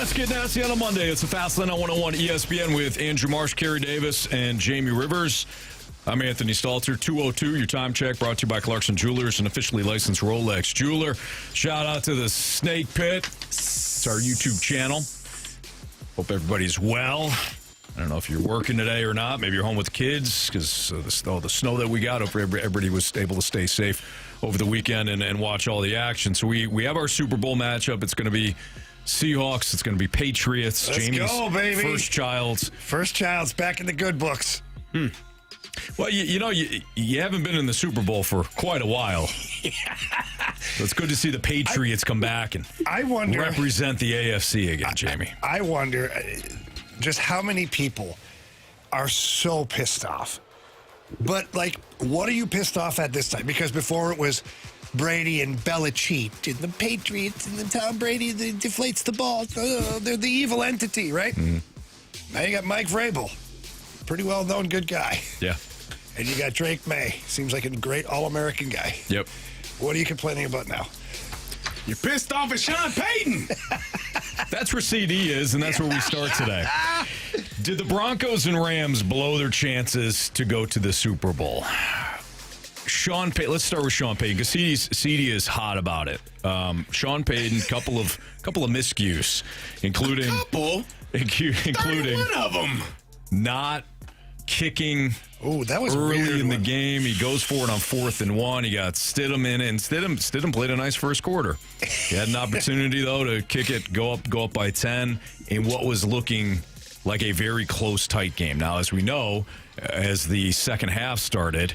Let's get nasty on a Monday. It's the Fast Lane on 101 ESPN with Andrew Marsh, Carey Davis, and Jamie Rivers. I'm Anthony Stalter. 2:02, your time check brought to you by Clarkson Jewelers, an officially licensed Rolex jeweler. Shout out to the Snake Pit. It's our YouTube channel. Hope everybody's well. I don't know if you're working today or not. Maybe you're home with the kids because the snow that we got. Hope everybody was able to stay safe over the weekend and watch all the action. So we have our Super Bowl matchup. It's going to be Seahawks. It's going to be Patriots. Let's Jamie's go, baby. First child's back in the good books. Well, you haven't been in the Super Bowl for quite a while. So it's good to see the Patriots come back and represent the AFC again, Jamie. I wonder just how many people are so pissed off. But, what are you pissed off at this time? Because before it was Brady and Belichick and the Patriots and the Tom Brady that deflates the ball. They're the evil entity, right? Mm-hmm. Now you got Mike Vrabel. Pretty well-known good guy. Yeah. And you got Drake May. Seems like a great All-American guy. Yep. What are you complaining about now? You're pissed off at Sean Payton. That's where CD is, and that's where we start today. Did the Broncos and Rams blow their chances to go to the Super Bowl? Sean Payton. Let's start with Sean Payton because CD is hot about it. Sean Payton, couple of miscues, including 31 of them, not kicking. Oh, that was early in the game. He goes for it on 4th and 1. He got Stidham in it, and Stidham played a nice first quarter. He had an opportunity though to kick it, go up by 10 in what was looking like a very close, tight game. Now, as we know, as the second half started,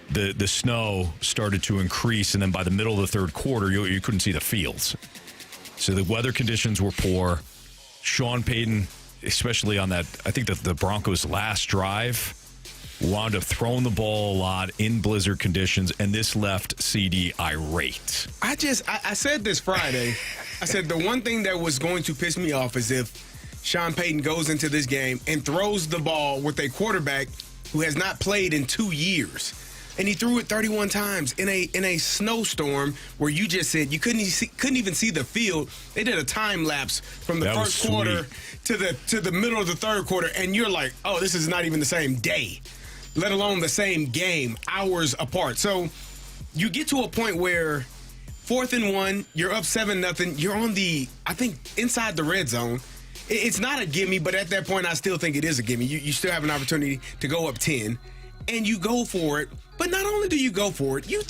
the snow started to increase, and then by the middle of the third quarter, you couldn't see the fields. So the weather conditions were poor. Sean Payton, especially on that, I think that the Broncos' last drive, wound up throwing the ball a lot in blizzard conditions, and this left CD irate. I said this Friday. I said the one thing that was going to piss me off is if Sean Payton goes into this game and throws the ball with a quarterback who has not played in 2 years. And he threw it 31 times in a snowstorm where you just said you couldn't even see the field. They did a time lapse from the first quarter to the middle of the third quarter, and you're like, oh, this is not even the same day, let alone the same game, hours apart. So you get to a point where 4th and 1, you're up 7-0. You're on inside the red zone. It's not a gimme, but at that point, I still think it is a gimme. You still have an opportunity to go up 10, and you go for it. But not only do you go for it, you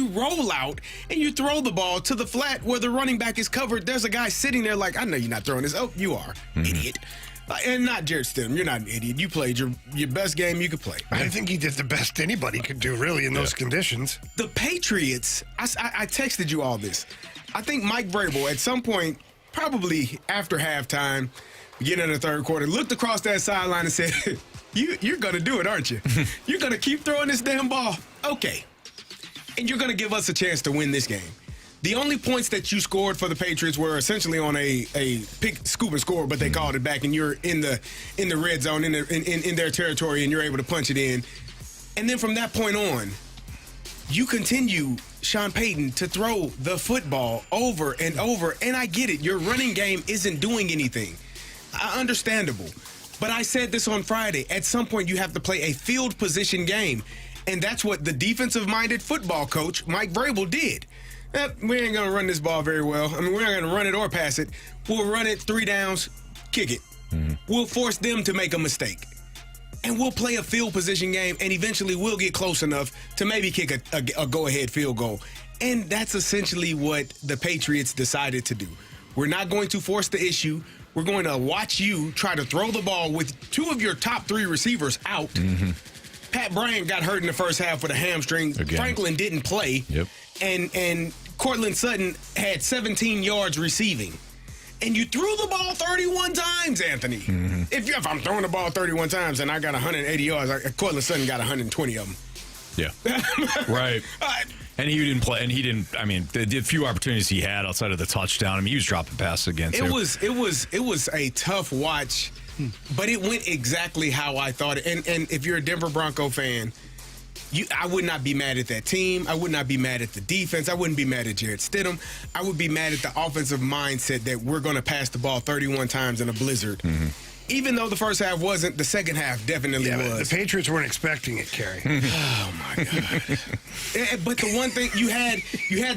roll out and you throw the ball to the flat where the running back is covered. There's a guy sitting there like, I know you're not throwing this. Oh, you are, idiot. And not Jared Stidham. You're not an idiot. You played your best game you could play. I think he did the best anybody could do, really, in those conditions. The Patriots, I texted you all this. I think Mike Vrabel, at some point, probably after halftime, beginning of the third quarter, looked across that sideline and said, You're going to do it, aren't you? You're going to keep throwing this damn ball? Okay. And you're going to give us a chance to win this game. The only points that you scored for the Patriots were essentially on a pick, scoop, and score, but they called it back, and you're in the red zone, in their territory, and you're able to punch it in. And then from that point on, you continue, Sean Payton, to throw the football over and over. And I get it. Your running game isn't doing anything. Understandable. But I said this on Friday. At some point, you have to play a field position game. And that's what the defensive-minded football coach, Mike Vrabel, did. We ain't going to run this ball very well. I mean, we're not going to run it or pass it. We'll run it 3 downs, kick it. Mm-hmm. We'll force them to make a mistake. And we'll play a field position game, and eventually we'll get close enough to maybe kick a go-ahead field goal. And that's essentially what the Patriots decided to do. We're not going to force the issue. We're going to watch you try to throw the ball with 2 of your top 3 receivers out. Mm-hmm. Pat Bryant got hurt in the first half with a hamstring. Again. Franklin didn't play. Yep. And Cortland Sutton had 17 yards receiving. And you threw the ball 31 times, Anthony. Mm-hmm. If I'm throwing the ball 31 times and I got 180 yards, Cortland Sutton got 120 of them. Yeah. Right. And he didn't play. And he didn't. I mean, the few opportunities he had outside of the touchdown, I mean, he was dropping passes again. Too. It was a tough watch, but it went exactly how I thought. And if you're a Denver Bronco fan, I would not be mad at that team. I would not be mad at the defense. I wouldn't be mad at Jarrett Stidham. I would be mad at the offensive mindset that we're going to pass the ball 31 times in a blizzard. Mm-hmm. Even though the first half wasn't, the second half definitely was. The Patriots weren't expecting it, Carey. Oh my God! But the one thing you had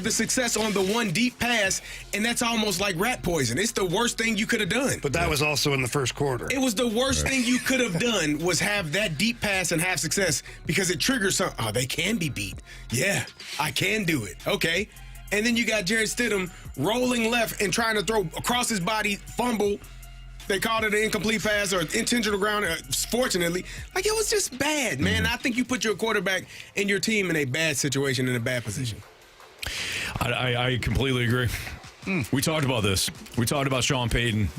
the success on the one deep pass, and that's almost like rat poison. It's the worst thing you could have done. But that was also in the first quarter. It was the worst thing you could have done was have that deep pass and have success because it triggers something. Oh, they can be beat. Yeah, I can do it. Okay. And then you got Jarrett Stidham rolling left and trying to throw across his body, fumble. They called it an incomplete pass or intentional ground, fortunately. Like, it was just bad, man. I think you put your quarterback and your team in a bad situation, in a bad position. I completely agree. We talked about this. We talked about Sean Payton.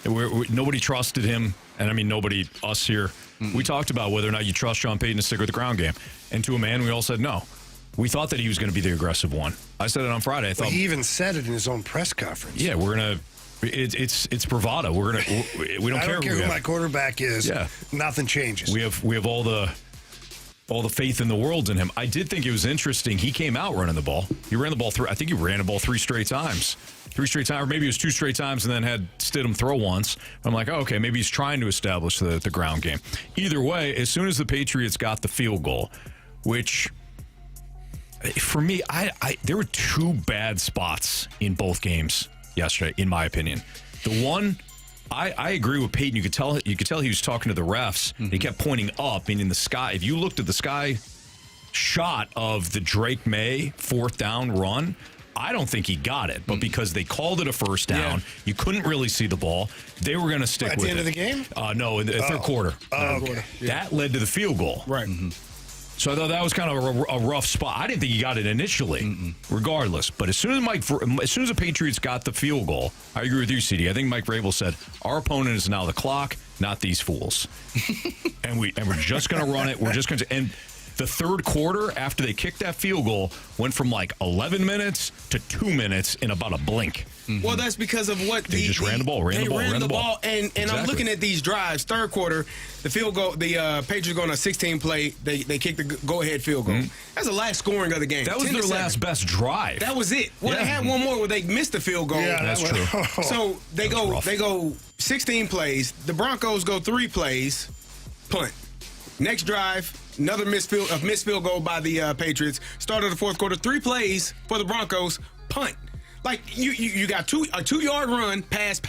Nobody trusted him, and I mean nobody, us here. We talked about whether or not you trust Sean Payton to stick with the ground game. And to a man, we all said no. We thought that he was going to be the aggressive one. I said it on Friday. I thought he even said it in his own press conference. Yeah, we're going to... It's bravado. We don't care. I don't care who my quarterback is. Yeah. Nothing changes. We have all the faith in the world in him. I did think it was interesting. He came out running the ball. He ran the ball I think he ran the ball 3 straight times. 3 straight times, or maybe it was 2 straight times, and then had Stidham throw once. I'm like, oh, okay, maybe he's trying to establish the ground game. Either way, as soon as the Patriots got the field goal, which for me, there were 2 bad spots in both games yesterday, in my opinion. The one, I agree with Peyton. You could tell he was talking to the refs. He kept pointing up, meaning the sky. If you looked at the sky shot of the Drake May 4th down run, I don't think he got it. But because they called it a first down, you couldn't really see the ball. They were going to stick with it. At the end of the game? No, in the third quarter. Oh, okay. That led to the field goal. Right. So I thought that was kind of a rough spot. I didn't think he got it initially, regardless. But as soon as the Patriots got the field goal, I agree with you, CD. I think Mike Vrabel said, our opponent is now the clock, not these fools. and we're just going to run it. We're just going to. And the third quarter, after they kicked that field goal, went from like 11 minutes to 2 minutes in about a blink. Well, that's because of what they just ran the ball, ran the ball. And Exactly. I'm looking at these drives. Third quarter, the field goal, the Patriots go on a 16 play. They kicked the go-ahead field goal. That's the last scoring of the game. That was their last best drive. That was it. Well, they had one more where they missed the field goal. Yeah, that's true. So they go 16 plays. The Broncos go 3 plays, punt. Next drive, another missed field goal by the Patriots. Start of the fourth quarter, 3 plays for the Broncos, punt. Like, you got a 2-yard run, pass,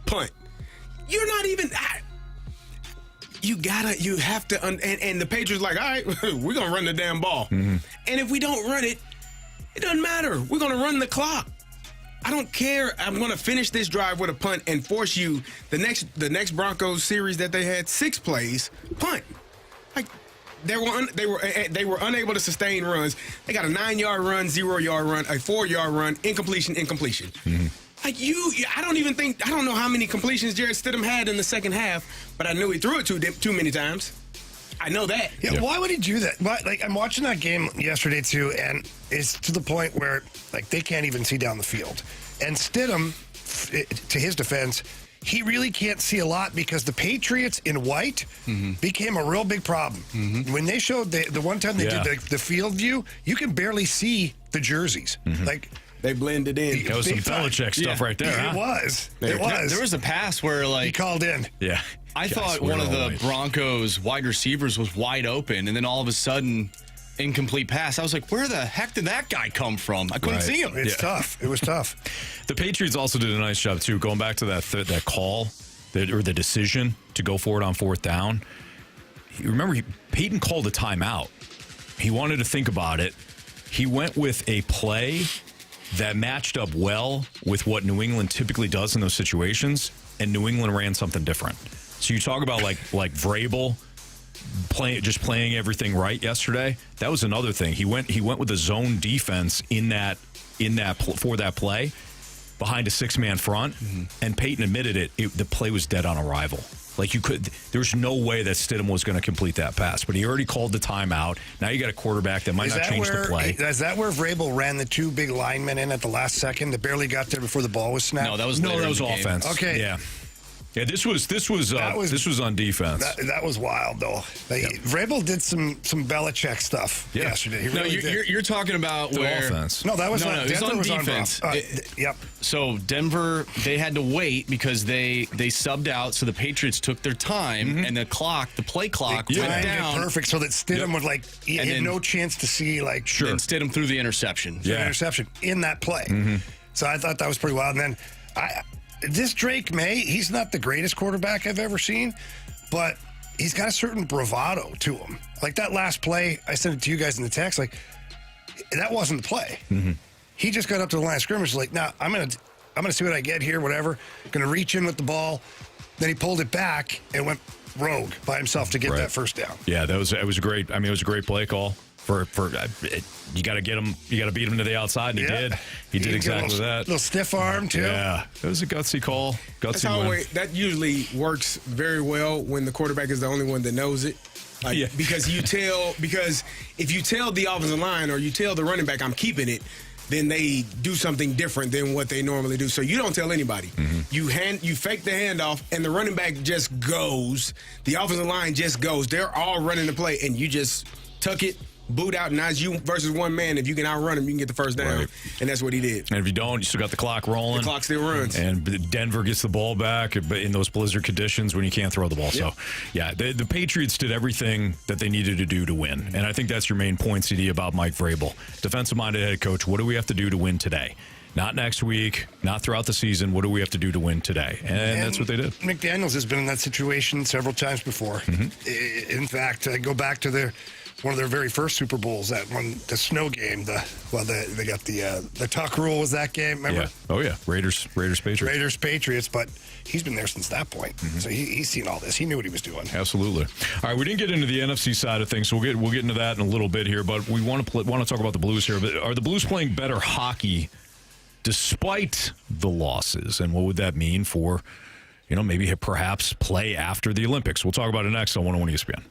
punt. You're not even... You have to... And the Patriots like, all right, we're going to run the damn ball. And if we don't run it, it doesn't matter. We're going to run the clock. I don't care. I'm going to finish this drive with a punt and force you... The next Broncos series that they had, 6 plays, punt. Like, they were unable to sustain runs. They got a 9-yard run, 0-yard run, a 4-yard run, incompletion. Like, I don't know how many completions Jarrett Stidham had in the second half, but I knew he threw it too many times. I know that. Yeah, why would he do that? Like, I'm watching that game yesterday too, and it's to the point where like they can't even see down the field. And Stidham, to his defense, he really can't see a lot because the Patriots in white became a real big problem. When they showed the one time they did the field view, you can barely see the jerseys. Like, they blended in. That was some Belichick stuff right there. It Huh? was. There was a pass where, like, he called in. Yeah. I thought one of the Broncos wide receivers was wide open, and then all of a sudden, incomplete pass. I was like, where the heck did that guy come from? I couldn't see him. It's tough. It was tough. The Patriots also did a nice job, too, going back to that call or the decision to go for it on 4th down. Remember, Peyton called a timeout. He wanted to think about it. He went with a play that matched up well with what New England typically does in those situations, and New England ran something different. So you talk about like Vrabel playing everything right yesterday. That was another thing. He went with a zone defense for that play behind a 6-man front, and Peyton admitted it. The play was dead on arrival. Like, there's no way that Stidham was going to complete that pass, but he already called the timeout. Now you got a quarterback that might not change the play. Is that where Vrabel ran the 2 big linemen in at the last second that barely got there before the ball was snapped? No, that was offense. Okay. Yeah. Yeah, this was on defense. That was wild, though. Vrabel did some Belichick stuff yesterday. He really did. You're talking about The where offense. No, that was it was on defense. Yep. So Denver, they had to wait because they subbed out, so the Patriots took their time, and the play clock went Timed it down. perfect so that Stidham would he had no chance to see And Stidham threw the interception. interception in that play. So I thought that was pretty wild. And then this Drake May, he's not the greatest quarterback I've ever seen, but he's got a certain bravado to him. Like that last play, I sent it to you guys in the text, that wasn't the play. He just got up to the line of scrimmage, nah, I'm gonna see what I get here, whatever. Gonna reach in with the ball. Then he pulled it back and went rogue by himself to get that first down. Yeah, it was great. I mean, it was a great play call. You got to get him. You got to beat him to the outside, and he did. He did exactly that. Little stiff arm too. Yeah, it was a gutsy call. Gutsy win. That usually works very well when the quarterback is the only one that knows it. Because if you tell the offensive line or you tell the running back, I'm keeping it, then they do something different than what they normally do. So you don't tell anybody. You fake the handoff, and the running back just goes. The offensive line just goes. They're all running the play, and you just tuck it, boot out, and now it's you versus one man. If you can outrun him, you can get the first down. Right. And that's what he did. And if you don't, you still got the clock rolling. The clock still runs. And Denver gets the ball back in those blizzard conditions when you can't throw the ball. So, the Patriots did everything that they needed to do to win. And I think that's your main point, CD, about Mike Vrabel. Defensive-minded head coach, what do we have to do to win today? Not next week, not throughout the season. What do we have to do to win today? And that's what they did. McDaniels has been in that situation several times before. In fact, I go back to one of their very first Super Bowls, the snow game. They got the tuck rule was that game. Remember? Yeah. Oh yeah, Raiders Patriots. But he's been there since that point, so he's seen all this. He knew what he was doing. Absolutely. All right, we didn't get into the NFC side of things, so we'll get into that in a little bit here. But we want to talk about the Blues here. But are the Blues playing better hockey despite the losses, and what would that mean for maybe perhaps play after the Olympics? We'll talk about it next on 101 ESPN.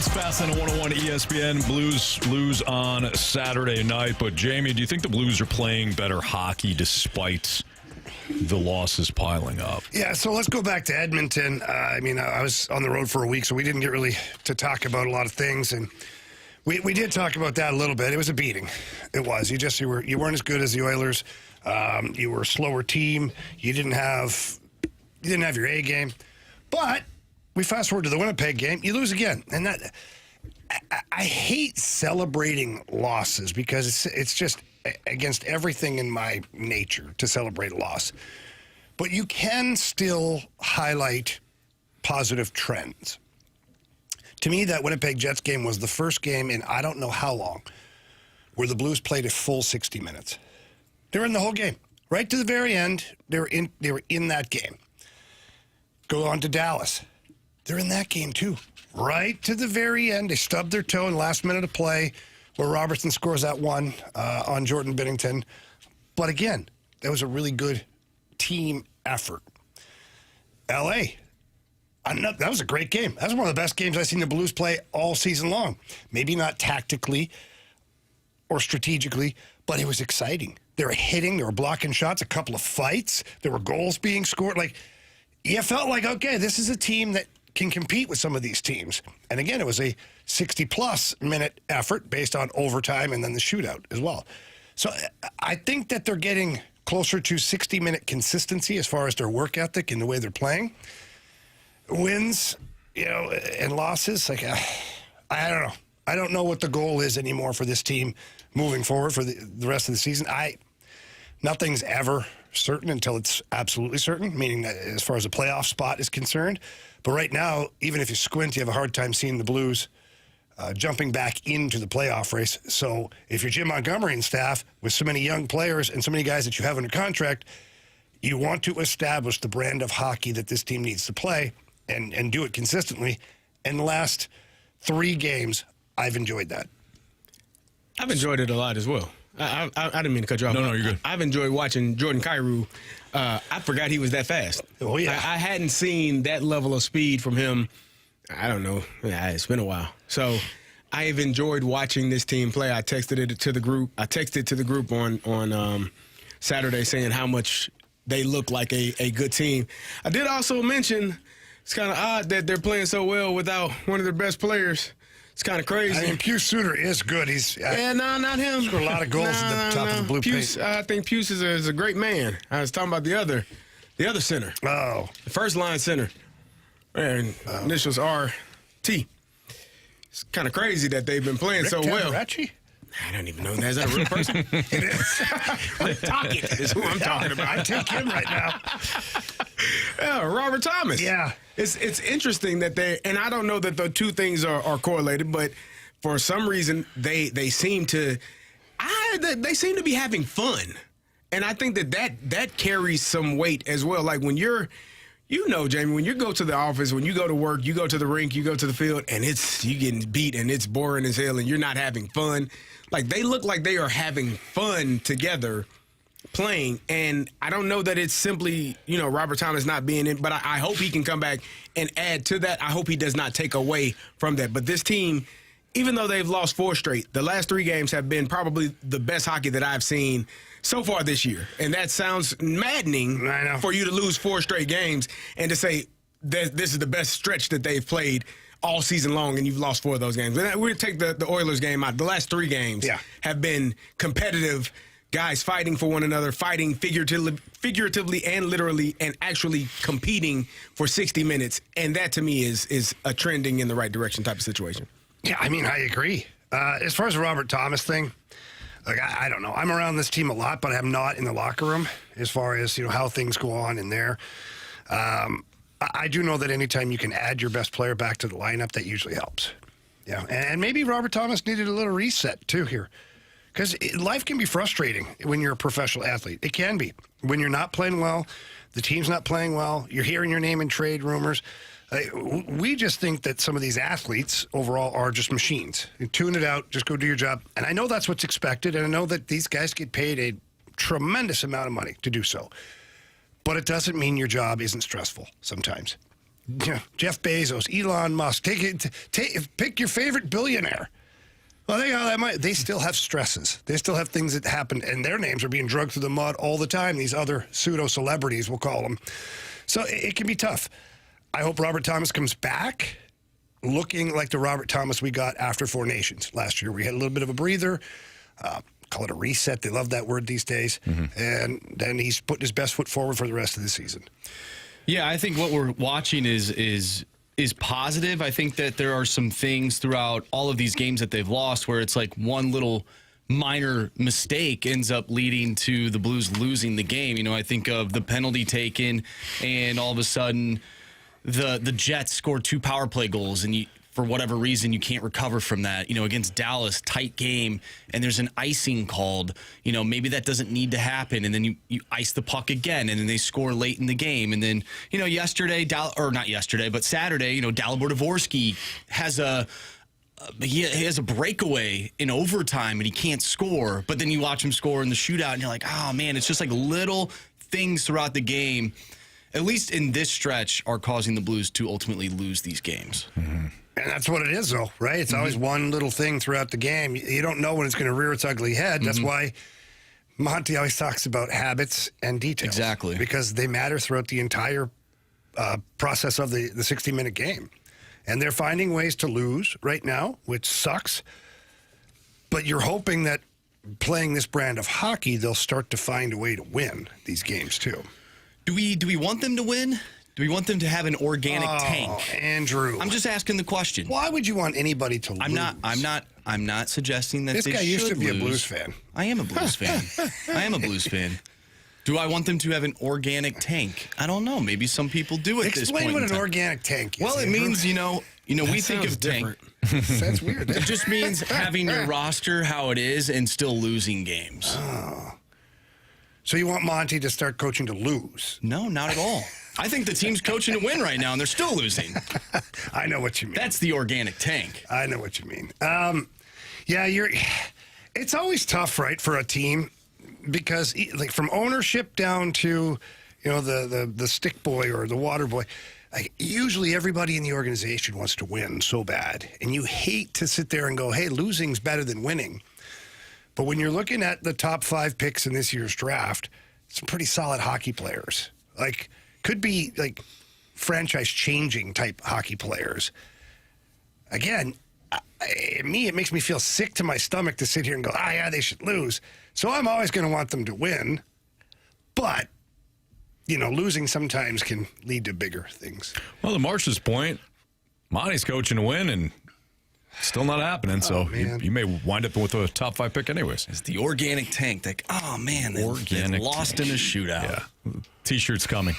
It's Fast on 101 ESPN. Blues lose on Saturday night. But, Jamie, do you think the Blues are playing better hockey despite the losses piling up? Yeah, so let's go back to Edmonton. I was on the road for a week, so we didn't get really to talk about a lot of things. And we did talk about that a little bit. It was a beating. It was. You weren't as good as the Oilers. You were a slower team. You didn't have your A game. But we fast forward to the Winnipeg game. You lose again, and that I hate celebrating losses because it's just against everything in my nature to celebrate a loss. But you can still highlight positive trends. To me, that Winnipeg Jets game was the first game in I don't know how long where the Blues played a full 60 minutes. They were in the whole game. Right to the very end, they were in that game. Go on to Dallas. They're in that game too. Right to the very end, they stubbed their toe in the last minute of play where Robertson scores that one on Jordan Binnington. But again, that was a really good team effort. L.A., that was a great game. That was one of the best games I've seen the Blues play all season long. Maybe not tactically or strategically, but it was exciting. They were hitting, they were blocking shots, a couple of fights, there were goals being scored. Like, you felt like, okay, this is a team that can compete with some of these teams. And again, it was a 60-plus minute effort based on overtime and then the shootout as well. So I think that they're getting closer to 60-minute consistency as far as their work ethic and the way they're playing. Wins, and losses, like, I don't know. I don't know what the goal is anymore for this team moving forward for the rest of the season. Nothing's ever certain until it's absolutely certain, meaning that as far as a playoff spot is concerned. But right now, even if you squint, you have a hard time seeing the Blues jumping back into the playoff race. So if you're Jim Montgomery and staff, with so many young players and so many guys that you have under contract, you want to establish the brand of hockey that this team needs to play and do it consistently. And the last 3 games, I've enjoyed that. I've enjoyed it a lot as well. I didn't mean to cut you off. No, you're good. I've enjoyed watching Jordan Carey. I forgot he was that fast. Oh, yeah. I hadn't seen that level of speed from him. I don't know. Yeah, it's been a while. So I have enjoyed watching this team play. I texted it to the group. I texted to the group on Saturday saying how much they look like a good team. I did also mention it's kind of odd that they're playing so well without one of their best players. It's kind of crazy. I mean, Pius Suter is good. Not him. Scored a lot of goals at the top of the blue paint. I think Pius is a great man. I was talking about the other center. Oh. The first line center. And initials are T. It's kind of crazy that they've been playing Rick so well. Tamarachi? I don't even know. Is that a real person? It is. Rick Tocchet is who I'm talking about. I take him right now. Yeah, Robert Thomas. Yeah. It's interesting that and I don't know that the two things are correlated, but for some reason they seem to they seem to be having fun. And I think that carries some weight as well. Like when Jamie, when you go to the office, when you go to work, you go to the rink, you go to the field, and you getting beat and it's boring as hell and you're not having fun. Like they look like they are having fun together playing, and I don't know that it's simply, Robert Thomas not being in, but I hope he can come back and add to that. I hope he does not take away from that. But this team, even though they've lost 4 straight, the last 3 games have been probably the best hockey that I've seen so far this year. And that sounds maddening for you to lose 4 straight games and to say that this is the best stretch that they've played all season long, and you've lost 4 of those games. We're going to take the Oilers game out. The last 3 games have been competitive, guys fighting for one another, fighting figuratively and literally, and actually competing for 60 minutes. And that, to me, is a trending in the right direction type of situation. Yeah, I mean, I agree. As far as the Robert Thomas thing, like, I don't know. I'm around this team a lot, but I'm not in the locker room as far as, how things go on in there. I do know that anytime you can add your best player back to the lineup, that usually helps. Yeah, and maybe Robert Thomas needed a little reset, too, here. Because life can be frustrating when you're a professional athlete. It can be. When you're not playing well, the team's not playing well, you're hearing your name in trade rumors. We just think that some of these athletes overall are just machines. You tune it out, just go do your job. And I know that's what's expected, and I know that these guys get paid a tremendous amount of money to do so. But it doesn't mean your job isn't stressful sometimes. Jeff Bezos, Elon Musk. Pick your favorite billionaire. Well, they still have stresses. They still have things that happen, and their names are being dragged through the mud all the time. These other pseudo-celebrities, we'll call them. So it can be tough. I hope Robert Thomas comes back looking like the Robert Thomas we got after Four Nations last year. We had a little bit of a breather. Call it a reset. They love that word these days. And then he's putting his best foot forward for the rest of the season. Yeah, I think what we're watching is positive. I think that there are some things throughout all of these games that they've lost where it's like one little minor mistake ends up leading to the Blues losing the game. You know, I think of the penalty taken, and all of a sudden the Jets score 2 power play goals, and for whatever reason, you can't recover from that. You know, against Dallas, tight game, and there's an icing called. You know, maybe that doesn't need to happen, and then you ice the puck again, and then they score late in the game. And then, you know, Saturday, you know, Dalibor Dvorsky has he has a breakaway in overtime, and he can't score. But then you watch him score in the shootout, and you're like, oh, man, it's just like little things throughout the game, at least in this stretch, are causing the Blues to ultimately lose these games. And that's what it is, though, right? It's always one little thing throughout the game. You don't know when it's going to rear its ugly head. That's why Monty always talks about habits and details. Exactly. Because they matter throughout the entire process of the 60-minute game. And they're finding ways to lose right now, which sucks. But you're hoping that playing this brand of hockey, they'll start to find a way to win these games, too. Do we want them to win? Do we want them to have an organic tank? Andrew. I'm just asking the question. Why would you want anybody to lose? I'm not suggesting that this they guy should used to be lose. a Blues fan. I am a Blues fan. Do I want them to have an organic tank? I don't know. Maybe some people do at this point. Explain what an organic tank is. Well, it means, you know, we think of tank. That's weird. It just means having your roster how it is and still losing games. Oh. So you want Monty to start coaching to lose? No, not at all. I think the team's coaching to win right now, and they're still losing. I know what you mean. That's the organic tank. I know what you mean. It's always tough, right, for a team, because like from ownership down to, you know, the stick boy or the water boy, like usually everybody in the organization wants to win so bad, and you hate to sit there and go, hey, losing's better than winning. But when you're looking at the top 5 picks in this year's draft, some pretty solid hockey players. Like, could be like franchise-changing type hockey players. Again, it makes me feel sick to my stomach to sit here and go, yeah, they should lose. So I'm always going to want them to win. But, you know, losing sometimes can lead to bigger things. Well, to Marsh's point, Monty's coaching to win, and still not happening, so you may wind up with a top 5 pick anyways. It's the organic tank. Like, oh, man, they lost in a shootout. Yeah, T-shirt's coming.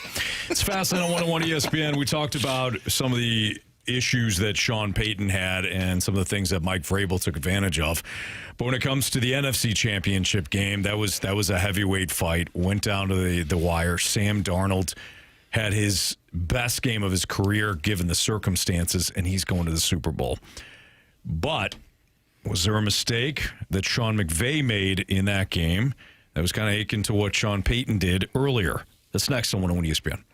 It's Fastlane on 101 ESPN. We talked about some of the issues that Sean Payton had and some of the things that Mike Vrabel took advantage of. But when it comes to the NFC Championship game, that was a heavyweight fight. Went down to the wire. Sam Darnold had his best game of his career given the circumstances, and he's going to the Super Bowl. But was there a mistake that Sean McVay made in that game that was kind of akin to what Sean Payton did earlier? That's next on 101 ESPN.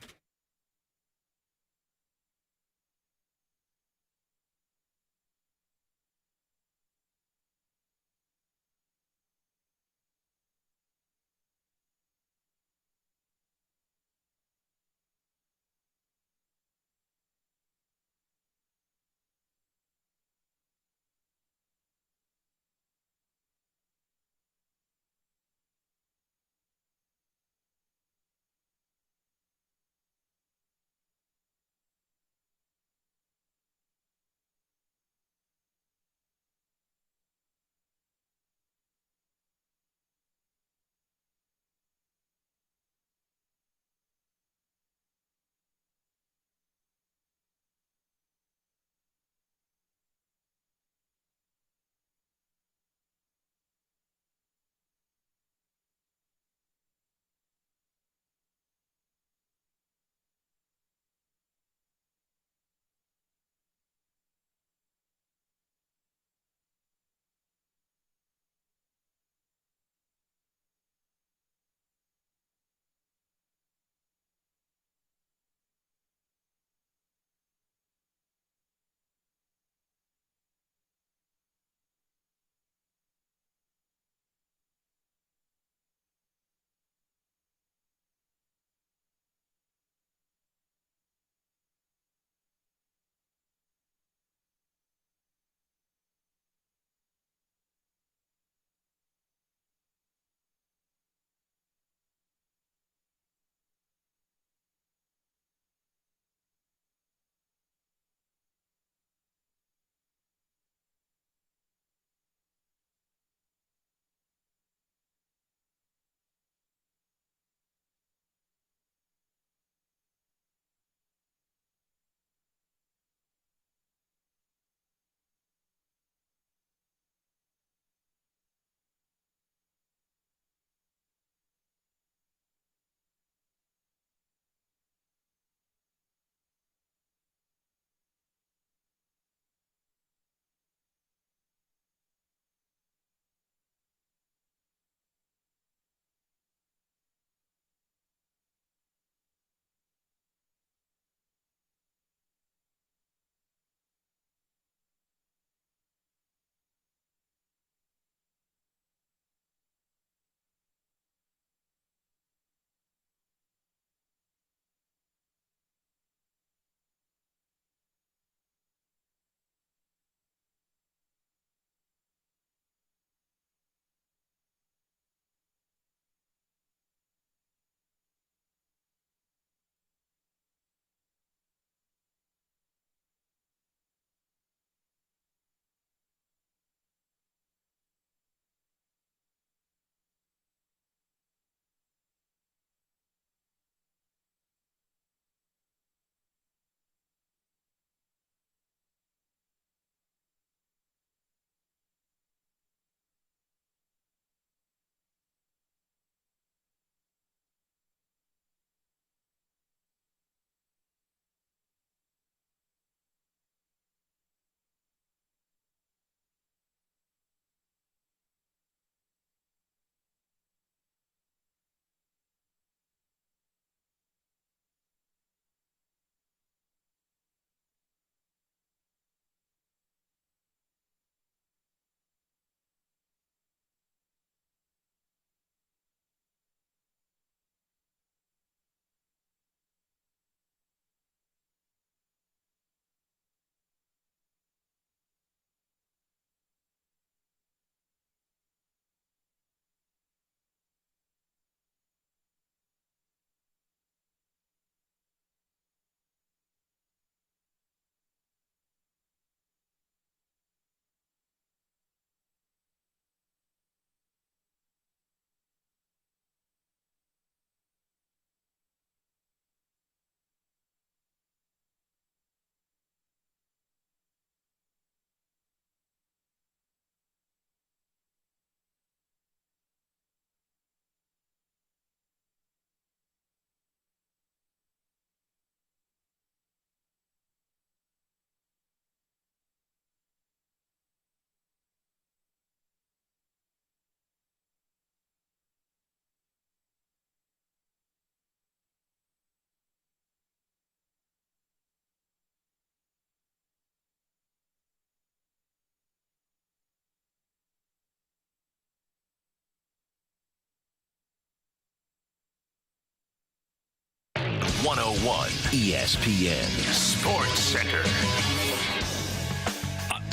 101 ESPN Sports Center.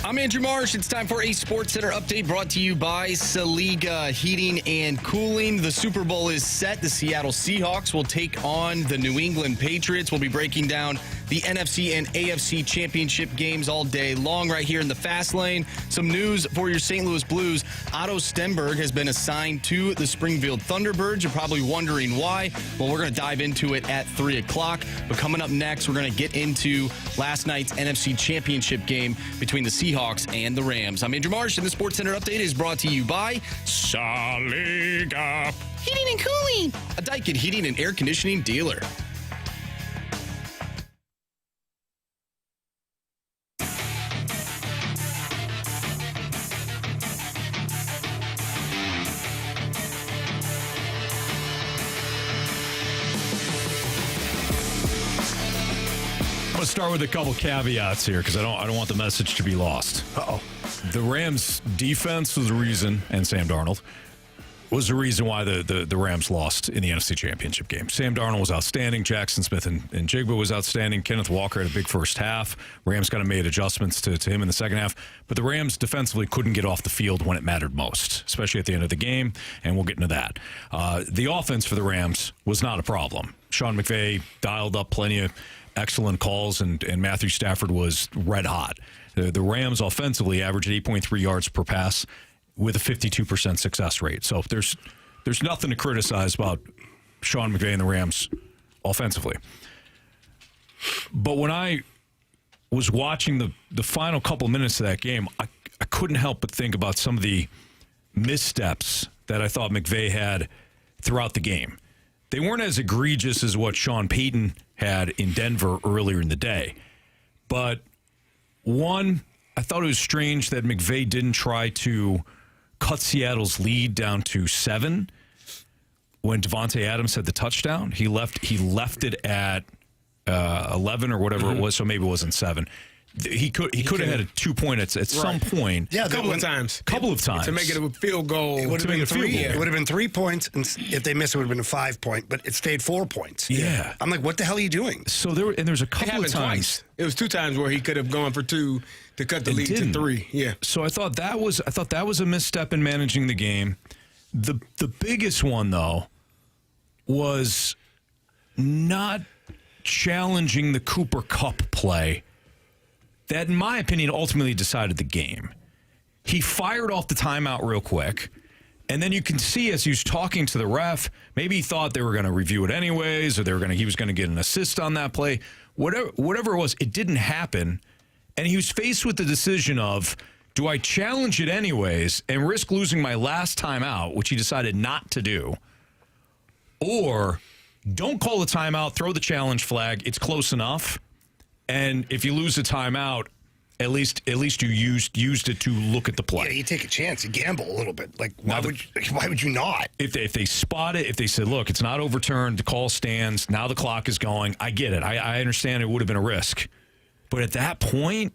I'm Andrew Marsh. It's time for a Sports Center update brought to you by Saliga Heating and Cooling. The Super Bowl is set. The Seattle Seahawks will take on the New England Patriots. We'll be breaking down the NFC and AFC championship games all day long right here in the Fast Lane. Some news for your St. Louis Blues. Otto Stenberg has been assigned to the Springfield Thunderbirds. You're probably wondering why. Well, we're going to dive into it at 3 o'clock. But coming up next, we're going to get into last night's NFC championship game between the Seahawks and the Rams. I'm Andrew Marsh, and the Sports Center update is brought to you by Saliga Heating and Cooling, a Daikin heating and air conditioning dealer. Let's start with a couple caveats here because I don't want the message to be lost. The Rams' defense was the reason, and Sam Darnold was the reason why the Rams lost in the NFC Championship game. Sam Darnold was outstanding. Jackson Smith and Jigba was outstanding. Kenneth Walker had a big first half. Rams kind of made adjustments to him in the second half. But the Rams defensively couldn't get off the field when it mattered most, especially at the end of the game, and we'll get into that. The offense for the Rams was not a problem. Sean McVay dialed up plenty of excellent calls, and Matthew Stafford was red hot. The Rams offensively averaged 8.3 yards per pass with a 52% success rate. So there's nothing to criticize about Sean McVay and the Rams offensively. But when I was watching the final couple minutes of that game, I couldn't help but think about some of the missteps that I thought McVay had throughout the game. They weren't as egregious as what Sean Payton had in Denver earlier in the day. But one, I thought it was strange that McVay didn't try to cut Seattle's lead down to 7 when Devontae Adams had the touchdown. He left it at 11 or whatever it was, so maybe it wasn't 7. He could have had a 2-point at some point. Yeah, a couple of times to make it a field goal. It would have been 3. It would have been 3 points, and if they missed, it would have been a 5-point. But it stayed 4 points. Yeah, I'm like, what the hell are you doing? So there's a couple of times. Twice. It was 2 times where he could have gone for 2 to cut the lead to 3. Yeah. So I thought that was a misstep in managing the game. The biggest one though was not challenging the Cooper Kupp play. That, in my opinion, ultimately decided the game. He fired off the timeout real quick, and then you can see as he was talking to the ref, maybe he thought they were going to review it anyways, or he was going to get an assist on that play. Whatever it was, it didn't happen, and he was faced with the decision of, do I challenge it anyways and risk losing my last timeout, which he decided not to do, or don't call the timeout, throw the challenge flag, it's close enough. And if you lose the timeout, at least you used it to look at the play. Yeah, you take a chance, you gamble a little bit. Like, why would you not? If they spot it, if they said, look, it's not overturned, the call stands, now the clock is going, I get it. I understand it would have been a risk. But at that point,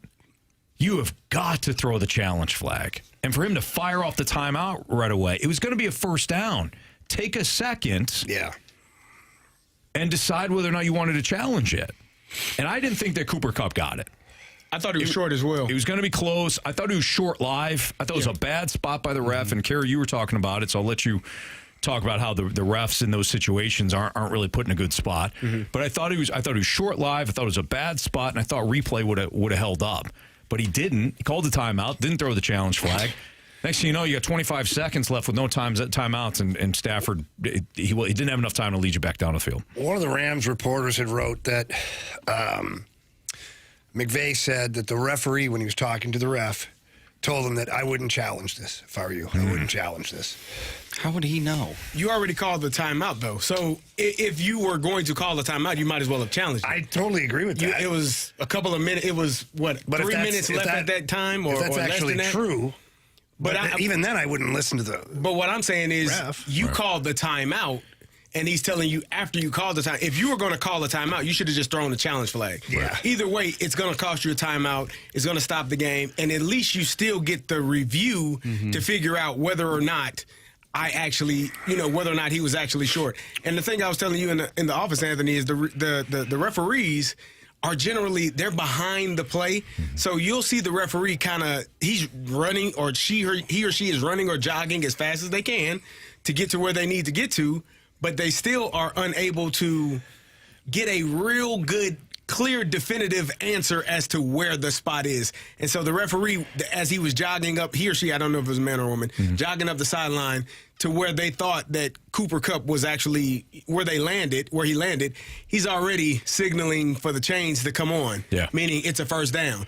you have got to throw the challenge flag. And for him to fire off the timeout right away, it was going to be a first down. Take a second and decide whether or not you wanted to challenge it. And I didn't think that Cooper Kupp got it. I thought he was short as well. It was going to be close. I thought he was short live. I thought it was a bad spot by the ref. And Carey, you were talking about it, so I'll let you talk about how the refs in those situations aren't really put in a good spot. But I thought he was short live. I thought it was a bad spot, and I thought replay would have held up. But he didn't. He called the timeout, didn't throw the challenge flag. Next thing you know, you got 25 seconds left with no timeouts, and Stafford, he didn't have enough time to lead you back down the field. One of the Rams reporters had wrote that McVay said that the referee, when he was talking to the ref, told him that I wouldn't challenge this if I were you. I wouldn't challenge this. How would he know? You already called the timeout, though. So if you were going to call the timeout, you might as well have challenged it. I totally agree with that. It was a couple of minutes. It was, 3 minutes left at that time? Or that's actually less than that? True. But even then, I wouldn't listen to the But what I'm saying is ref. You called the timeout, and he's telling you after you called the time. If you were going to call the timeout, you should have just thrown the challenge flag. Yeah. Either way, it's going to cost you a timeout. It's going to stop the game. And at least you still get the review to figure out whether or not I actually, whether or not he was actually short. And the thing I was telling you in the office, Anthony, is the referees are generally, they're behind the play. So you'll see the referee he's running, or he or she is running or jogging as fast as they can to get to where they need to get to, but they still are unable to get a real good, clear, definitive answer as to where the spot is. And so the referee, as he was jogging up, he or she, I don't know if it was a man or a woman, jogging up the sideline to where they thought that Cooper Kupp was actually where he landed, he's already signaling for the chains to come on, meaning it's a first down.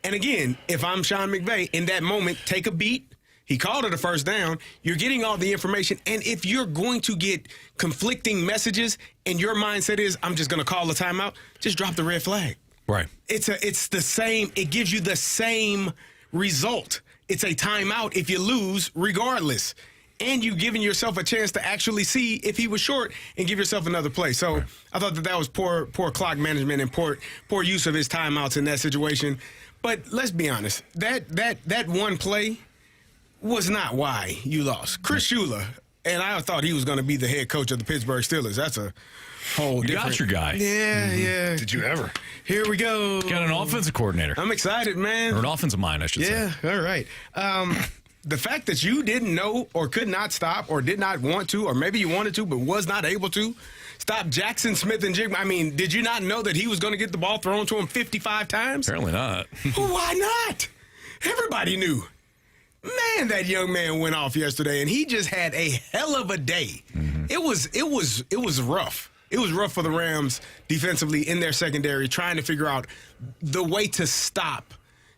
And again, if I'm Sean McVay, in that moment, take a beat. He called it a first down. You're getting all the information. And if you're going to get conflicting messages and your mindset is, I'm just going to call a timeout, just drop the red flag. Right. It's the same. It gives you the same result. It's a timeout if you lose regardless. And you've given yourself a chance to actually see if he was short and give yourself another play. So right. I thought that was poor clock management and poor use of his timeouts in that situation. But let's be honest. That one play was not why you lost. Chris Shula, and I thought he was going to be the head coach of the Pittsburgh Steelers. That's a whole different. You got your guy. Yeah, yeah. Did you ever? Here we go. Got an offensive coordinator. I'm excited, man. Or an offensive mind, I should say. Yeah, all right. The fact that you didn't know or could not stop or did not want to, or maybe you wanted to but was not able to, stop Jackson Smith-Njigba. I mean, did you not know that he was going to get the ball thrown to him 55 times? Apparently not. Why not? Everybody knew. Man, that young man went off yesterday, and he just had a hell of a day. Mm-hmm. It was rough. It was rough for the Rams defensively in their secondary, trying to figure out the way to stop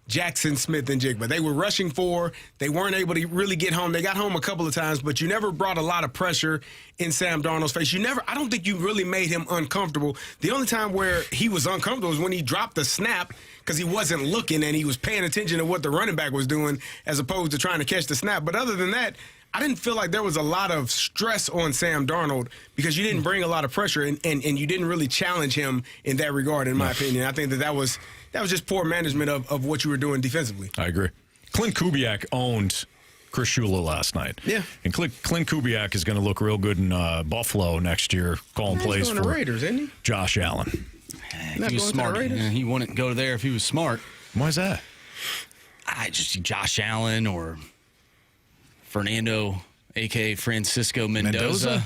Jackson Smith-Njigba. They were rushing for. They weren't able to really get home. They got home a couple of times, but you never brought a lot of pressure in Sam Darnold's face. I don't think you really made him uncomfortable. The only time where he was uncomfortable was when he dropped the snap because he wasn't looking and he was paying attention to what the running back was doing as opposed to trying to catch the snap. But other than that, I didn't feel like there was a lot of stress on Sam Darnold because you didn't bring a lot of pressure and you didn't really challenge him in that regard, in my opinion. I think that was just poor management of what you were doing defensively. I agree. Clint Kubiak owned Chris Shula last night. Yeah. And Clint Kubiak is going to look real good in Buffalo next year, calling plays for the Raiders, isn't he? Josh Allen. If he was smart. Yeah, he wouldn't go there if he was smart. Why is that? I just see Josh Allen or Fernando, a.k.a. Francisco Mendoza.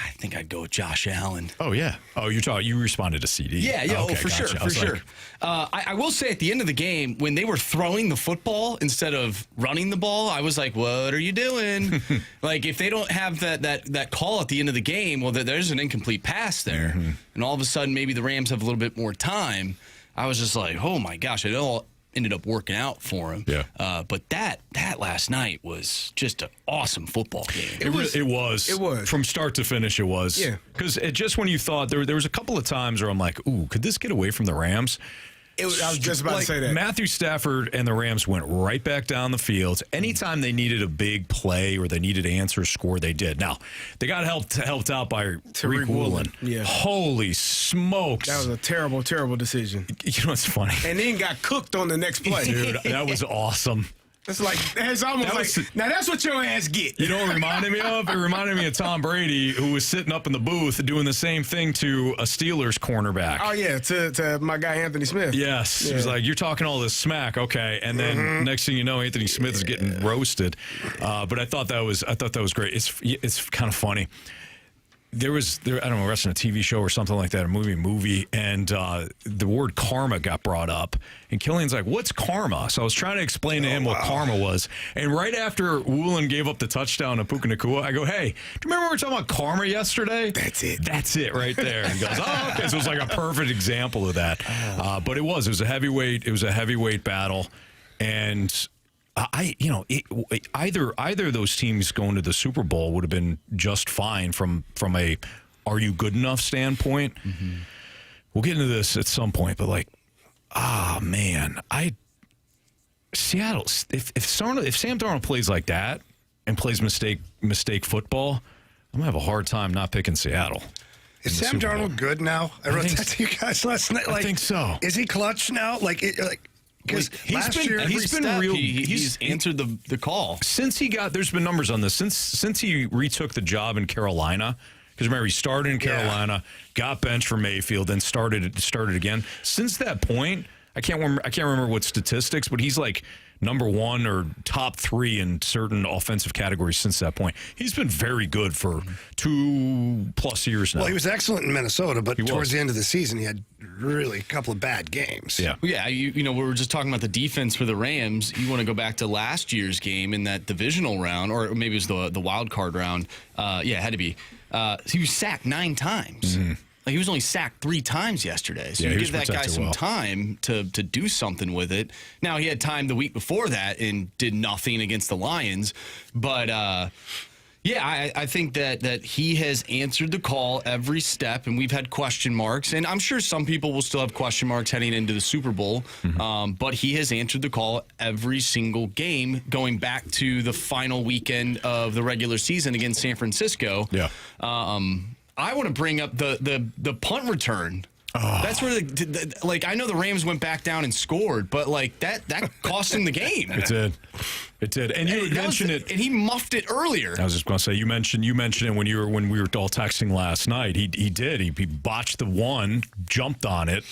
I think I'd go with Josh Allen. Oh, yeah. Oh, you responded to CD. Yeah, okay, for sure, for sure. I will say at the end of the game, when they were throwing the football instead of running the ball, I was like, what are you doing? Like, if they don't have that call at the end of the game, well, there's an incomplete pass there. Mm-hmm. And all of a sudden, maybe the Rams have a little bit more time. I was just like, oh, my gosh, it all ended up working out for him. Yeah. But that last night was just an awesome football game. It was. From start to finish, it was. Yeah. Because just when you thought, there was a couple of times where I'm like, ooh, could this get away from the Rams? I was just about to say that. Matthew Stafford and the Rams went right back down the field. Anytime they needed a big play or they needed to answer a score, they did. Now, they got helped out by Tariq Woolen. Yeah. Holy smokes. That was a terrible, terrible decision. You know what's funny? And then got cooked on the next play. Dude, that was awesome. It's almost now that's what your ass get. You know what it reminded me of? It reminded me of Tom Brady, who was sitting up in the booth doing the same thing to a Steelers cornerback. Oh, yeah, to my guy Anthony Smith. Yes. Yeah. He was like, you're talking all this smack, okay. And then next thing you know, Anthony Smith is getting roasted. But I thought that was great. It's kind of funny. I don't know, wrestling a TV show or something like that, a movie, and the word karma got brought up. And Killian's like, what's karma? So I was trying to explain to him what karma was. And right after Woolen gave up the touchdown to Puka Nacua, I go, hey, do you remember we were talking about karma yesterday? That's it right there. And he goes, oh, okay. So it was like a perfect example of that. But it was a heavyweight battle. And either of those teams going to the Super Bowl would have been just fine from a are you good enough standpoint. Mm-hmm. We'll get into this at some point, but man, Seattle. If Sam Darnold plays like that and plays mistake football, I'm gonna have a hard time not picking Seattle. Is Sam Darnold good now? I wrote that to you guys last night. I think so. Is he clutch now? Because last year, he's been real. He's answered the call. Since he got, there's been numbers on this. Since he retook the job in Carolina, because remember he started in Carolina, got benched for Mayfield, then started again. Since that point, I can't remember what statistics, but he's like number one or top three in certain offensive categories since that point. He's been very good for 2+ years now. Well, he was excellent in Minnesota, but towards the end of the season, he had really a couple of bad games. Yeah. Yeah, you know, we were just talking about the defense for the Rams. You want to go back to last year's game in that divisional round, or maybe it was the wild card round. Yeah, it had to be. He was sacked 9 times. Mm-hmm. Like, he was only sacked 3 times yesterday. So you give that guy some time to do something with it. Now, he had time the week before that and did nothing against the Lions. But, yeah, I think that he has answered the call every step, and we've had question marks. And I'm sure some people will still have question marks heading into the Super Bowl. But he has answered the call every single game, going back to the final weekend of the regular season against San Francisco. Yeah. I want to bring up the punt return. Oh. That's where I know the Rams went back down and scored, but like that cost him the game. It did. And you mentioned it, and he muffed it earlier. I was just going to say you mentioned it when we were all texting last night. He did. He botched the one, jumped on it,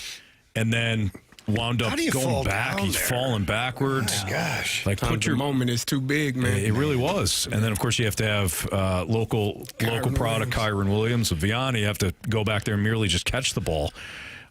and then wound up going back. He's falling backwards. Oh my gosh. Like the moment is too big, man. It really was. And then of course you have to have local product Kyron Williams of Viana. You have to go back there and merely just catch the ball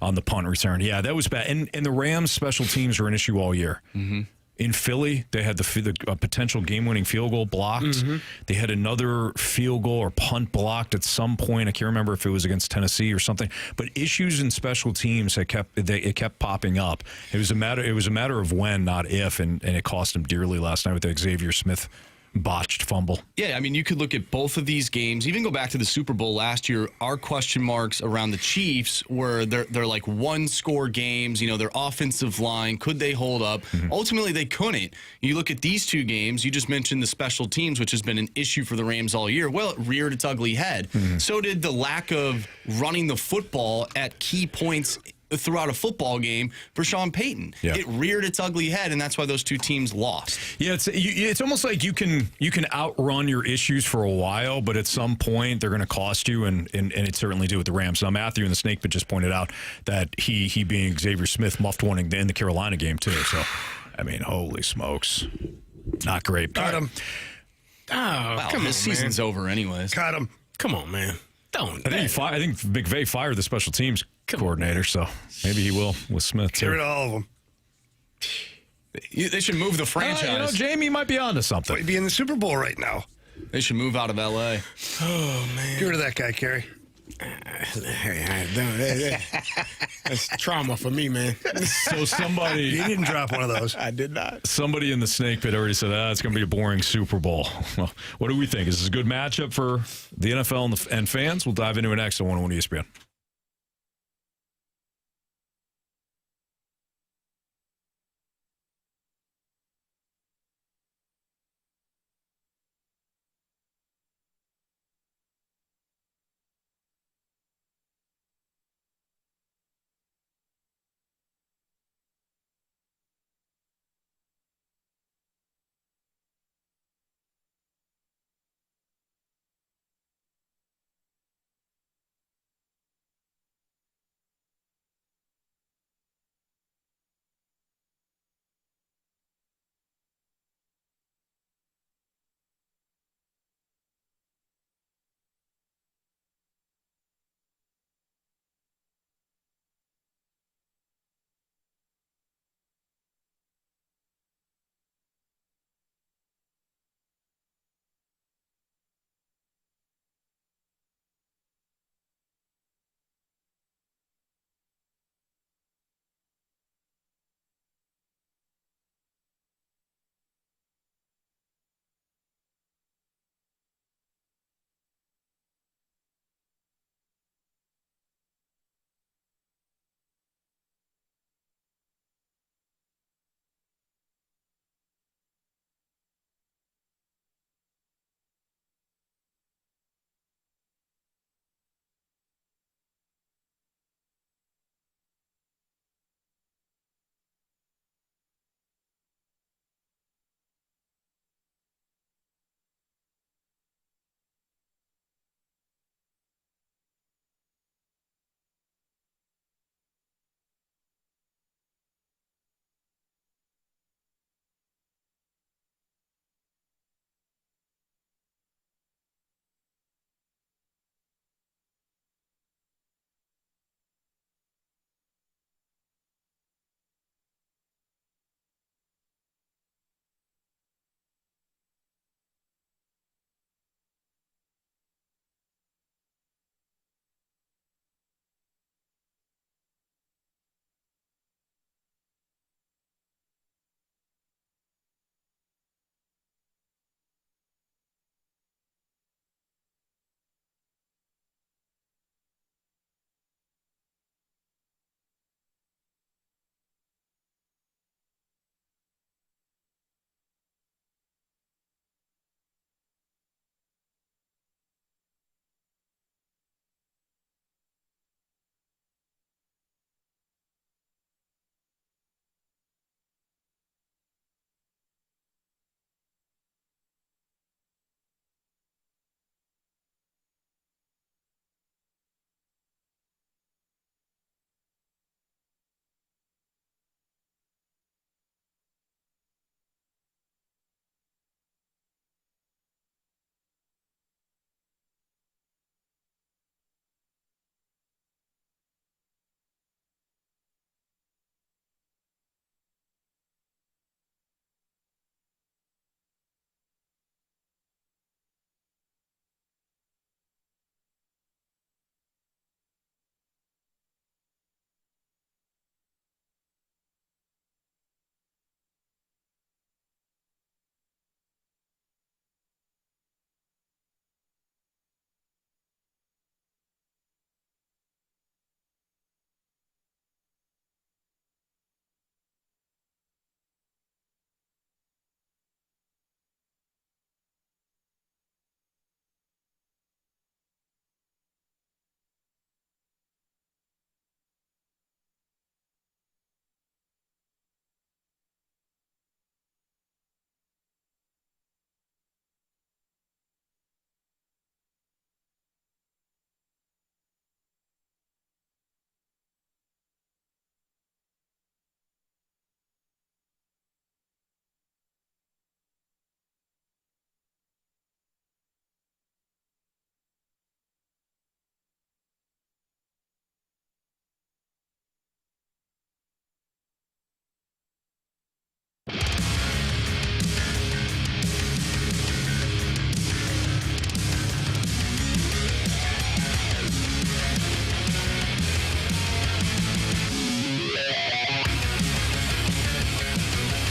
on the punt return. Yeah, that was bad. And the Rams special teams are an issue all year. Mm-hmm. In Philly, they had the potential game-winning field goal blocked. Mm-hmm. They had another field goal or punt blocked at some point. I can't remember if it was against Tennessee or something. But issues in special teams it kept popping up. It was a matter of when, not if, and it cost them dearly last night with the Xavier Smith botched fumble. Yeah, I mean, you could look at both of these games, even go back to the Super Bowl last year. Our question marks around the Chiefs were they're like 1-score games. You know, their offensive line, could they hold up? Mm-hmm. Ultimately, they couldn't. You look at these 2 games, you just mentioned the special teams, which has been an issue for the Rams all year. Well, it reared its ugly head. Mm-hmm. So did the lack of running the football at key points throughout a football game for Sean Payton. Yeah. It reared its ugly head, and that's why those 2 teams lost. Yeah, it's almost like you can outrun your issues for a while, but at some point they're going to cost you, and it certainly do with the Rams. Now, Matthew in the Snake Pit just pointed out that he being Xavier Smith muffed one in the Carolina game too. So, I mean, holy smokes, not great. Cut him. Oh, wow, come on, this season's over anyways. Cut him. Come on, man. I think McVay fired the special teams coordinator, so maybe he will with Smith too. Get rid of all of them. They should move the franchise. Jamie might be onto something. He'd be in the Super Bowl right now. They should move out of L.A. Oh, man. Get rid of that guy, Carey. That's trauma for me, man. So somebody... You didn't drop one of those. I did not. Somebody in the Snake Pit already said, it's going to be a boring Super Bowl. Well, what do we think? Is this a good matchup for the NFL and fans? We'll dive into it next on 101 ESPN.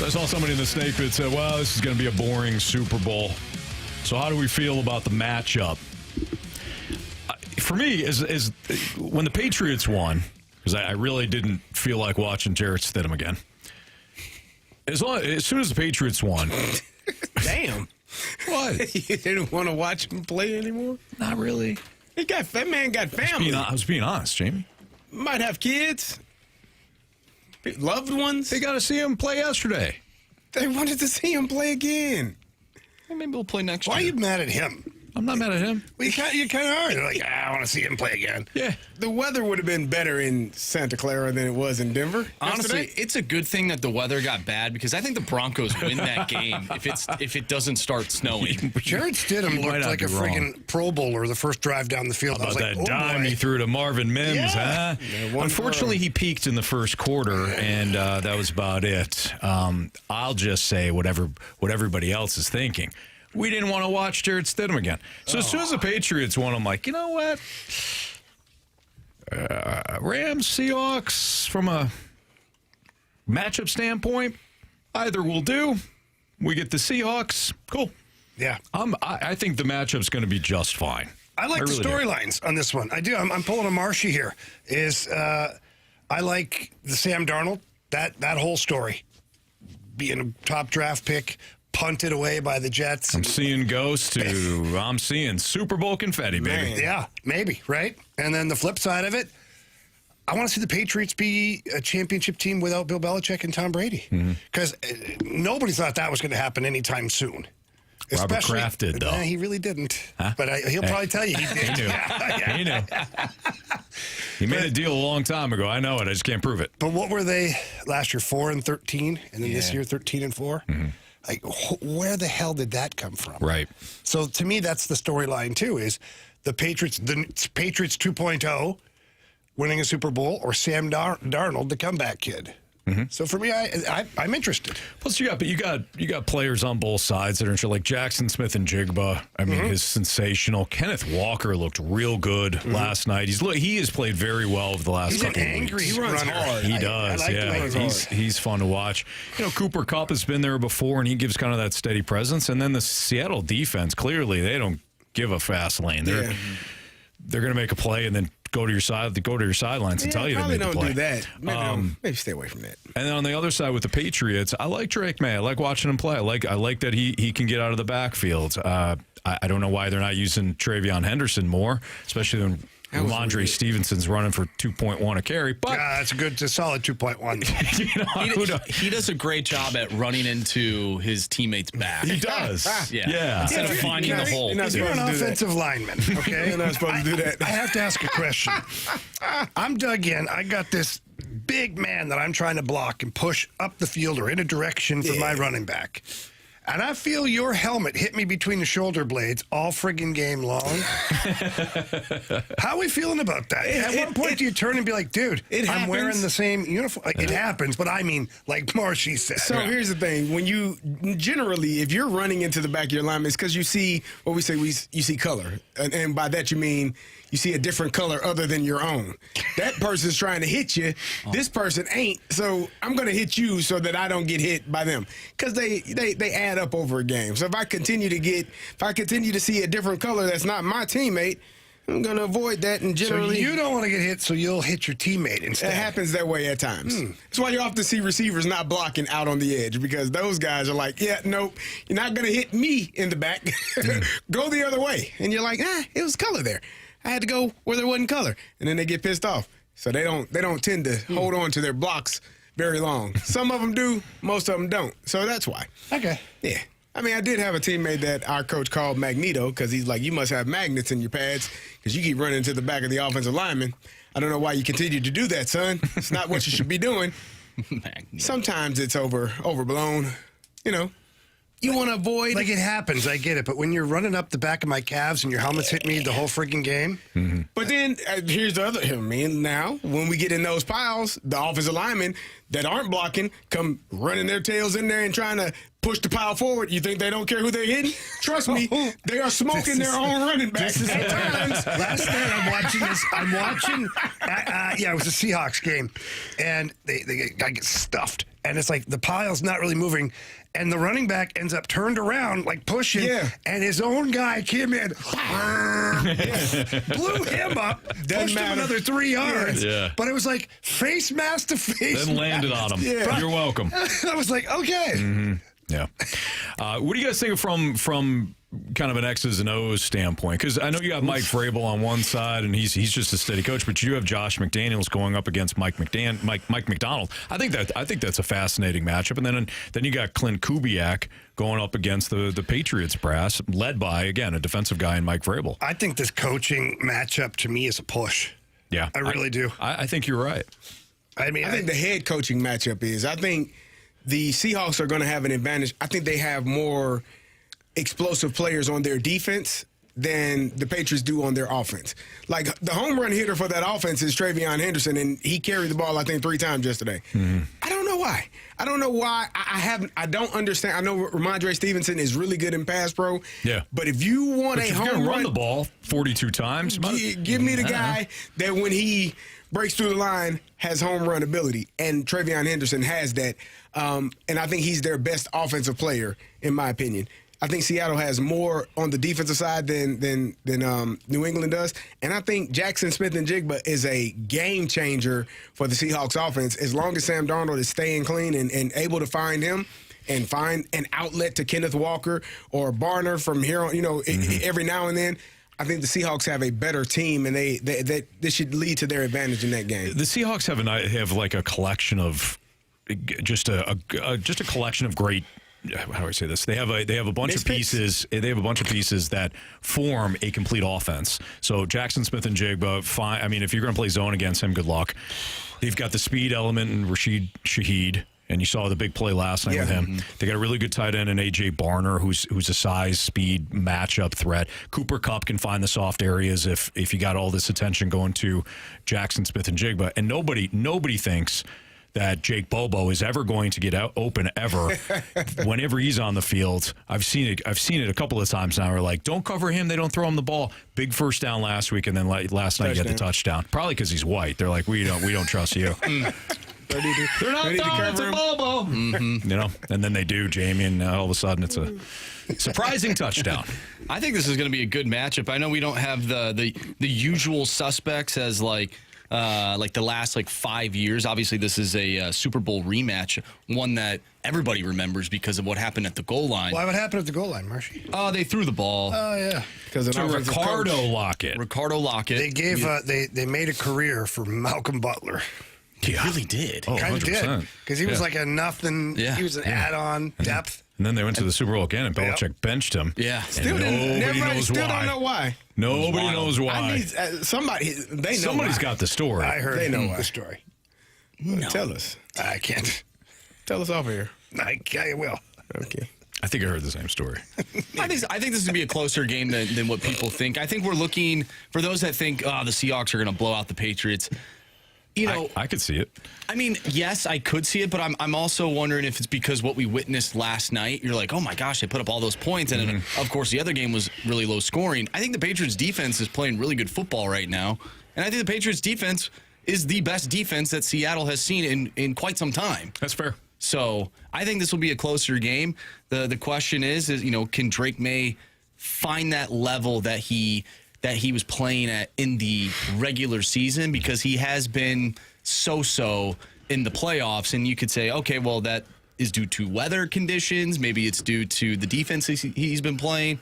I saw somebody in the Snake Pit said, well, this is going to be a boring Super Bowl. So how do we feel about the matchup? For me, is when the Patriots won, because I really didn't feel like watching Jarrett Stidham again. As soon as the Patriots won. Damn. What? You didn't want to watch him play anymore? Not really. That man got family. I was being honest, Jamie. Might have kids. Loved ones. They got to see him play yesterday. They wanted to see him play again. Well, maybe we'll play next Why are year. you mad at him? I'm not mad at him. Well, you kind of are. You're like, I want to see him play again. Yeah. The weather would have been better in Santa Clara than it was in Denver. Honestly, yesterday. it's a good thing that the weather got bad because I think the Broncos win that game if it doesn't start snowing. Jarrett Stidham might looked not like be a wrong. friggin' Pro Bowler the first drive down the field. How I was about like, that dime boy. he threw to Marvin Mims, Yeah. huh? Unfortunately, he peaked in the first quarter, and that was about it. I'll just say what everybody else is thinking. We didn't want to watch Jarrett Stidham again. So as soon as the Patriots won, I'm like, you know what? Rams, Seahawks, from a matchup standpoint, either will do. We get the Seahawks. Cool. Yeah. I think the matchup's going to be just fine. I like the really do. storylines on this one. I do. I'm pulling a Marshy here. I like the Sam Darnold, that whole story. Being a top draft pick, punted away by the Jets. I'm seeing ghosts too. I'm seeing Super Bowl confetti, baby. Yeah, maybe, right? And then the flip side of it, I want to see the Patriots be a championship team without Bill Belichick and Tom Brady. Because nobody thought that was going to happen anytime soon. Robert Kraft did, though. He really didn't. Huh? But he'll probably tell you he did. He knew. Yeah. He knew. He made a deal a long time ago. I know it. I just can't prove it. But what were they last year? 4-13, and then this year 13-4. Like, where the hell did that come from? Right. So to me, that's the storyline too: is the Patriots 2.0 winning a Super Bowl, or Sam Darnold, the comeback kid. So for me, I'm interested. Plus, you got players on both sides that are like Jackson Smith and Jigba. I mean, is sensational. Kenneth Walker looked real good last night. He has played very well over the last He's an couple of angry weeks. He runs runner. hard. He I does, like the way he yeah. runs. He's fun to watch. You know, Cooper Kupp has been there before, and he gives kind of that steady presence. And then the Seattle defense, clearly, they don't give a fast lane. They're going to make a play and then go to your sidelines and tell you to probably make a don't play. do that. Maybe stay away from that. And then on the other side with the Patriots, I like Drake May. I like watching him play. I like that he can get out of the backfield. I don't know why they're not using Travion Henderson more, especially when Ramondre Stevenson's running for 2.1 a carry. But That's a solid 2.1. you know, He does a great job at running into his teammates' back. he does. Yeah. Instead of finding the hole. You're not You're supposed an to do that. offensive lineman, okay? You're not supposed to do that. I have to ask a question. I'm dug in. I got this big man that I'm trying to block and push up the field or in a direction for my running back. And I feel your helmet hit me between the shoulder blades all friggin' game long. How are we feeling about that? At one point, do you turn and be like, dude, I'm wearing happens. the same uniform? Like, it happens, but I mean, like Marshy said. So here's the thing: when you generally, if you're running into the back of your lineman, it's because you see what we say. You see color, and by that you mean you see a different color other than your own. That person's trying to hit you. This person ain't. So I'm going to hit you so that I don't get hit by them, because they add up over a game. So if I continue to see a different color that's not my teammate, I'm going to avoid that. And So generally, you don't want to get hit, so you'll hit your teammate instead. it happens that way at times. That's why you often see receivers not blocking out on the edge, because those guys are like, yeah, nope, you're not going to hit me in the back. Go the other way. And you're like, it was color there. I had to go where there wasn't color. And then they get pissed off. So they don't tend to hold on to their blocks very long. Some of them do, most of them don't. So that's why. Okay. Yeah. I mean, I did have a teammate that our coach called Magneto, because he's like, you must have magnets in your pads because you keep running to the back of the offensive lineman. I don't know why you continue to do that, son. It's not what you should be doing. Sometimes it's overblown. You know, you want to avoid. Like, it happens, I get it. But when you're running up the back of my calves and your helmet's hit me the whole friggin' game. But then here's the other. I mean, now when we get in those piles, the offensive linemen that aren't blocking come running their tails in there and trying to push the pile forward. You think they don't care who they're hitting? Trust me, they are smoking their own running backs at times. Last night I'm watching this. It was a Seahawks game, and they get stuffed, and it's like the pile's not really moving, and the running back ends up turned around like pushing, and his own guy came in, blew him up, pushed him another 3 yards, but it was like face mask to face, then landed on him. Yeah. You're welcome. I was like, okay. Mm-hmm. Yeah. What do you guys think from kind of an X's and O's standpoint? Because I know you got Mike Vrabel on one side, and he's just a steady coach, but you have Josh McDaniels going up against Mike McDonald. I think that's a fascinating matchup. And then you got Clint Kubiak going up against the Patriots brass, led by, again, a defensive guy in Mike Vrabel. I think this coaching matchup to me is a push. Yeah. I really do. I think you're right. I think the head coaching matchup is, I think the Seahawks are going to have an advantage. I think they have more explosive players on their defense than the Patriots do on their offense. Like, the home run hitter for that offense is Travion Henderson, and he carried the ball, I think, 3 times yesterday. Mm-hmm. I don't know why. I don't understand. I know Ramondre Stevenson is really good in pass pro. Yeah. But if you want a home run, the ball 42 times, give me the guy that when he breaks through the line has home run ability, and Travion Henderson has that. And I think he's their best offensive player, in my opinion. I think Seattle has more on the defensive side than New England does. And I think Jackson Smith-Njigba is a game changer for the Seahawks offense. As long as Sam Darnold is staying clean and able to find him and find an outlet to Kenneth Walker or Barner from here on, every now and then, I think the Seahawks have a better team, and they should lead to their advantage in that game. The Seahawks have like a collection of just a collection of great. How do I say this? They have a bunch of pieces. They have a bunch of pieces that form a complete offense. So Jackson Smith-Njigba, fine. I mean, if you're going to play zone against him, good luck. They've got the speed element in Rashid Shaheed, and you saw the big play last night with him. Mm-hmm. They got a really good tight end in A.J. Barner, who's a size, speed matchup threat. Cooper Kupp can find the soft areas if you got all this attention going to Jackson Smith-Njigba. And nobody thinks that Jake Bobo is ever going to get out open ever whenever he's on the field. I've seen it a couple of times now. We're like, don't cover him. They don't throw him the ball. Big first down last week, and then last night he had the touchdown. Probably because he's white. They're like, we don't trust you. They're not throwing to Bobo. Mm-hmm. And then they do, Jamie, and all of a sudden it's a surprising touchdown. I think this is going to be a good matchup. I know we don't have the usual suspects as like the last 5 years. Obviously, this is a Super Bowl rematch, one that everybody remembers because of what happened at the goal line. Why? What happened at the goal line, Marshy? They threw the ball. Oh, yeah. Because of Ricardo Lockett. Ricardo Lockett. They gave they made a career for Malcolm Butler. He really did. Oh, kind of did. Because he was like a nothing. Yeah. He was an add-on depth. And then they went to the Super Bowl again, and Belichick benched him. Yeah. Still don't know why. Nobody knows why. Somebody's got the story. I heard the story. No. Tell us. I can't. Tell us off here. I will. Okay. I think I heard the same story. I think this is going to be a closer game than what people think. I think we're looking, for those that think, the Seahawks are going to blow out the Patriots. I could see it. I mean, yes, I could see it, but I'm also wondering if it's because what we witnessed last night. You're like, oh my gosh, they put up all those points, and then, of course the other game was really low scoring. I think the Patriots defense is playing really good football right now, and I think the Patriots defense is the best defense that Seattle has seen in quite some time. That's fair. So I think this will be a closer game. The question is can Drake May find that level that he was playing at in the regular season, because he has been so in the playoffs, and you could say, okay, well, that is due to weather conditions. Maybe it's due to the defense he's been playing.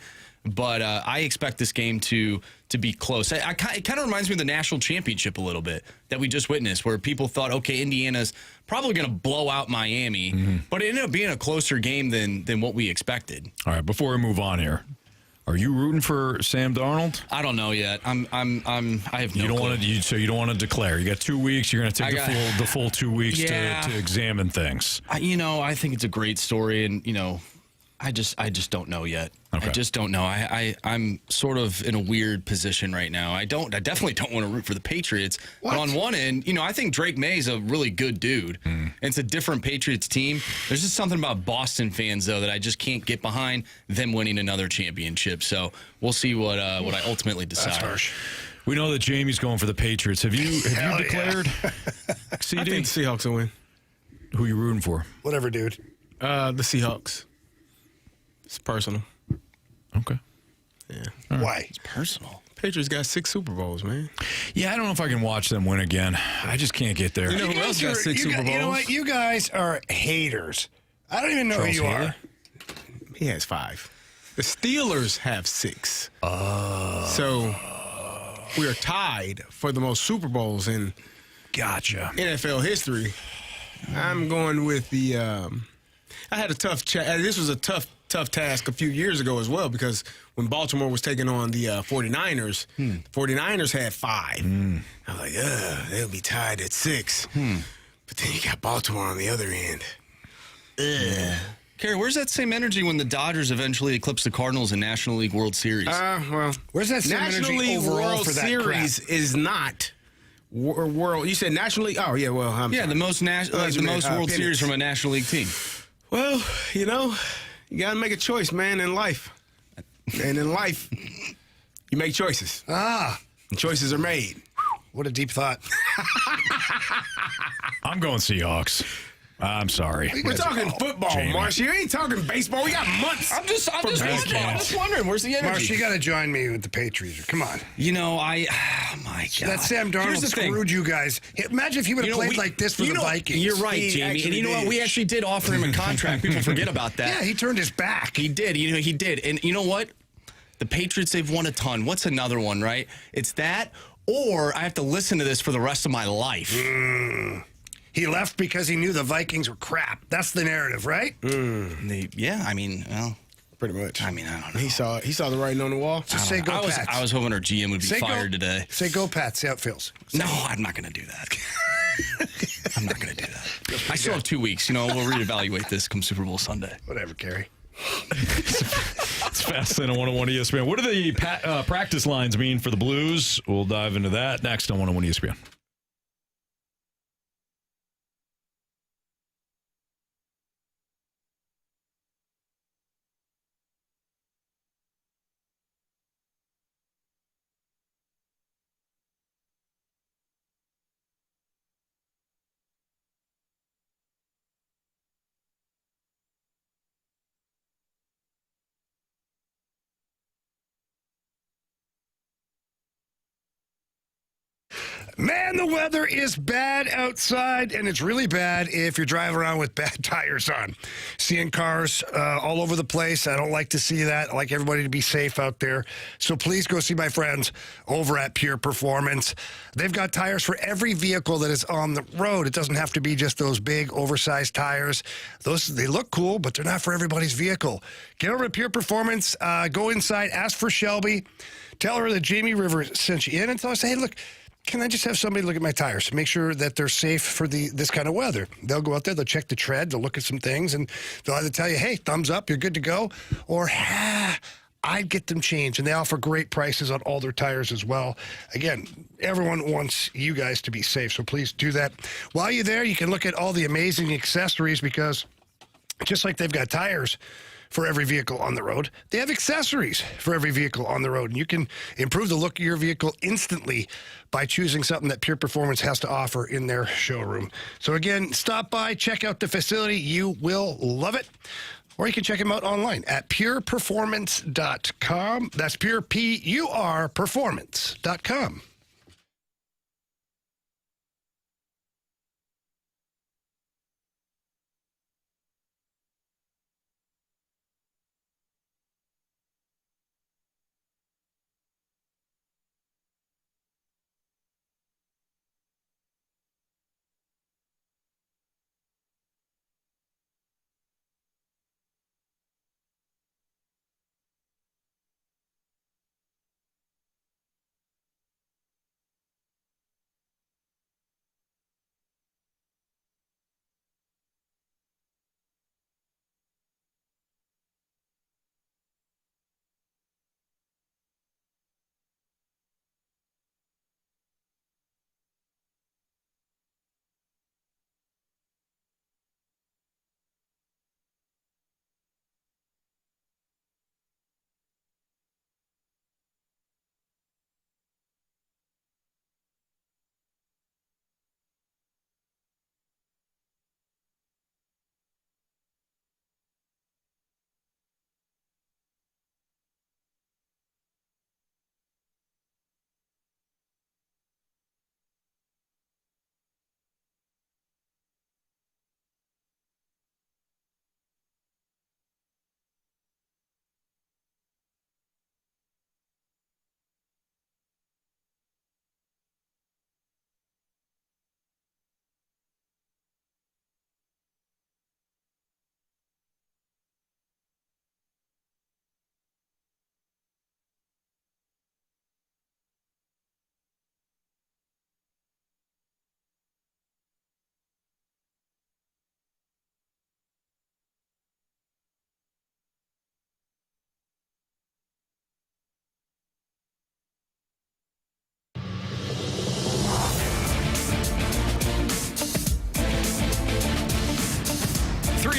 But I expect this game to be close. It kind of reminds me of the national championship a little bit that we just witnessed, where people thought, okay, Indiana's probably going to blow out Miami, but it ended up being a closer game than what we expected. All right, before we move on here, are you rooting for Sam Darnold? I don't know yet. I have no clue. So you don't want to declare. You got 2 weeks. You're going to take the full 2 weeks to examine things. I think it's a great story, and I just don't know yet. Okay. I just don't know. I'm sort of in a weird position right now. I definitely don't want to root for the Patriots. What? But on one end, I think Drake May's a really good dude. And it's a different Patriots team. There's just something about Boston fans though that I just can't get behind them winning another championship. So we'll see what I ultimately decide. That's harsh. We know that Jamie's going for the Patriots. Have you Hell declared? I CD? think the Seahawks will win. Who you rooting for? Whatever, dude. The Seahawks. It's personal. Okay. Yeah. Why? Personal. Patriots got 6 Super Bowls, man. Yeah, I don't know if I can watch them win again. I just can't get there. You know who else got 6 Super Bowls? You know what? You guys are haters. I don't even know Charles who you Haley? are. He has 5. The Steelers have 6. So we are tied for the most Super Bowls in Gotcha. NFL history. I'm going with the. I had a tough chat. This was a tough task a few years ago as well because when Baltimore was taking on the 49ers, the 49ers had 5. I was like, they'll be tied at 6. But then you got Baltimore on the other end. Carey, where's that same energy when the Dodgers eventually eclipsed the Cardinals in National League World Series? Well, Where's that same National energy League overall World for that Series is not world. You said National League? Oh, yeah, well, I'm yeah, sorry. the most World pennants. Series from a National League team. Well, you got to make a choice, man, in life. And in life, you make choices. And choices are made. What a deep thought. I'm going Seahawks. I'm sorry. We're talking football, Jamie. Marsh. You ain't talking baseball. We got months. I'm just baseball. wondering, where's the energy? Marsh, you got to join me with the Patriots. Come on. Oh my God. That Sam Darnold Here's the thing. screwed you guys. Imagine if he would have played like this for the Vikings. You're right, He Jamie. And actually you know what? did. We actually did offer him a contract. People forget about that. Yeah, he turned his back. He did. He did. And you know what? The Patriots, they've won a ton. What's another one, right? It's that, or I have to listen to this for the rest of my life. He left because he knew the Vikings were crap. That's the narrative, right? Yeah, I mean, well, Pretty much. I mean, I don't know. He saw the writing on the wall. Just say go Pats. I was hoping our GM would be fired today. Say go Pats. See how it feels. No, I'm not going to do that. I'm not going to do that. I still have 2 weeks. We'll reevaluate this come Super Bowl Sunday. Whatever, Carey. It's Fast and on 101 ESPN. What do the practice lines mean for the Blues? We'll dive into that next on 101 ESPN. Man, the weather is bad outside, and it's really bad if you're driving around with bad tires on. Seeing cars all over the place. I don't like to see that. I like everybody to be safe out there. So please go see my friends over at Pure Performance. They've got tires for every vehicle that is on the road. It doesn't have to be just those big, oversized tires. They look cool, but they're not for everybody's vehicle. Get over to Pure Performance. Go inside. Ask for Shelby. Tell her that Jamie Rivers sent you in, and tell us, hey, look, can I just have somebody look at my tires, make sure that they're safe for this kind of weather? They'll go out there, they'll check the tread, they'll look at some things, and they'll either tell you, hey, thumbs up, you're good to go, or, I'd get them changed. And they offer great prices on all their tires as well. Again, everyone wants you guys to be safe, so please do that. While you're there, you can look at all the amazing accessories, because just like they've got tires for every vehicle on the road, they have accessories for every vehicle on the road. And you can improve the look of your vehicle instantly by choosing something that Pure Performance has to offer in their showroom. So again, stop by, check out the facility. You will love it. Or you can check them out online at pureperformance.com. That's pure, P-U-R, performance.com.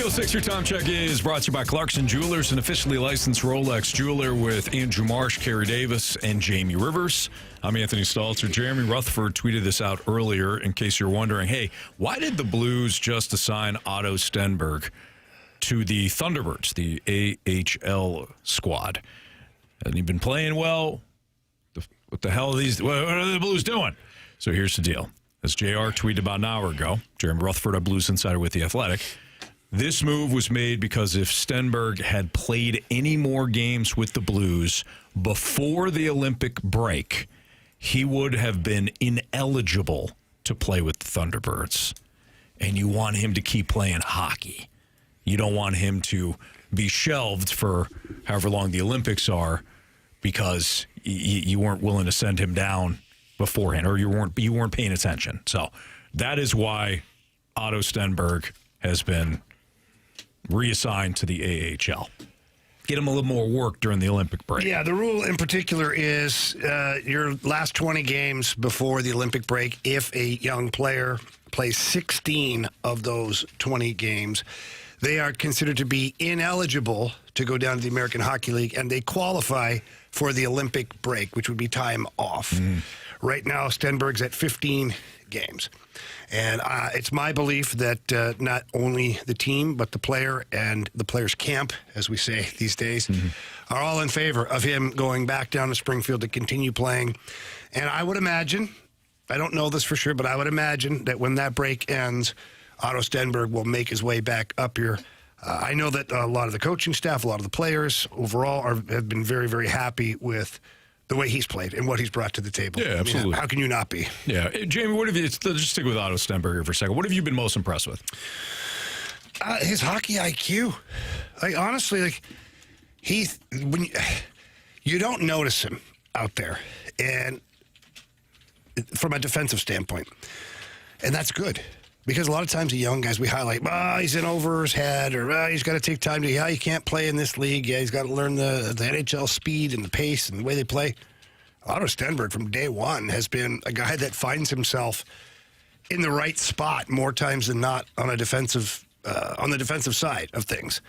3:06, your time check is brought to you by Clarkson Jewelers, an officially licensed Rolex jeweler with Andrew Marsh, Carey Davis, and Jamie Rivers. I'm Anthony Stalter. Jeremy Rutherford tweeted this out earlier in case you're wondering, hey, why did the Blues just assign Otto Stenberg to the Thunderbirds, the AHL squad? Hasn't he been playing well? What the hell what are the Blues doing? So here's the deal. As JR tweeted about an hour ago, Jeremy Rutherford, a Blues insider with The Athletic, this move was made because if Stenberg had played any more games with the Blues before the Olympic break, he would have been ineligible to play with the Thunderbirds. And you want him to keep playing hockey. You don't want him to be shelved for however long the Olympics are because you weren't willing to send him down beforehand, or you weren't paying attention. So that is why Otto Stenberg has been reassigned to the AHL. Get him a little more work during the Olympic break. Yeah, the rule in particular is your last 20 games before the Olympic break, if a young player plays 16 of those 20 games, they are considered to be ineligible to go down to the American Hockey League, and they qualify for the Olympic break, which would be time off. Right now, Stenberg's at 15 games. And it's my belief that not only the team, but the player and the player's camp, as we say these days, are all in favor of him going back down to Springfield to continue playing. And I would imagine, I don't know this for sure, but I would imagine that when that break ends, Otto Stenberg will make his way back up here. I know that a lot of the coaching staff, a lot of the players overall have been very, very happy with the way he's played and what he's brought to the table. Yeah, absolutely. I mean, how can you not be? Yeah. Jamie, what have you, just stick with Otto Stenberg here for a second. What have you been most impressed with? His hockey IQ. Like, honestly, like, when you don't notice him out there, and from a defensive standpoint, and that's good. Because a lot of times the young guys we highlight, he's in over his head, or he's got to take time to, he can't play in this league. Yeah, he's got to learn the NHL speed and the pace and the way they play. Otto Stenberg from day one has been a guy that finds himself in the right spot more times than not on a defensive, on the defensive side of things.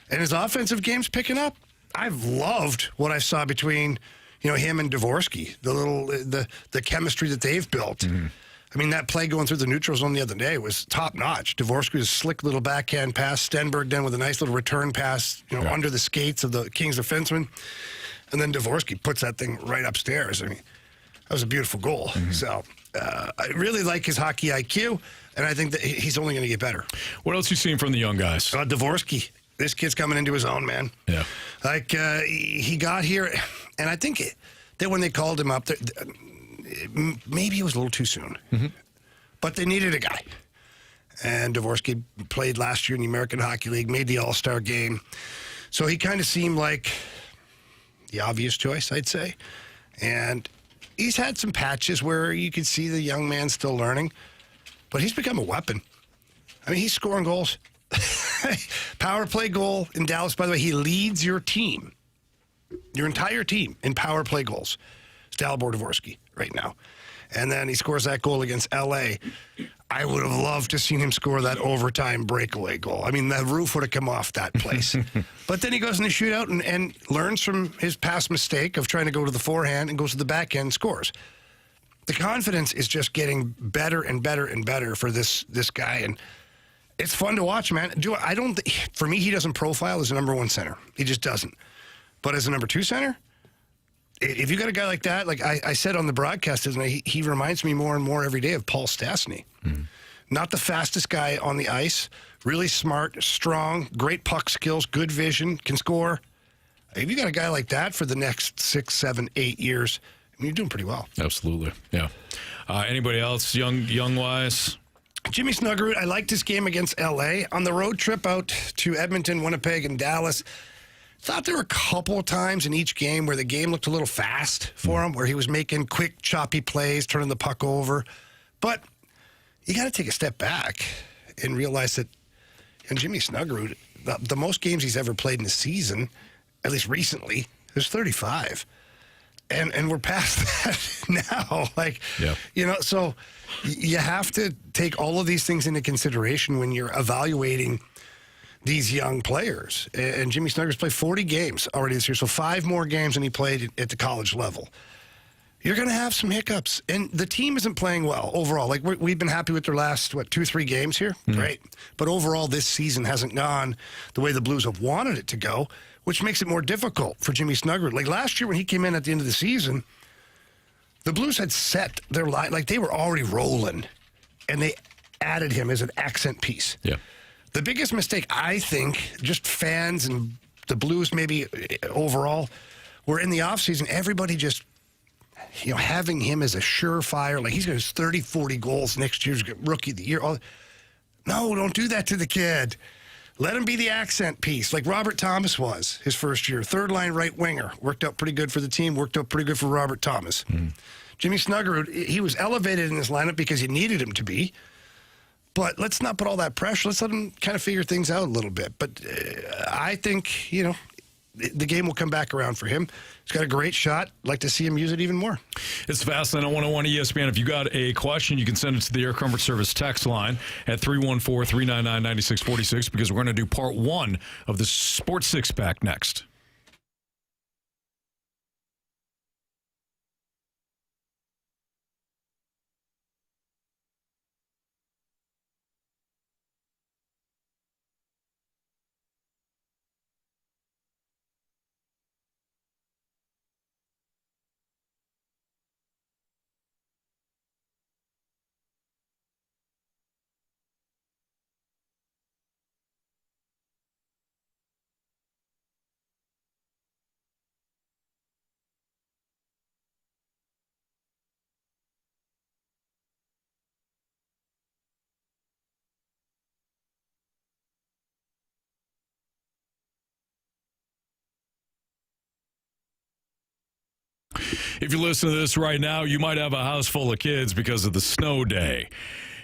And his offensive game's picking up. I've loved what I saw between, him and Dvorsky, the chemistry that they've built. I mean, that play going through the neutral zone the other day was top-notch. Dvorsky's slick little backhand pass. Stenberg then with a nice little return pass, under the skates of the Kings defenseman. And then Dvorsky puts that thing right upstairs. I mean, that was a beautiful goal. So I really like his hockey IQ, and I think that he's only going to get better. What else you seen from the young guys? Dvorsky. This kid's coming into his own, man. Yeah. Like, he got here, and I think that when they called him up, maybe it was a little too soon, but they needed a guy. And Dvorsky played last year in the American Hockey League, made the All-Star game. So he kind of seemed like the obvious choice, I'd say. And he's had some patches where you could see the young man still learning, but he's become a weapon. I mean, he's scoring goals. Power play goal in Dallas, by the way, he leads your team, your entire team, in power play goals. Dalibor Dvorsky right now. And then he scores that goal against L.A. I would have loved to seen him score that overtime breakaway goal. I mean, the roof would have come off that place. But then he goes in the shootout and learns from his past mistake of trying to go to the forehand and goes to the backhand and scores. The confidence is just getting better and better and better for this guy. And it's fun to watch, man. For me, he doesn't profile as a number one center. He just doesn't. But as a number two center, if you got a guy like that, like I said on the broadcast, he reminds me more and more every day of Paul Stastny. Not the fastest guy on the ice, really smart, strong, great puck skills, good vision, can score. If you got a guy like that for the next 6, 7, 8 years, I mean, you're doing pretty well. Absolutely, yeah. Anybody else young-wise? Jimmy Snuggerud, I liked his game against L.A. On the road trip out to Edmonton, Winnipeg, and Dallas, thought there were a couple of times in each game where the game looked a little fast for him, where he was making quick, choppy plays, turning the puck over. But you got to take a step back and realize that Jimmy Snuggerud, the most games he's ever played in a season, at least recently, is 35. And we're past that now. Like, so you have to take all of these things into consideration when you're evaluating these young players. And Jimmy Snugger's played 40 games already this year, so 5 more games than he played at the college level. You're going to have some hiccups. And the team isn't playing well overall. Like, we've been happy with their last, 2-3 games here? Great. But overall, this season hasn't gone the way the Blues have wanted it to go, which makes it more difficult for Jimmy Snugger. Like, last year when he came in at the end of the season, the Blues had set their line. Like, they were already rolling, and they added him as an accent piece. Yeah. The biggest mistake, I think, just fans and the Blues maybe overall, were in the offseason, everybody just, having him as a surefire, like he's going to 30, 40 goals next year's rookie of the year. No, don't do that to the kid. Let him be the accent piece, like Robert Thomas was his first year. Third line right winger. Worked out pretty good for the team, worked out pretty good for Robert Thomas. Jimmy Snugger, he was elevated in this lineup because you needed him to be. But let's not put all that pressure. Let's let him kind of figure things out a little bit. But I think, the game will come back around for him. He's got a great shot. Like to see him use it even more. It's Fastlane on 101 ESPN. If you got a question, you can send it to the Air Comfort Service text line at 314-399-9646 because we're going to do part 1 of the Sports Six Pack next. If you listen to this right now, you might have a house full of kids because of the snow day.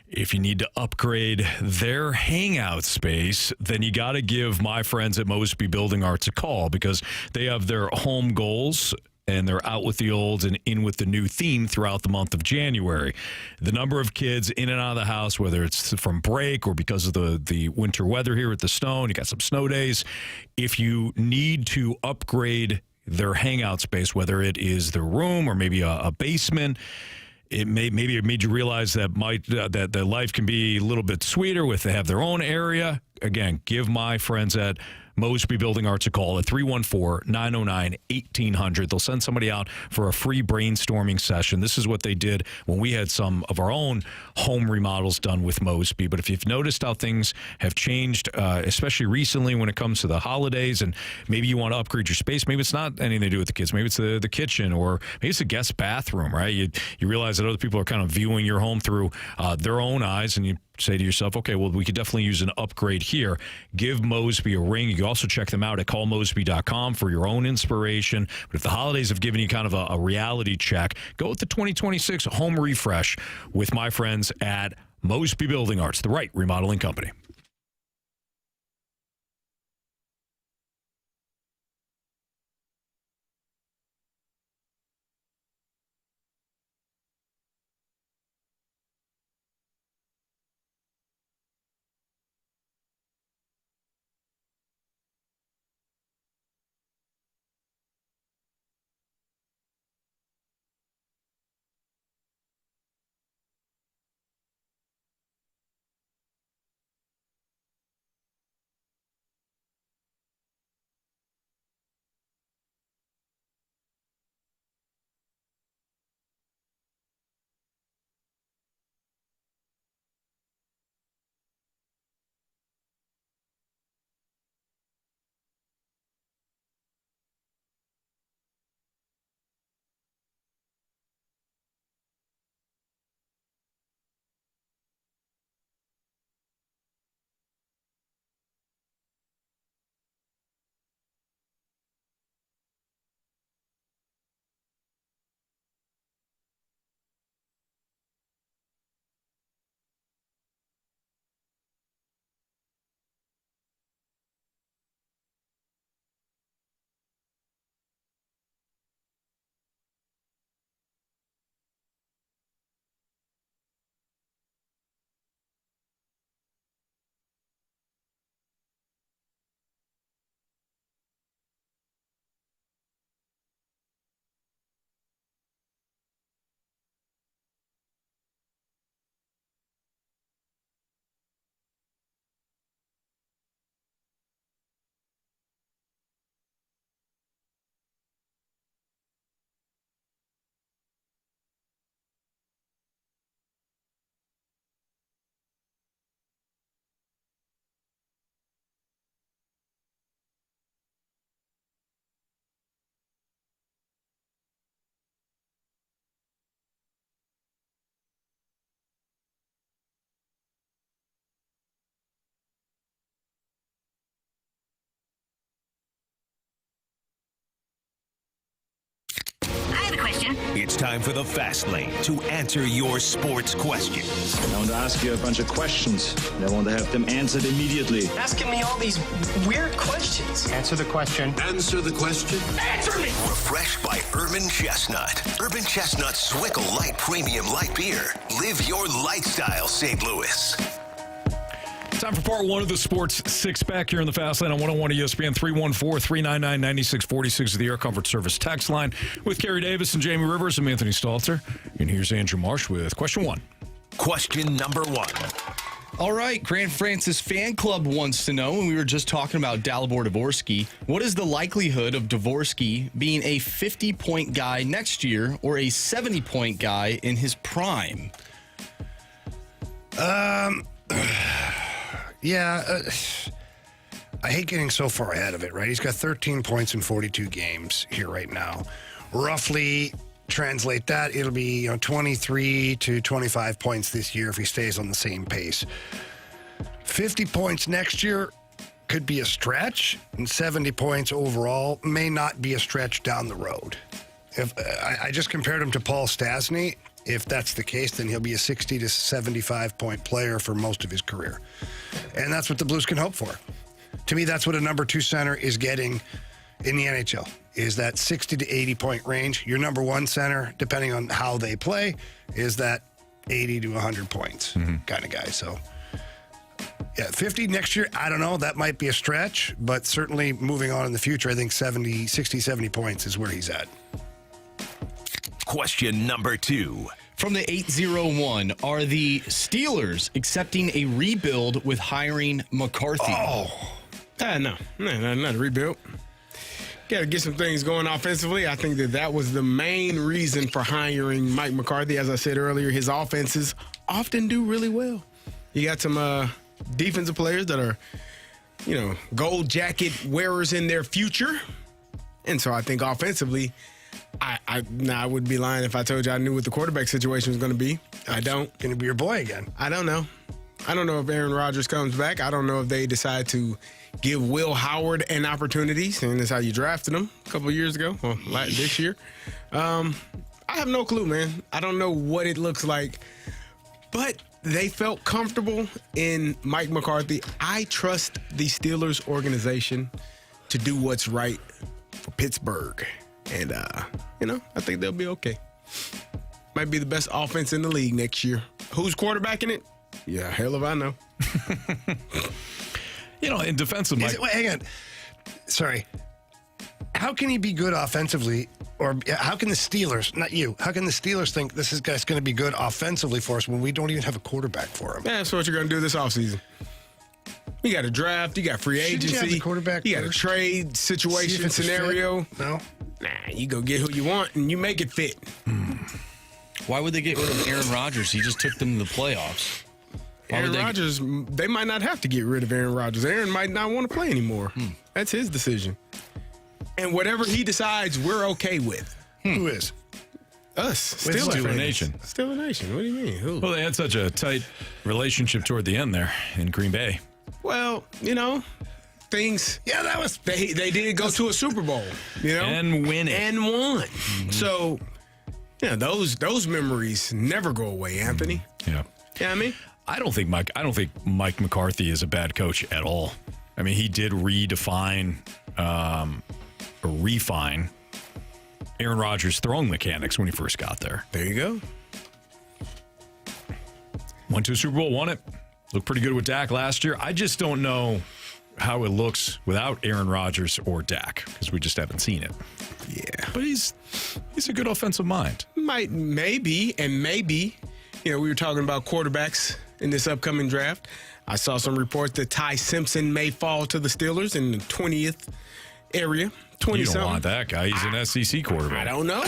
If you need to upgrade their hangout space, then you got to give my friends at Mosby Building Arts a call because they have their home goals and they're out with the olds and in with the new theme throughout the month of January. The number of kids in and out of the house, whether it's from break or because of the winter weather here at the Stone, you got some snow days. If you need to upgrade their hangout space, whether it is their room or maybe a basement, maybe it made you realize that that life can be a little bit sweeter with they have their own area. Again, give my friends at Mosby Building Arts a call at 314-909-1800. They'll send somebody out for a free brainstorming session. This is what they did when we had some of our own home remodels done with Mosby. But if you've noticed how things have changed, especially recently when it comes to the holidays, and maybe you want to upgrade your space, maybe it's not anything to do with the kids. Maybe it's the kitchen, or maybe it's a guest bathroom, right? You realize that other people are kind of viewing your home through their own eyes, and you say to yourself, okay, well, we could definitely use an upgrade here. Give Mosby a ring. You can also check them out at callmosby.com for your own inspiration. But if the holidays have given you kind of a reality check, go with the 2026 home refresh with my friends at Mosby Building Arts, the right remodeling company. question. It's time for the Fast Lane to answer your sports questions. I want to ask you a bunch of questions. I want to have them answered immediately. Asking me all these weird questions. Answer the question. Answer the question. Answer me! Refreshed by Urban Chestnut. Urban Chestnut Swickle Light Premium Light Beer. Live your lifestyle, St. Louis. Time for part one of the Sports Six-Pack here in the Fast Lane on 101 ESPN. 314-399-9646 is the Air Comfort Service text line with Carey Davis and Jamie Rivers. I'm Anthony Stalter. And here's Andrew Marsh with question one. Question number one. All right, Grant Francis Fan Club wants to know, and we were just talking about Dalibor Dvorsky, what is the likelihood of Dvorsky being a 50-point guy next year or a 70-point guy in his prime? Yeah, I hate getting so far ahead of it, right? He's got 13 points in 42 games here right now. Roughly translate that, it'll be 23 to 25 points this year if he stays on the same pace. 50 points next year could be a stretch, and 70 points overall may not be a stretch down the road. If I just compared him to Paul Stastny. If that's the case, then he'll be a 60 to 75 point player for most of his career. And that's what the Blues can hope for. To me, that's what a number two center is getting in the NHL, is that 60 to 80 point range. Your number one center, depending on how they play, is that 80 to 100 points kind of guy. So, yeah, 50 next year, I don't know. That might be a stretch, but certainly moving on in the future, I think 60, 70 points is where he's at. Question number two. From the 801, are the Steelers accepting a rebuild with hiring McCarthy? No, not a rebuild. Got to get some things going offensively. I think that was the main reason for hiring Mike McCarthy. As I said earlier, his offenses often do really well. You got some defensive players that are, gold jacket wearers in their future. And so I think offensively, I would be lying if I told you I knew what the quarterback situation was going to be. I don't. Going to be your boy again. I don't know. I don't know if Aaron Rodgers comes back. I don't know if they decide to give Will Howard an opportunity, and that's how you drafted him a couple of years ago, this year. I have no clue, man. I don't know what it looks like, but they felt comfortable in Mike McCarthy. I trust the Steelers organization to do what's right for Pittsburgh. And, I think they'll be okay. Might be the best offense in the league next year. Who's quarterbacking it? Yeah, hell if I know. In defensive, Mike. Wait, hang on. Sorry. How can he be good offensively? Or how can the Steelers, not you, how can the Steelers think this guy's going to be good offensively for us when we don't even have a quarterback for him? Yeah, that's what you're going to do this offseason. You got a draft. You got free agency. You have the quarterback you got first? a trade situation scenario. No? Nah, you go get who you want and you make it fit. Why would they get rid of Aaron Rodgers? He just took them to the playoffs. Aaron Rodgers, they might not have to get rid of Aaron Rodgers. Aaron might not want to play anymore. That's his decision. And whatever he decides, we're okay with. Who is? Us. Steeler Nation. Steeler Nation. What do you mean? Who? Well, they had such a tight relationship toward the end there in Green Bay. Well, things. Yeah, that was. They did go to a Super Bowl, And win it. and won. So, those memories never go away, Anthony. Yeah. Yeah, I mean, I don't think Mike McCarthy is a bad coach at all. I mean, he did redefine or refine Aaron Rodgers' throwing mechanics when he first got there. there you go. Went to a Super Bowl, won it. Looked pretty good with Dak last year. I just don't know how it looks without Aaron Rodgers or Dak because we just haven't seen it. Yeah, But he's a good offensive mind. maybe. We were talking about quarterbacks in this upcoming draft. I saw some reports that Ty Simpson may fall to the Steelers in the 20th area. You don't want that guy. He's an SEC quarterback. I don't know.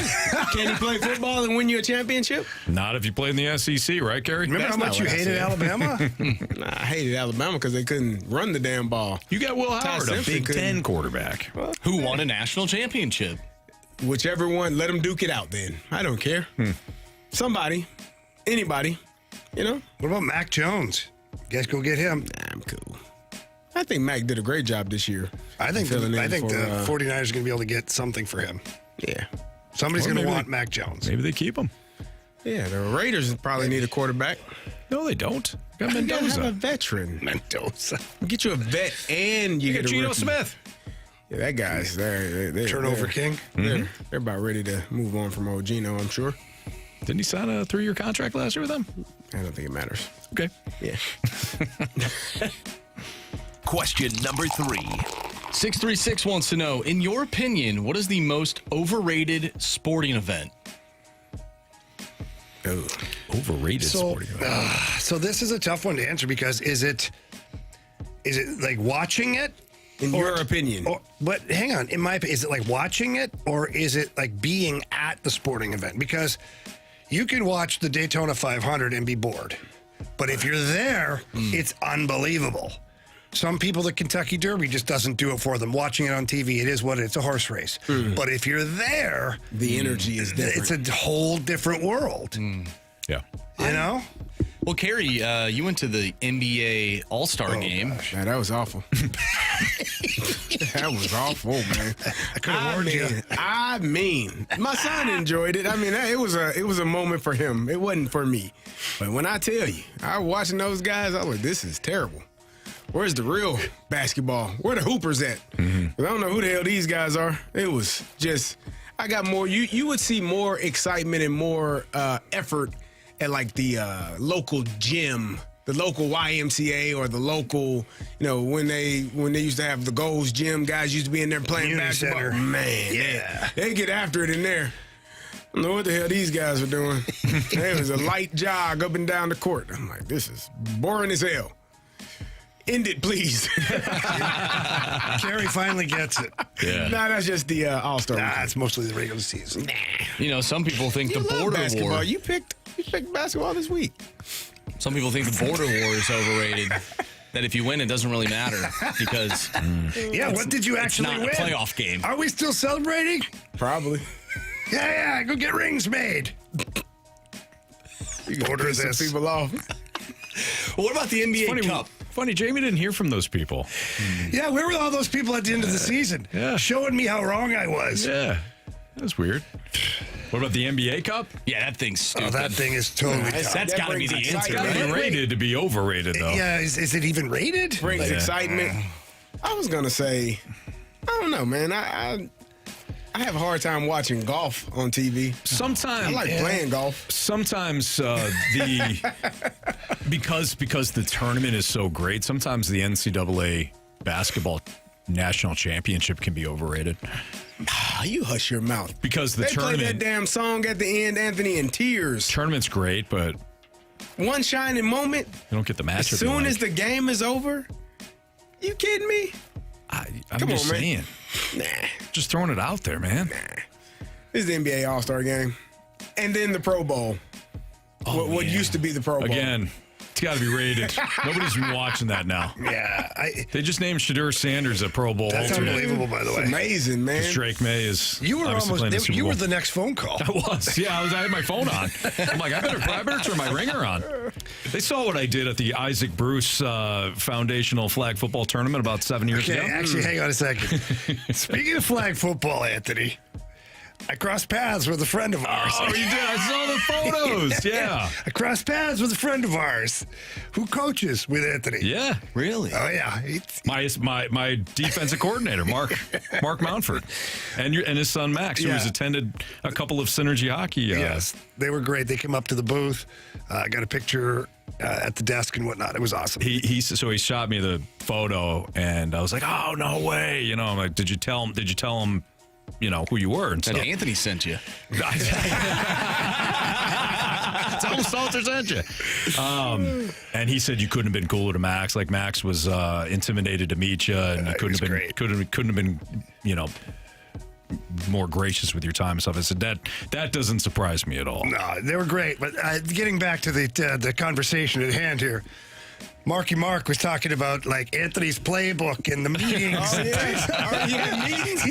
Can he play football and win you a championship? Not if you play in the SEC, right, Carey? Remember how much you hated Alabama? Nah, I hated Alabama because they couldn't run the damn ball. You got Will Howard, a Simpson Big couldn't- Ten quarterback. Who won a national championship? Whichever one, let them duke it out then. I don't care. Somebody, anybody, What about Mac Jones? Guess go get him. Nah, I'm cool. I think Mac did a great job this year. I think the Filling in for, 49ers are going to be able to get something for him. Yeah. Somebody's Or going to maybe want Mac Jones. Maybe they keep him. Yeah, the Raiders probably need a quarterback. No, they don't. Got You gotta have a Mendoza. veteran. Mendoza. Get you a vet and you You get got a Geno rookie. Smith. Yeah, that guy's there. Turnover king. They're about ready to move on from old Geno, I'm sure. Didn't he sign a 3-year contract last year with them? I don't think it matters. Okay. Yeah. Question number 3. 636 wants to know, in your opinion, what is the most overrated sporting event? Oh. Overrated sporting event. So this is a tough one to answer because is it like watching it? In your opinion. But hang on, in my opinion, is it like watching it or is it like being at the sporting event? Because you can watch the Daytona 500 and be bored. But if you're there, it's unbelievable. Some people, the Kentucky Derby just doesn't do it for them. Watching it on TV, it is what it's a horse race. But if you're there, The energy is different. it's a whole different world. Yeah. You know? Well, Carey, you went to the NBA All-Star game. Man, that was awful. That was awful, man. I could have warned you. I mean, my son enjoyed it. I mean, it was a moment for him. It wasn't for me. But when I tell you, I was watching those guys, I was like, this is terrible. Where's the real basketball? Where the hoopers at? 'Cause I don't know who the hell these guys are. It was just, I got more. You would see more excitement and more effort at like the local gym, the local YMCA or the local, when they used to have the Gold's Gym, guys used to be in there playing Community basketball. center. Man, Yeah. they get after it in there. I don't know what the hell these guys are doing. It was a light jog up and down the court. I'm like, this is boring as hell. End it, please. Carey finally gets it. Yeah. Nah, that's just the All-Star. Nah, it's mostly the regular season. Some people think the love border basketball. war. You picked basketball this week. Some people think the border war is overrated. That if you win, it doesn't really matter because Yeah, what did you it's actually not win? a playoff game. Are we still celebrating? Probably. Yeah, go get rings made. You Order piss some this. people off. What about the NBA Cup? Funny, Jamie didn't hear from those people. Yeah, where were all those people at the end of the season? Yeah. Showing me how wrong I was. Yeah. That was weird. What about the NBA Cup? Yeah, that thing's stupid. Oh, that thing is totally That's- tough. That's That got to be brings the excitement. answer. Gotta be rated to be overrated, though. Yeah, is it even rated? Brings Yeah. excitement. I was gonna say, I don't know, man. I have a hard time watching golf on TV. Sometimes I like playing golf. Sometimes because the tournament is so great, sometimes the NCAA basketball national championship can be overrated You hush your mouth. because the They play that tournament damn song at the end, Anthony, in tears. tournament's great, but One shining moment. you don't get the matchup. As soon as the game is over. You kidding me? I'm Come just on, man. saying, Nah. just throwing it out there, man. This is the NBA All-Star game. And then the Pro Bowl. What yeah. used to be the Pro Bowl. Again, it's got to be rated. Nobody's even watching that now. Yeah, They just named Shadur Sanders a Pro Bowl. that's alternate. unbelievable, by the It's way. amazing, man. Drake May is. You were obviously playing the Super you were Bowl. the next phone call. I was. Yeah, I had my phone on. I'm like, I better turn my ringer on. They saw what I did at the Isaac Bruce Foundational Flag Football Tournament about 7 years Okay, ago. actually, hang on a second. Speaking of flag football, Anthony, I crossed paths with a friend of ours. Oh, you did. I saw the photos. Yeah. I crossed paths with a friend of ours who coaches with Anthony. Yeah. Really? Oh, yeah. My defensive coordinator, Mark Mountford, and his son Max, who has Yeah. attended a couple of Synergy Hockey. Yes, they were great. They came up to the booth, got a picture at the desk and whatnot. It was awesome. He shot me the photo, and I was like, "Oh, no way!" I'm like, "Did you tell him, who you were?" And And stuff. Anthony sent you. Tell him Stalter sent you. And he said you couldn't have been cooler to Max. Like Max was intimidated to meet you, and you couldn't have been, more gracious with your time and stuff. I said that doesn't surprise me at all. No, they were great. But getting back to the conversation at hand here, Marky Mark was talking about like Anthony's playbook and the meetings. Meetings.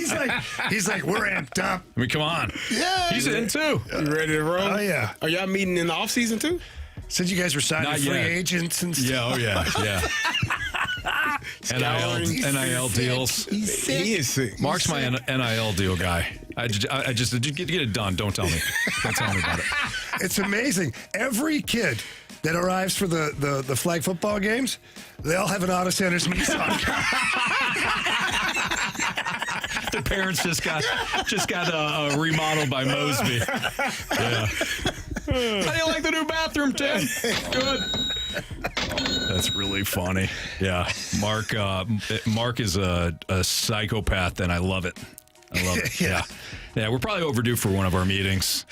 He's like, we're amped up. I mean, come on. Yeah, He's in too. You ready to roll? Oh, yeah. Are y'all meeting in the offseason too? Said you guys were signing Not free yet. agents and stuff. Yeah, oh yeah. NIL deals. He is sick. Mark's my NIL deal guy. I just get it done. Don't tell me. Don't tell me about it. It's amazing. Every kid that arrives for the flag football games, they all have an Auto Centers Nissan car. Their parents just got remodeled by Mosby. Yeah. How do you like the new bathroom, Tim? Good. That's really funny. Yeah, Mark is a psychopath, and I love it. I love it. Yeah. We're probably overdue for one of our meetings.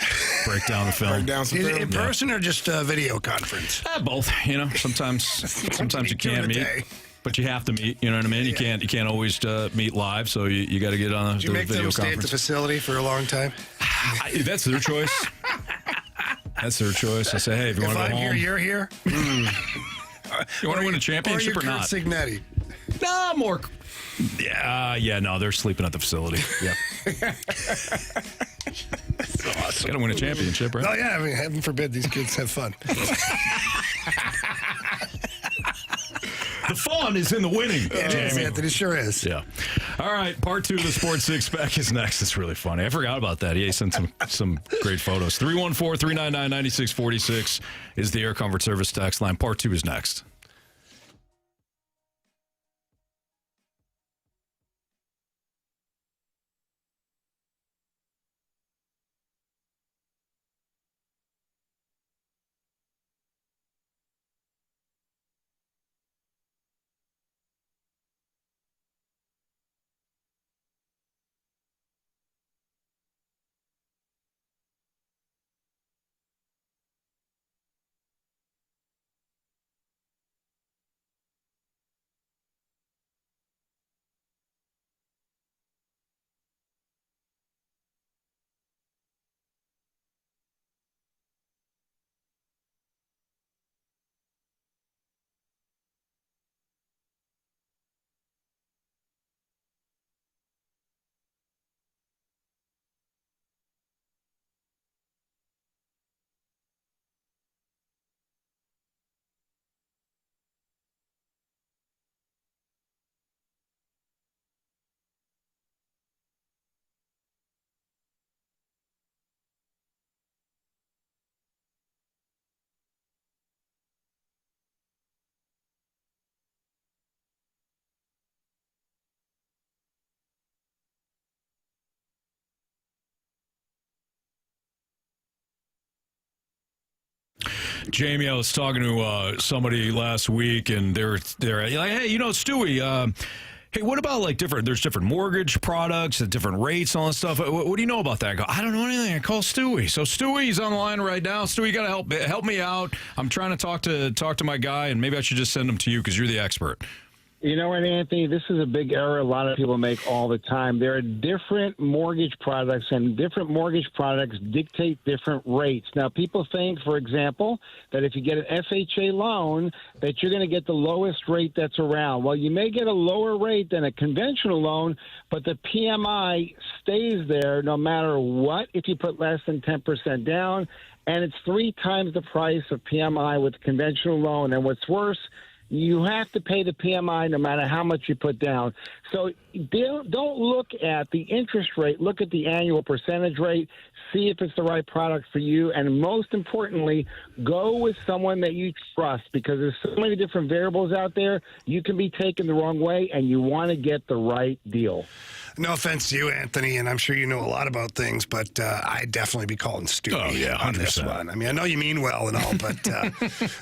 Break down the film. Break down some film. In person or just a video conference? Both. Sometimes you can't meet, but you have to meet. You know what I mean? You can't always meet live, so you got to get on the video conference. Did you make them stay at the facility for a long time? That's their choice. That's their choice. I say, hey, if you want to go home, here, you're here. You want to win a championship or not? Signetti. No, more. Yeah, no, they're sleeping at the facility. Yeah. That's awesome. Got to win a championship, right? Oh, yeah. I mean, heaven forbid these kids have fun. The fun is in the winning. It is, Anthony. Sure is. Yeah. All right. Part 2 of the Sports Six Pack is next. It's really funny. I forgot about that. He sent some great photos. 314-399-9646 is the Air Comfort Service text line. Part 2 is next. Jamie, I was talking to somebody last week, and they're like, hey, Stewie, hey, what about there's different mortgage products at different rates and all that stuff. What do you know about that? I go, I don't know anything. I call Stewie. So Stewie's on the line right now. Stewie, you got to help me out. I'm trying to talk to my guy, and maybe I should just send him to you because you're the expert. You know what, Anthony? This is a big error a lot of people make all the time. There are different mortgage products, and different mortgage products dictate different rates. Now, people think, for example, that if you get an FHA loan, that you're going to get the lowest rate that's around. Well, you may get a lower rate than a conventional loan, but the PMI stays there no matter what if you put less than 10% down, and it's 3 times the price of PMI with a conventional loan. And what's worse, you have to pay the PMI no matter how much you put down. So don't look at the interest rate. Look at the annual percentage rate. See if it's the right product for you. And most importantly, go with someone that you trust, because there's so many different variables out there. You can be taken the wrong way, and you want to get the right deal. No offense to you, Anthony, and I'm sure you know a lot about things, but I'd definitely be calling Stewie on this one. I mean, I know you mean well and all, but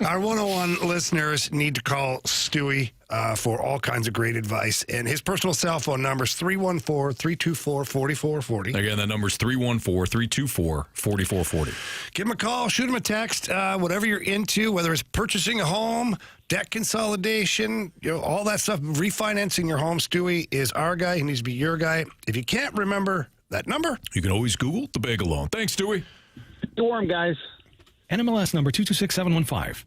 our 101 listeners need to call Stewie for all kinds of great advice. And his personal cell phone number is 314-324-4440. Again, that number is 314-324-4440. Give him a call, shoot him a text, whatever you're into, whether it's purchasing a home, debt consolidation, all that stuff, refinancing your home. Stewie is our guy. He needs to be your guy. If you can't remember that number, you can always Google the Bagel Loan. Thanks, Stewie. Stay warm, guys. NMLS number 226715.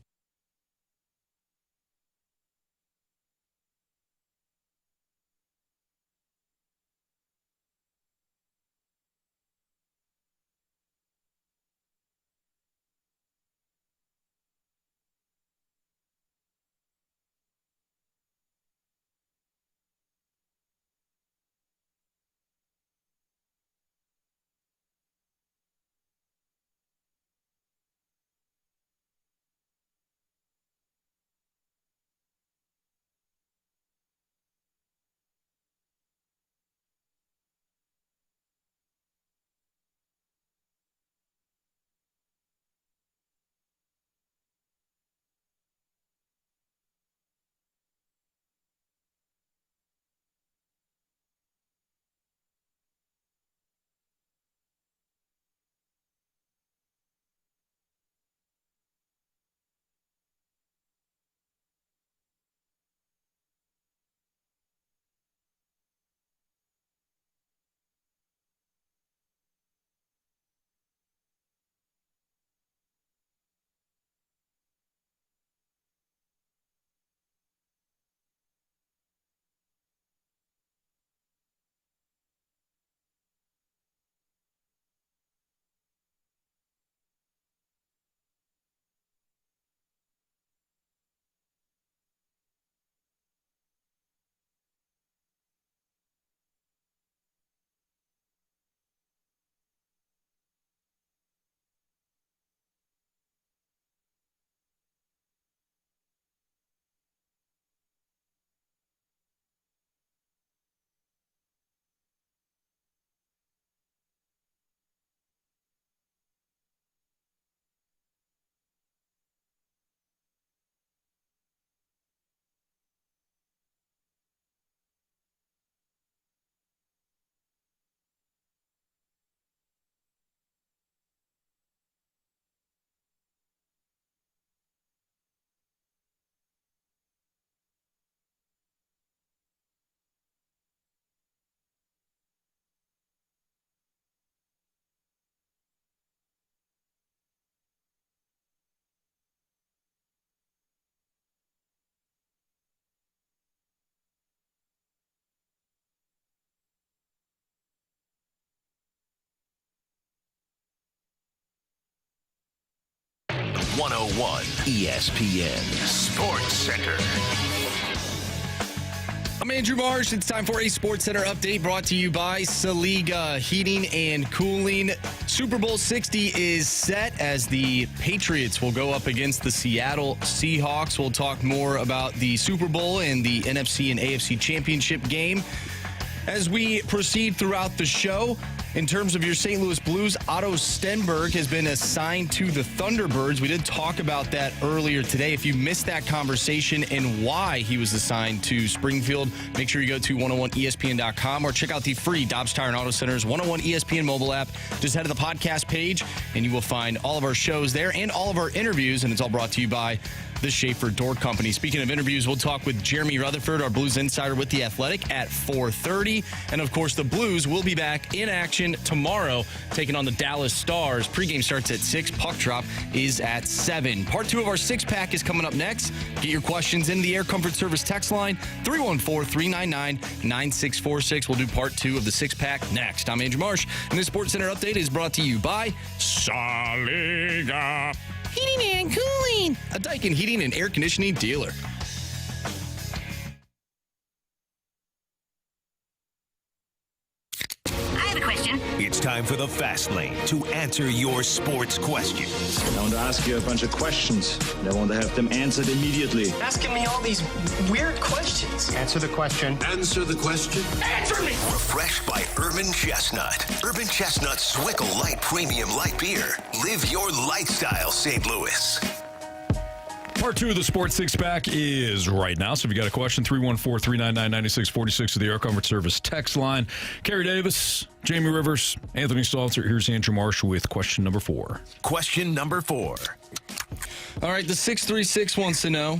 101 ESPN Sports Center. I'm Andrew Marsh. It's time for a Sports Center update brought to you by Saliga Heating and Cooling. Super Bowl 60 is set as the Patriots will go up against the Seattle Seahawks. We'll talk more about the Super Bowl and the NFC and AFC Championship game as we proceed throughout the show. In terms of your St. Louis Blues, Otto Stenberg has been assigned to the Thunderbirds. We did talk about that earlier today. If you missed that conversation and why he was assigned to Springfield, make sure you go to 101ESPN.com or check out the free Dobbs Tire and Auto Center's 101 ESPN mobile app. Just head to the podcast page, and you will find all of our shows there and all of our interviews, and it's all brought to you by the Schaefer Door Company. Speaking of interviews, we'll talk with Jeremy Rutherford, our Blues insider with The Athletic, at 4:30. And, of course, the Blues will be back in action tomorrow, taking on the Dallas Stars. Pregame starts at 6. Puck drop is at 7. Part 2 of our six-pack is coming up next. Get your questions in the Air Comfort Service text line, 314-399-9646. We'll do part 2 of the six-pack next. I'm Andrew Marsh, and this Sports Center update is brought to you by Saliga Heating and Cooling, a Daikin heating and air conditioning dealer. I have a question. It's time for the Fast Lane to answer your sports questions. I want to ask you a bunch of questions, and I want to have them answered immediately. Asking me all these weird questions. Answer the question. Answer the question. Answer me! Refreshed by Urban Chestnut. Urban Chestnut Swickle Light Premium Light Beer. Live your lifestyle, St. Louis. Part 2 of the Sports Six-Pack is right now. So if you got a question, 314-399-9646 of the Air Comfort Service text line. Carey Davis, Jamie Rivers, Anthony Stalter. Here's Andrew Marsh with question number 4. Question number 4. All right, the 636 wants to know,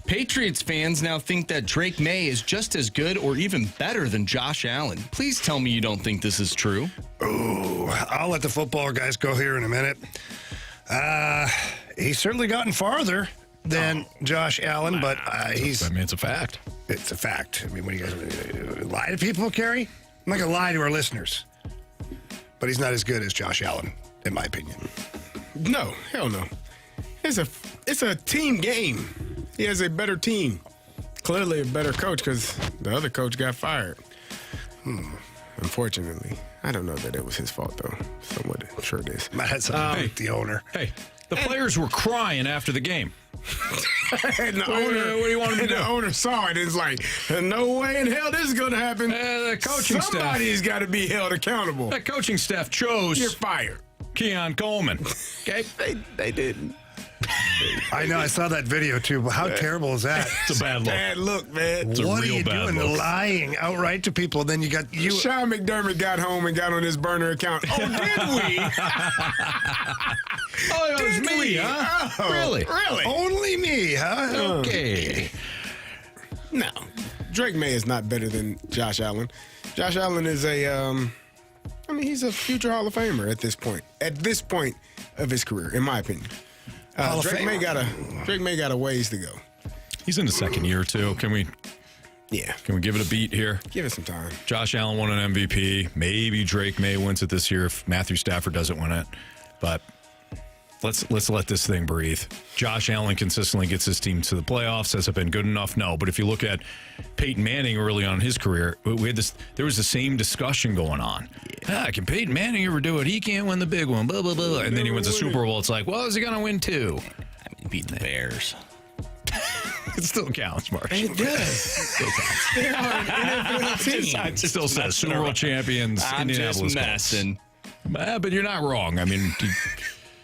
Patriots fans now think that Drake May is just as good or even better than Josh Allen. Please tell me you don't think this is true. Ooh, I'll let the football guys go here in a minute. He's certainly gotten farther than Josh Allen, but he's... I mean, it's a fact. It's a fact. I mean, what are you guys lie to people, Carey? I'm not going to lie to our listeners. But he's not as good as Josh Allen, in my opinion. No, hell no. It's a team game. He has a better team. Clearly a better coach because the other coach got fired. Unfortunately. I don't know that it was his fault, though. Somewhat sure it is. That's the owner. Hey, the players were crying after the game. And the What do you want him to do? The owner saw it. It's like, no way in hell this is going to happen. The coaching Somebody's got to be held accountable. That coaching staff chose You're fired. Keon Coleman. Okay? They didn't. I know. I saw that video, too. But how terrible is that? It's a bad look. Bad look, man. It's a What are real you bad doing? look. Lying outright to people. Then you got you. Sean McDermott got home and got on his burner account. Oh, did we? Oh, it was Did me, we? huh? Oh, Really? Only me, huh? Okay. No. Drake May is not better than Josh Allen. Josh Allen is he's a future Hall of Famer at this point. At this point of his career, in my opinion. Drake May got a ways to go. He's in the second year, too. Can we give it a beat here? Give it some time. Josh Allen won an MVP. Maybe Drake May wins it this year if Matthew Stafford doesn't win it. But let's let this thing breathe. Josh Allen consistently gets his team to the playoffs. Has it been good enough? No. But if you look at Peyton Manning early on in his career, there was the same discussion going on. Can Peyton Manning ever do it? He can't win the big one. Blah, blah, blah. And then he wins the Super Bowl. It's like, well, is he going to win too? He beat the Bears. It still counts, Mark. It does. They are an NFL team. It still says Super Bowl champions, I'm Indianapolis just Colts. messing. But you're not wrong. I mean,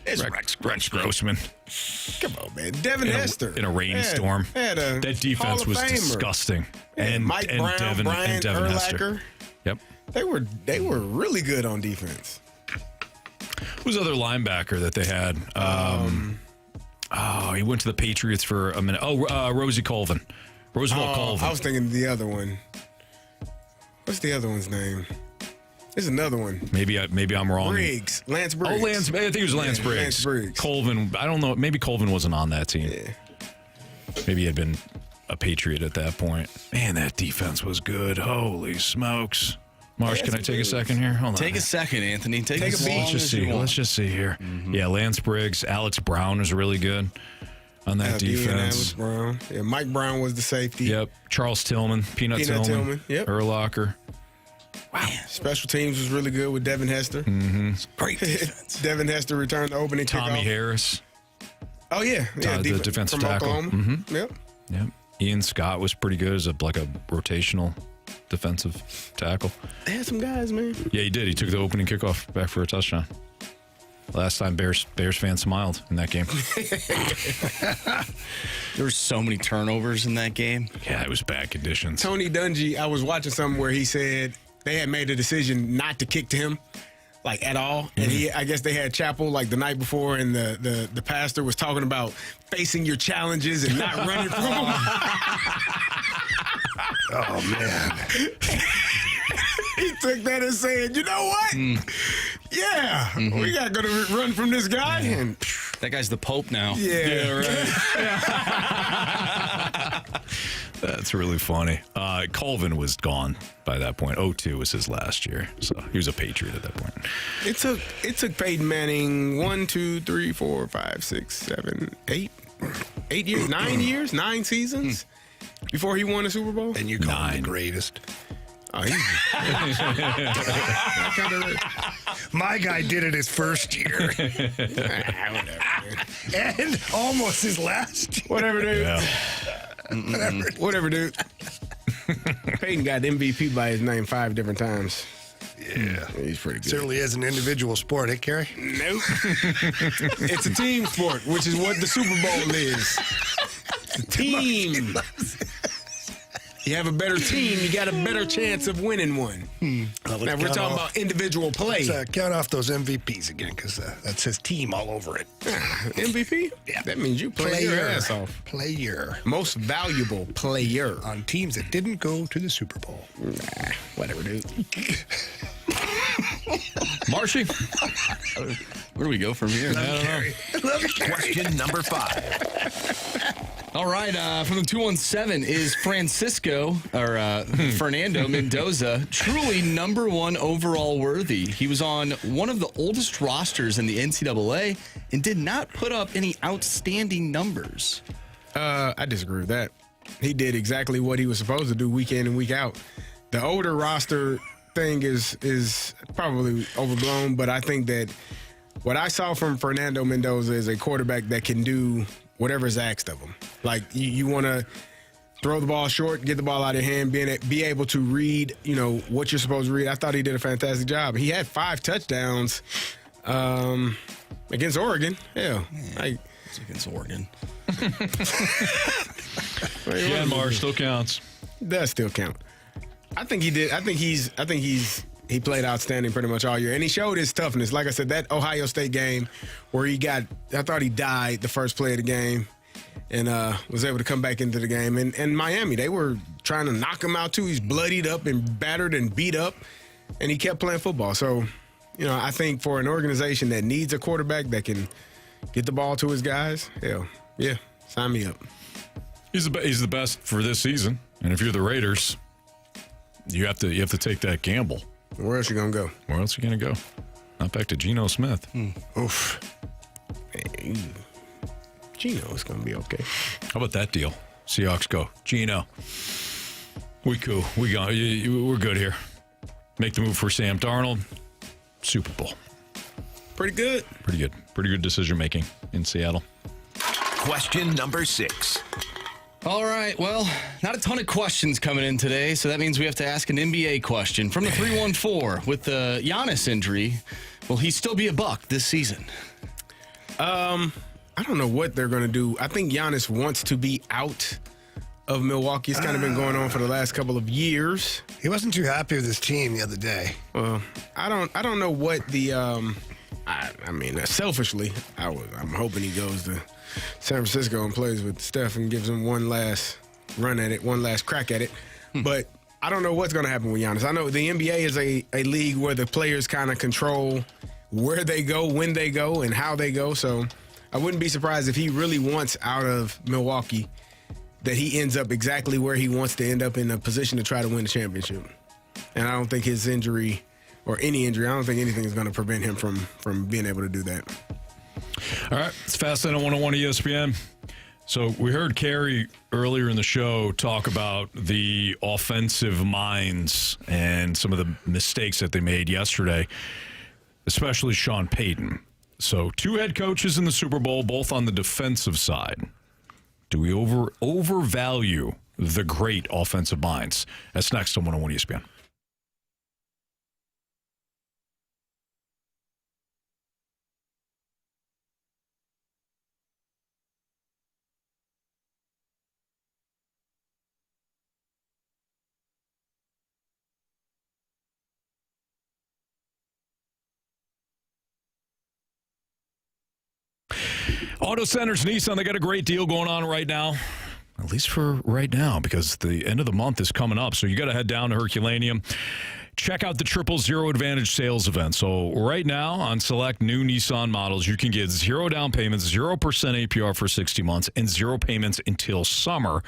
It's Rex Grossman Come on, man. Devin Hester. in a rainstorm. Had a That defense Hall was of Famer. disgusting. And Mike Brown, Devin Brian Hester. Urlacher. Yep. They were really good on defense. Who's the other linebacker that they had? He went to the Patriots for a minute. Roosevelt Colvin. Colvin. I was thinking the other one. What's the other one's name? There's another one. Maybe I'm wrong. Briggs. Lance Briggs. Oh, Lance. I think it was Lance Briggs. Lance Briggs. Colvin. I don't know. Maybe Colvin wasn't on that team. Yeah. Maybe he had been a Patriot at that point. Man, that defense was good. Holy smokes. Marsh, can I take a second here? Hold on. Take a second, Anthony. Take a Let's beat. just see here. Yeah, Lance Briggs, Alex Brown was really good on that defense. Alex Brown. Yeah, Mike Brown was the safety. Yep. Charles Tillman, Peanut Tillman. Yep. Urlacher. Wow. Special teams was really good with Devin Hester. Great defense. Devin Hester returned the opening Tommy kickoff. Harris. Oh, yeah. The defensive from tackle. Oklahoma. Yep. Yep. Ian Scott was pretty good as a rotational defensive tackle. They had some guys, man. Yeah, he did. He took the opening kickoff back for a touchdown. Last time Bears fans smiled in that game. There were so many turnovers in that game. Yeah, it was bad conditions. Tony Dungy, I was watching something where he said they had made a decision not to kick to him, like at all. And I guess they had chapel like the night before, and the pastor was talking about facing your challenges and not running from them. Oh, man. He took that and said, you know what? Yeah, we got to go to run from this guy. And That guy's the Pope now. yeah, right. That's really funny. Colvin was gone by that point. 02 was his last year, so he was a Patriot at that point. It took Peyton Manning 1, 2, 3, 4, 5, 6, 7, 8 years, 9 years, 9 seasons before he won a Super Bowl. And you call him the greatest. Oh, My guy did it his first year. And almost his last year. Whatever, dude. Yeah. Whatever, dude. Peyton got MVP by his name 5 different times. Yeah. He's pretty good. Certainly is an individual sport, eh, Carey? Nope. It's a team sport, which is what the Super Bowl is. It's a team. You have a better team, you got a better chance of winning one. Now, we're talking about individual play. Let's count off those MVPs again, because that says team all over it. MVP? Yeah. That means you play your ass off. Player. Most valuable player. On teams that didn't go to the Super Bowl. Nah, whatever, dude. Marshy, Where do we go from here? I love you, Carey. Question number 5. All right, from the 217 is Fernando Mendoza truly number 1 overall worthy. He was on one of the oldest rosters in the NCAA and did not put up any outstanding numbers. I disagree with that. He did exactly what he was supposed to do week in and week out. The older roster thing is probably overblown, but I think that what I saw from Fernando Mendoza is a quarterback that can do whatever is asked of him. Like, you want to throw the ball short, get the ball out of your hand, be able to read, what you're supposed to read. I thought he did a fantastic job. He had 5 touchdowns against Oregon. Yeah. It's against Oregon. yeah, Marsh still counts. Does still count. I think he did. I think he played outstanding pretty much all year. And he showed his toughness. Like I said, that Ohio State game where I thought he died the first play of the game and was able to come back into the game. And Miami, they were trying to knock him out too. He's bloodied up and battered and beat up, and he kept playing football. So, I think for an organization that needs a quarterback that can get the ball to his guys, hell, yeah, sign me up. He's the best for this season. And if you're the Raiders, you have to take that gamble. Where else you gonna go? Where else are you gonna go? Not back to Geno Smith. Oof. Hey, Geno's gonna be okay. How about that deal? Seahawks go. Geno. We cool. We're good here. Make the move for Sam Darnold. Super Bowl. Pretty good. Pretty good. Pretty good decision making in Seattle. Question number 6. All right, well, not a ton of questions coming in today, so that means we have to ask an NBA question. From the 314, with the Giannis injury, will he still be a Buck this season? I don't know what they're going to do. I think Giannis wants to be out of Milwaukee. It's kind of been going on for the last couple of years. He wasn't too happy with his team the other day. Well, I don't know what the selfishly, I'm hoping he goes to San Francisco and plays with Steph and gives him one last run at it, one last crack at it. But I don't know what's going to happen with Giannis. I know the NBA is a league where the players kind of control where they go, when they go, and how they go. So I wouldn't be surprised if he really wants out of Milwaukee, that he ends up exactly where he wants to end up, in a position to try to win the championship. And I don't think his injury or any injury, I don't think anything is going to prevent him from being able to do that. All right, it's Fastlane on 101 ESPN. So we heard Carey earlier in the show talk about the offensive minds and some of the mistakes that they made yesterday, especially Sean Payton. So 2 head coaches in the Super Bowl, both on the defensive side. Do we overvalue the great offensive minds? That's next on 101 ESPN. Auto Centers Nissan, they got a great deal going on right now. At least for right now, because the end of the month is coming up. So you got to head down to Herculaneum. Check out the 000 Advantage sales event. So right now on select new Nissan models, you can get 0 down payments, 0% APR for 60 months, and 0 payments until summer.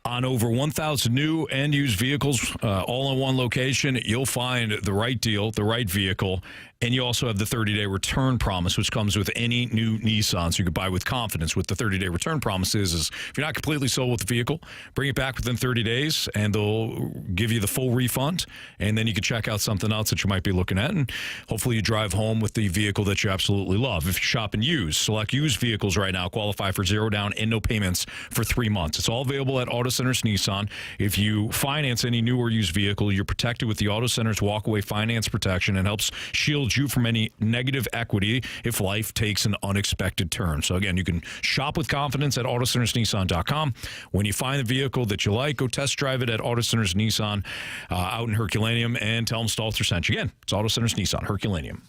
On over 1,000 new and used vehicles, all in one location, you'll find the right deal, the right vehicle, and you also have the 30-day return promise, which comes with any new Nissan, so you can buy with confidence. What the 30-day return promise is if you're not completely sold with the vehicle, bring it back within 30 days, and they'll give you the full refund, and then you can check out something else that you might be looking at, and hopefully you drive home with the vehicle that you absolutely love. If you're shopping used, select used vehicles right now, qualify for 0 down and no payments for 3 months. It's all available at Auto Centers Nissan. If you finance any new or used vehicle, you're protected with the Auto Centers walkaway finance protection and helps shield you from any negative equity if life takes an unexpected turn. So again, you can shop with confidence at AutoCentersNissan.com. When you find the vehicle that you like, go test drive it at Auto Centers Nissan out in Herculaneum and tell them Stalter sent you. Again, it's Auto Centers Nissan, Herculaneum.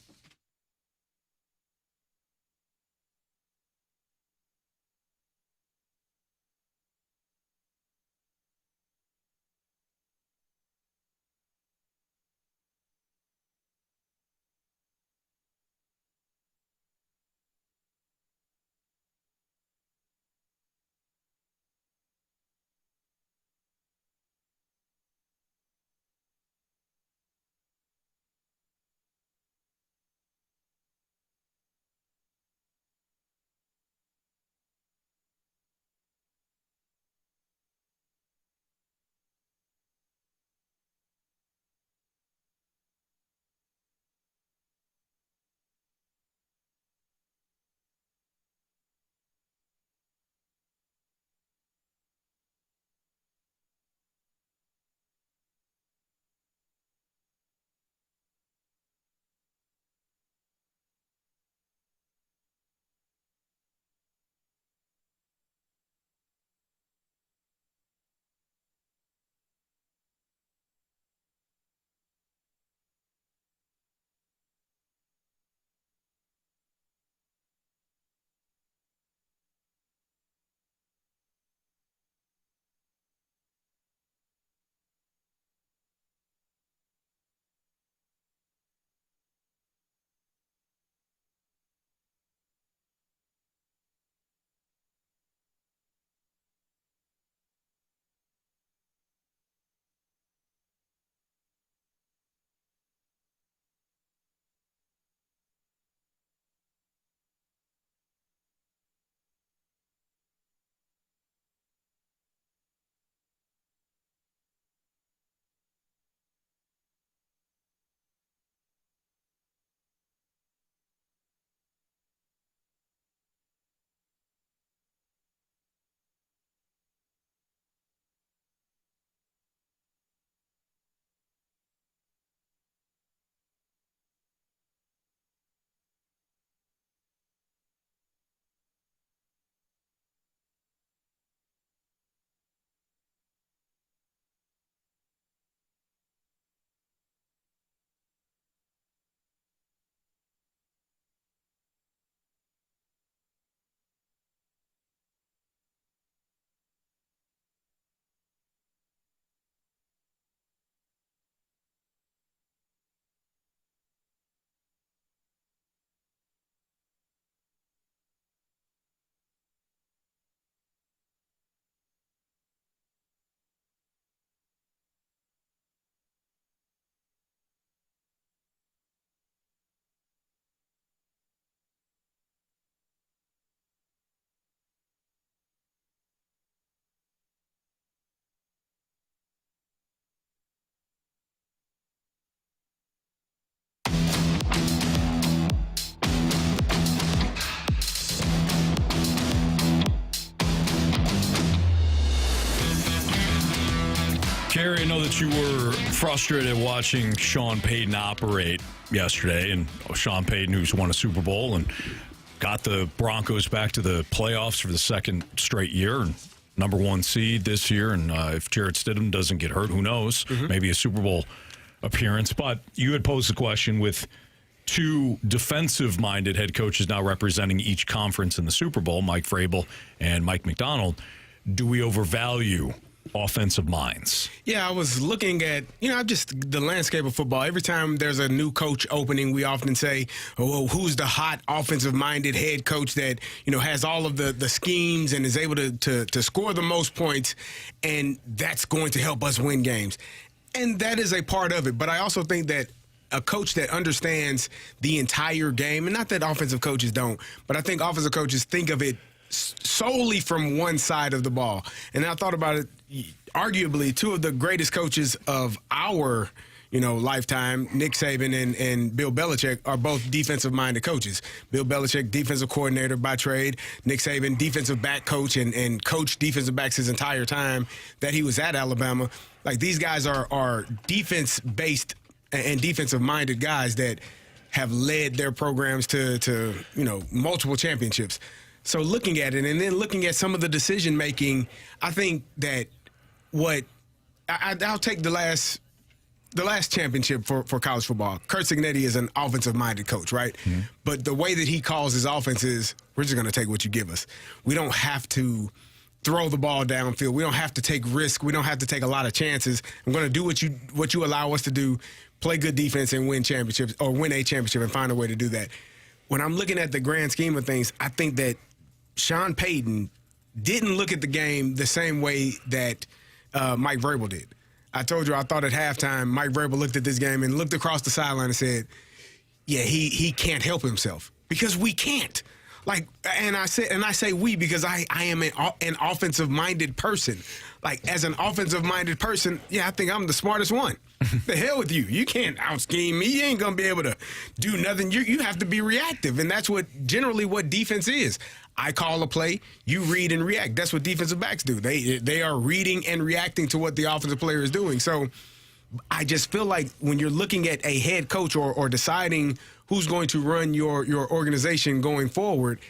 Carey, I know that you were frustrated watching Sean Payton operate yesterday, and Sean Payton, who's won a Super Bowl and got the Broncos back to the playoffs for the second straight year, and number 1 seed this year. And if Jarrett Stidham doesn't get hurt, who knows? Maybe a Super Bowl appearance. But you had posed the question with 2 defensive-minded head coaches now representing each conference in the Super Bowl, Mike Vrabel and Mike Macdonald. Do we overvalue offensive minds? Yeah, I was looking at, just the landscape of football. Every time there's a new coach opening, we often say, oh, who's the hot offensive-minded head coach that, has all of the schemes and is able to score the most points, and that's going to help us win games. And that is a part of it. But I also think that a coach that understands the entire game, and not that offensive coaches don't, but I think offensive coaches think of it solely from one side of the ball. And I thought about it, arguably 2 of the greatest coaches of our lifetime, Nick Saban and Bill Belichick, are both defensive-minded coaches. Bill Belichick, defensive coordinator by trade. Nick Saban, defensive back coach and coached defensive backs his entire time that he was at Alabama. Like, these guys are defense-based and defensive-minded guys that have led their programs to multiple championships. So looking at it and then looking at some of the decision-making, I think that I'll take the last championship for college football. Kurt Cignetti is an offensive-minded coach, right? Mm-hmm. But the way that he calls his offense is, we're just going to take what you give us. We don't have to throw the ball downfield. We don't have to take risk. We don't have to take a lot of chances. I'm going to do what you allow us to do, play good defense and win championships, or win a championship and find a way to do that. When I'm looking at the grand scheme of things, I think that Sean Payton didn't look at the game the same way that Mike Vrabel did. I told you I thought at halftime Mike Vrabel looked at this game and looked across the sideline and said, yeah, he can't help himself, because we can't. Like, and I say we because I am an offensive-minded person. Like, as an offensive-minded person, yeah, I think I'm the smartest one. The hell with you. You can't out-scheme me. You ain't going to be able to do nothing. You have to be reactive, and that's generally what defense is. I call a play, you read and react. That's what defensive backs do. They are reading and reacting to what the offensive player is doing. So I just feel like when you're looking at a head coach or deciding who's going to run your organization going forward,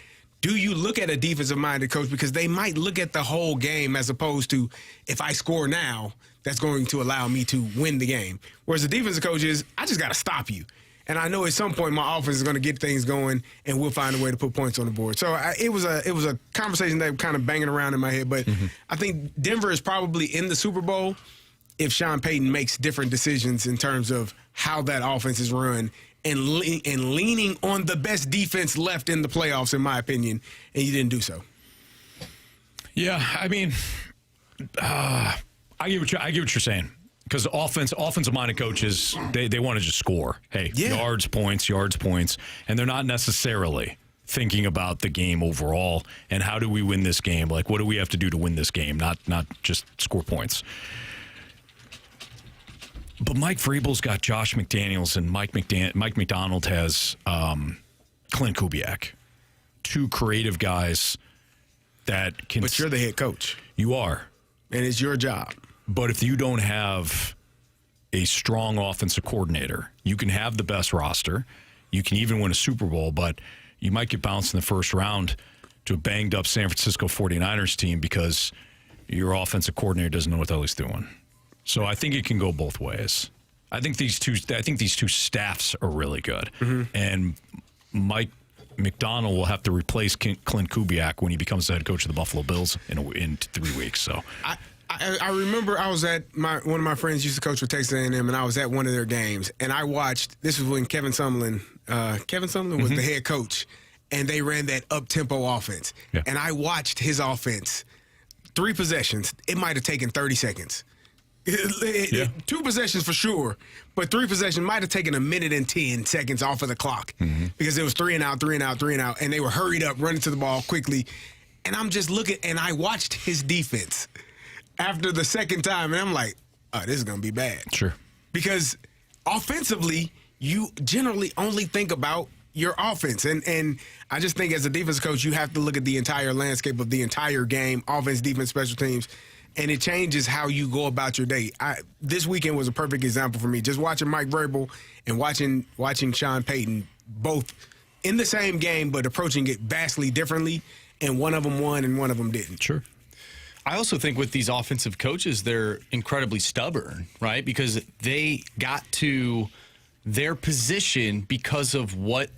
do you look at a defensive-minded coach? Because they might look at the whole game as opposed to, if I score now, that's going to allow me to win the game. Whereas the defensive coach is, I just got to stop you. And I know at some point my offense is going to get things going, and we'll find a way to put points on the board. So it was a conversation that kind of banging around in my head. But I think Denver is probably in the Super Bowl if Sean Payton makes different decisions in terms of how that offense is run and leaning on the best defense left in the playoffs, in my opinion, and you didn't do so. Yeah, I mean, I get what you're saying. Because offensive-minded coaches, they want to just score. Hey, yards, points, and they're not necessarily thinking about the game overall and how do we win this game? Like, what do we have to do to win this game? Not just score points. But Mike Vrabel's got Josh McDaniels, and Mike Macdonald has Clint Kubiak, 2 creative guys that can. But you're the head coach. You are, and it's your job. But if you don't have a strong offensive coordinator, you can have the best roster. You can even win a Super Bowl, but you might get bounced in the first round to a banged-up San Francisco 49ers team because your offensive coordinator doesn't know what the hell he's doing. So I think it can go both ways. I think these two staffs are really good. Mm-hmm. And Mike Macdonald will have to replace Clint Kubiak when he becomes the head coach of the Buffalo Bills in 3 weeks. So I remember I was at one of my friends used to coach for Texas A&M, and I was at one of their games, and I watched. This was when Kevin Sumlin was the head coach, and they ran that up-tempo offense. Yeah. And I watched his offense. 3 possessions. It might have taken 30 seconds. 2 possessions for sure, but 3 possessions might have taken 1 minute and 10 seconds off of the clock because it was 3 and out, and they were hurried up, running to the ball quickly. And I'm just looking, and I watched his defense after the second time, and I'm like, oh, this is going to be bad. Sure. Because offensively, you generally only think about your offense. And I just think as a defense coach, you have to look at the entire landscape of the entire game, offense, defense, special teams. and it changes how you go about your day. This weekend was a perfect example for me. Just watching Mike Vrabel and watching Sean Payton, both in the same game but approaching it vastly differently, and one of them won and one of them didn't. Sure. I also think with these offensive coaches, they're incredibly stubborn, right? Because they got to their position because of what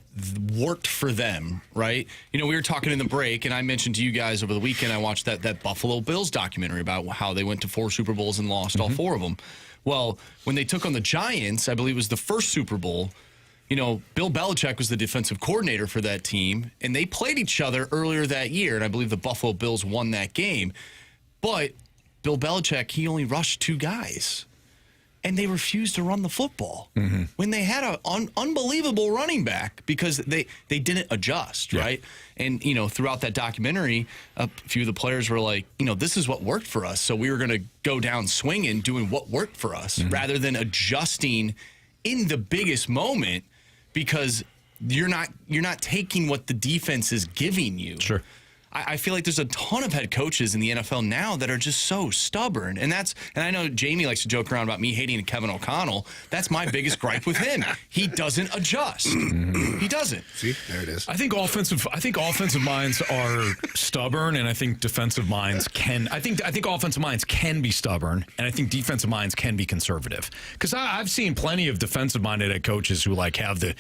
worked for them, right? You know, we were talking in the break, and I mentioned to you guys over the weekend, I watched that Buffalo Bills documentary about how they went to 4 Super Bowls and lost all 4 of them. Well, when they took on the Giants, I believe it was the first Super Bowl, you know, Bill Belichick was the defensive coordinator for that team, and they played each other earlier that year, and I believe the Buffalo Bills won that game. But Bill Belichick, he only rushed 2 guys, and they refused to run the football when they had an unbelievable running back because they didn't adjust, right? And, you know, throughout that documentary, a few of the players were like, you know, this is what worked for us, so we were going to go down swinging, doing what worked for us, rather than adjusting in the biggest moment because you're not taking what the defense is giving you. Sure. I feel like there's a ton of head coaches in the NFL now that are just so stubborn. And I know Jamie likes to joke around about me hating Kevin O'Connell. That's my biggest gripe with him. He doesn't adjust. He doesn't. See, there it is. I think offensive minds are stubborn, and I think defensive minds can. I think offensive minds can be stubborn, and I think defensive minds can be conservative. Because I've seen plenty of defensive-minded head coaches who like have the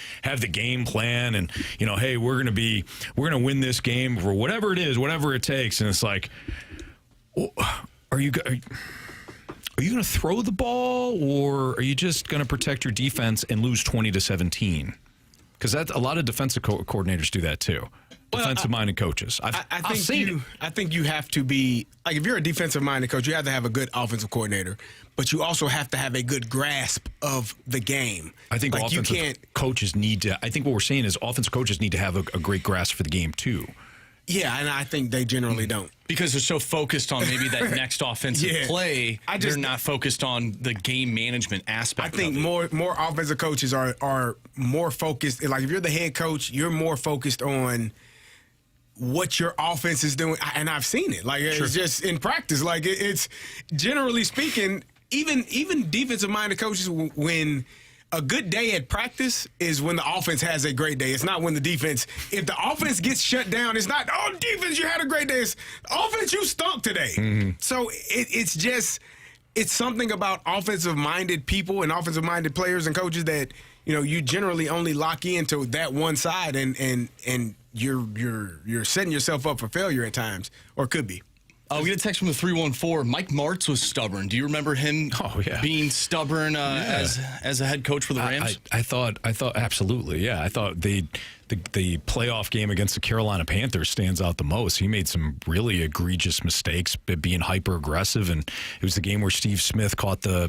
game plan, and you know, hey, we're gonna win this game for whatever it is, whatever it takes, and it's like, are you going to throw the ball, or are you just going to protect your defense and lose 20-17? Because a lot of defensive coordinators do that too. Defensive-minded coaches. I think you have to be like, if you're a defensive-minded coach, you have to have a good offensive coordinator, but you also have to have a good grasp of the game. I think like offensive coaches need to. I think what we're saying is offensive coaches need to have a great grasp for the game too. Yeah, and I think they generally don't. Because they're so focused on maybe that next offensive play, they're not focused on the game management aspect. I think more offensive coaches are more focused. Like if you're the head coach, you're more focused on what your offense is doing. And I've seen it. Like it's just in practice. Like it's generally speaking, even defensive-minded coaches, when a good day at practice is when the offense has a great day. It's not when the defense, if the offense gets shut down, it's not, oh, defense, you had a great day. It's offense, you stunk today. So it's something about offensive-minded people and offensive-minded players and coaches that, you know, you generally only lock into that one side, and you're setting yourself up for failure at times, or could be. We get a text from the 314. Mike Martz was stubborn. Do you remember him being stubborn as a head coach for the Rams? I thought absolutely, yeah. I thought the playoff game against the Carolina Panthers stands out the most. He made some really egregious mistakes, being hyper aggressive, and it was the game where Steve Smith caught I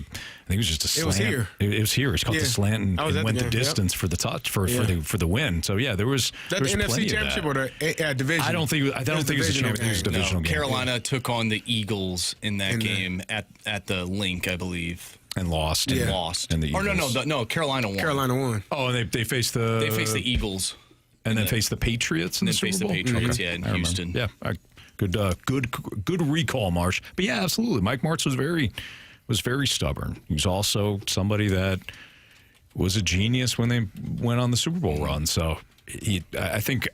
think it was just a slant. It was here. It was here. He caught the slant and went the distance for the touch for the win. So yeah, there was the NFC Championship or the division. I don't think it was a championship. It was a divisional game. Carolina took on the Eagles in that game at the Link, I believe. And lost. And lost. And the Eagles. No, Carolina won. Carolina won. Oh, and they faced the Eagles. And then faced the Patriots in the Super Bowl? Faced the Patriots, in Houston. Yeah, good recall, Marsh. But yeah, absolutely. Mike Martz was very stubborn. He was also somebody that was a genius when they went on the Super Bowl run. So I think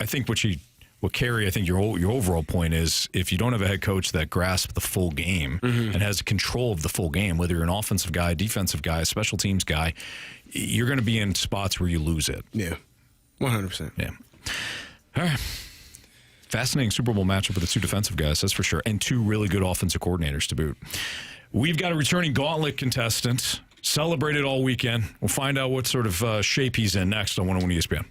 what Carey, I think your overall point is, if you don't have a head coach that grasps the full game and has control of the full game, whether you're an offensive guy, defensive guy, special teams guy, you're going to be in spots where you lose it. Yeah. 100%. Yeah. All right. Fascinating Super Bowl matchup with the 2 defensive guys, that's for sure, and 2 really good offensive coordinators to boot. We've got a returning Gauntlet contestant, celebrated all weekend. We'll find out what sort of shape he's in next on 101 ESPN.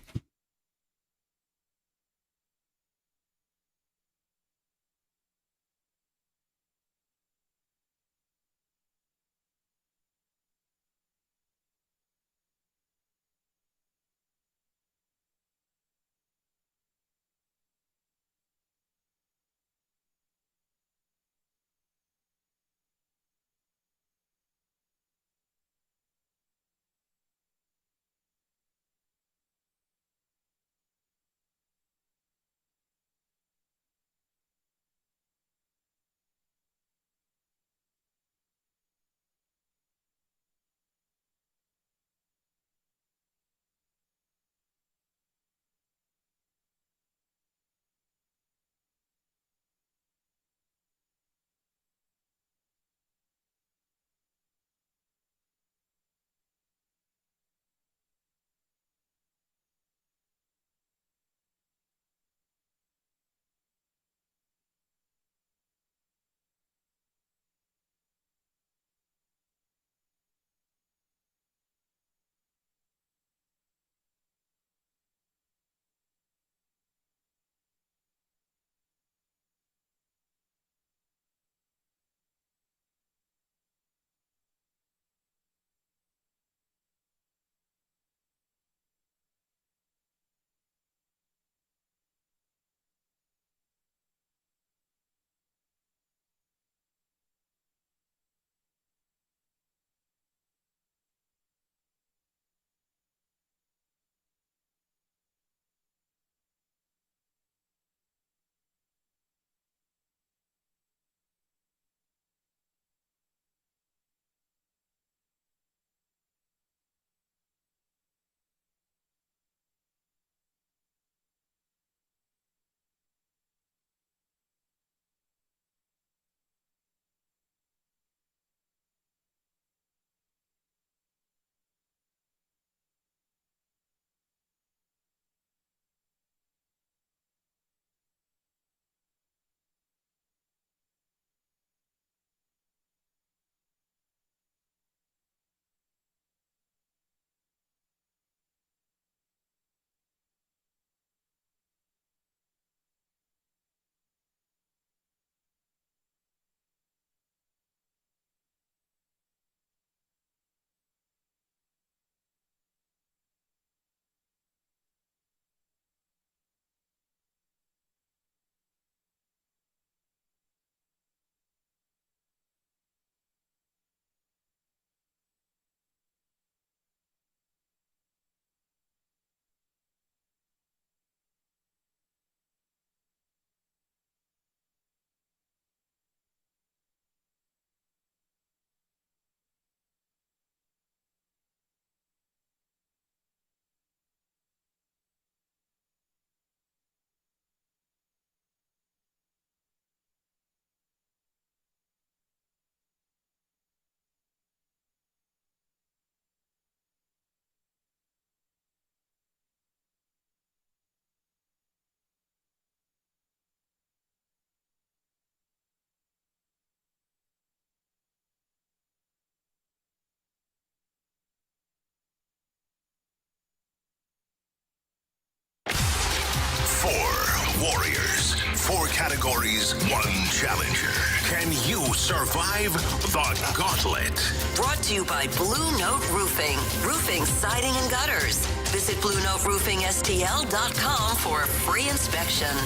categories, one challenger. Can you survive the Gauntlet? Brought to you by Blue Note Roofing. Roofing, siding, and gutters. Visit BlueNoteRoofingSTL.com for a free inspection.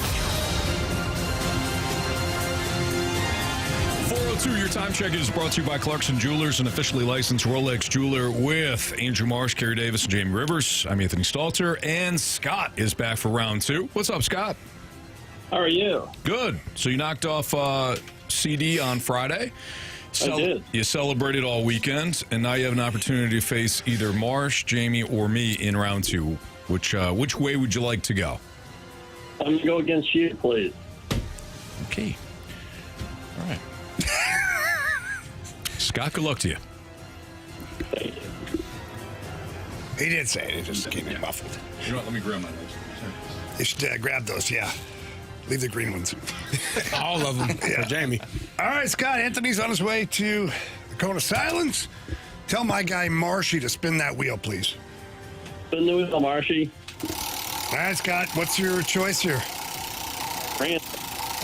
402, your time check is brought to you by Clarkson Jewelers, an officially licensed Rolex jeweler with Andrew Marsh, Carey Davis, and Jamie Rivers. I'm Anthony Stalter, and Scott is back for round two. What's up, Scott? How are you? Good. So you knocked off CD on Friday. I did. You celebrated all weekend, and now you have an opportunity to face either Marsh, Jamie, or me in round two. Which way would you like to go? I'm going to go against you, please. Okay. All right. Scott, good luck to you. Thank you. He did say it. It just came in muffled. You know what? Let me grab my notes. You should grab those, yeah. Leave the green ones. All of them for Jamie. All right, Scott. Anthony's on his way to the Cone of Silence. Tell my guy Marshy to spin that wheel, please. Spin the wheel, Marshy. All right, Scott. What's your choice here?